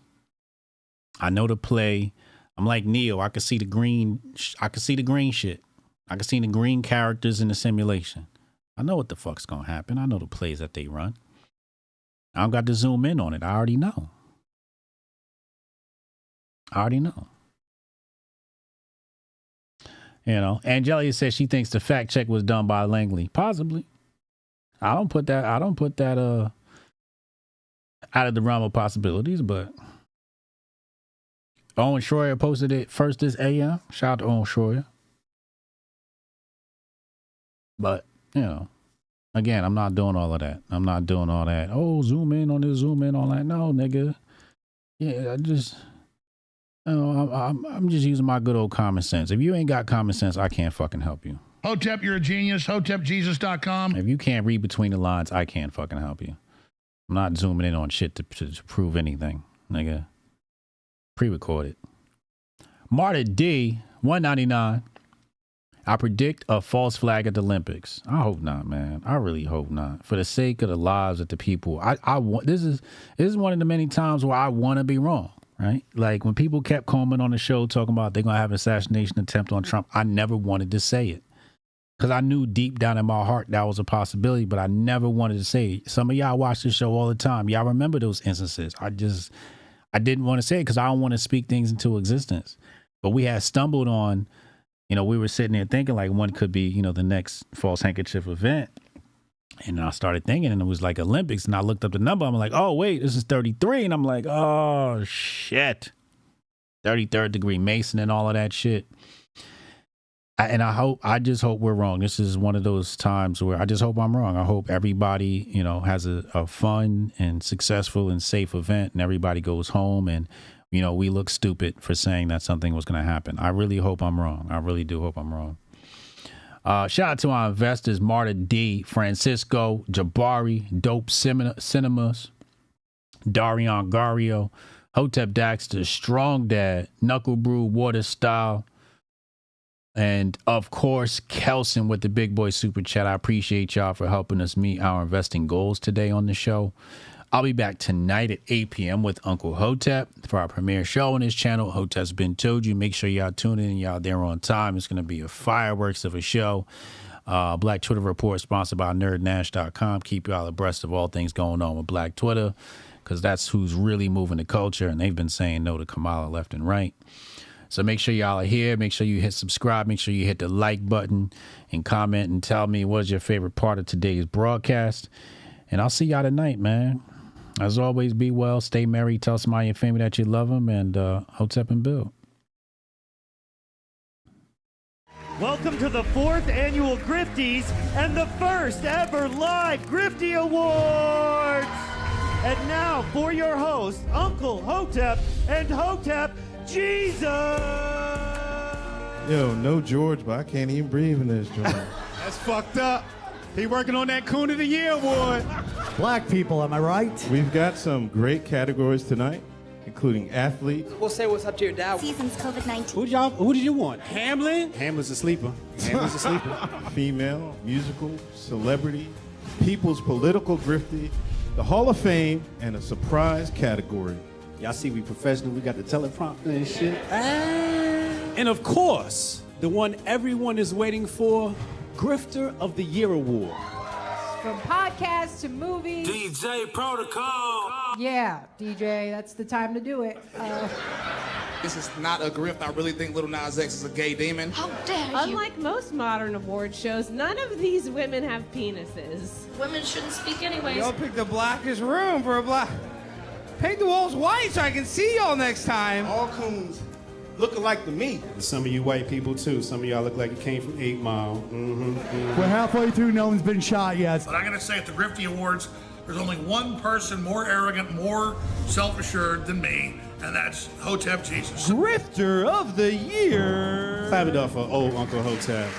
I know the play. I'm like Neo. I can see the green. I can see the green shit. I can see the green characters in the simulation. I know what the fuck's going to happen. I know the plays that they run. I don't got to zoom in on it. I already know. Angelia says she thinks the fact check was done by Langley. Possibly. I don't put that out of the realm of possibilities, but Owen Schroyer posted it first this AM. Shout out to Owen Schroyer. But, again, I'm not doing all of that. I'm not doing all that. Oh, zoom in on this, zoom in on that. No, nigga. Yeah, I'm just using my good old common sense. If you ain't got common sense, I can't fucking help you. Hotep, you're a genius. HotepJesus.com. If you can't read between the lines, I can't fucking help you. I'm not zooming in on shit to prove anything, nigga. Pre-recorded. Marta D, $1.99. I predict a false flag at the Olympics. I hope not, man. I really hope not. For the sake of the lives of the people. I want. This is one of the many times where I want to be wrong. Right? Like when people kept coming on the show talking about they're going to have an assassination attempt on Trump, I never wanted to say it. Because I knew deep down in my heart that was a possibility, but I never wanted to say it. Some of y'all watch this show all the time. Y'all remember those instances. I didn't want to say it because I don't want to speak things into existence. But we had stumbled on, we were sitting there thinking like one could be, the next false handkerchief event. And I started thinking, and it was like Olympics, and I looked up the number. I'm like, oh, wait, this is 33. And I'm like, oh, shit. 33rd degree Mason and all of that shit. I just hope we're wrong. This is one of those times where I just hope I'm wrong. I hope everybody, has a fun and successful and safe event, and everybody goes home and, we look stupid for saying that something was going to happen. I really hope I'm wrong. I really do hope I'm wrong. Shout out to our investors, Marta D, Francisco, Jabari, Dope Cinemas, Darion Gario, Hotep Daxter, Strong Dad, Knuckle Brew, Water Style, and of course, Kelson with the Big Boy Super Chat. I appreciate y'all for helping us meet our investing goals today on the show. I'll be back tonight at 8 p.m. with Uncle Hotep for our premiere show on his channel. Hotep's Been Told You. Make sure y'all tune in and y'all there on time. It's going to be a fireworks of a show. Black Twitter Report sponsored by nerdnash.com. Keep y'all abreast of all things going on with Black Twitter, because that's who's really moving the culture, and they've been saying no to Kamala left and right. So make sure y'all are here. Make sure you hit subscribe. Make sure you hit the like button and comment and tell me what's your favorite part of today's broadcast. And I'll see y'all tonight, man. As always, be well, stay merry, tell somebody in your family that you love them, and Hotep and Bill. Welcome to the 4th annual Grifties and the first ever live Griffy Awards. And now for your hosts, Uncle Hotep and Hotep Jesus. Yo, no George, but I can't even breathe in this joint. That's fucked up. He working on that Coon of the Year award. Black people, am I right? We've got some great categories tonight, including athlete. We'll say what's up to your dad. Season's COVID-19. Who did you want? Hamlin? Hamlin's a sleeper. Hamlin's a sleeper. Female, musical, celebrity, people's political grifty, the Hall of Fame, and a surprise category. Y'all see we professional, we got the teleprompter and shit. And of course, the one everyone is waiting for, Grifter of the Year Award. From podcasts to movies. DJ Protocol. Yeah, DJ, that's the time to do it. This is not a grift. I really think Lil Nas X is a gay demon. How dare you? Unlike most modern award shows, none of these women have penises. Women shouldn't speak anyways. Y'all picked the blackest room for a black. Paint the walls white so I can see y'all next time. All coons look alike to me. Some of you white people too. Some of y'all look like you came from 8 Mile. We're halfway through, no one's been shot yet. But I'm going to say at the Griffy Awards, there's only one person more arrogant, more self-assured than me, and that's Hotep Jesus. Grifter of the Year. Clap it up for old Uncle Hotep.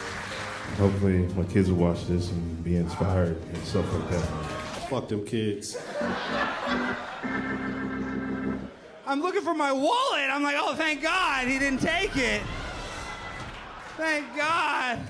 Hopefully my kids will watch this and be inspired and stuff like that. Fuck them kids. I'm looking for my wallet. I'm like, oh, thank God he didn't take it. Thank God.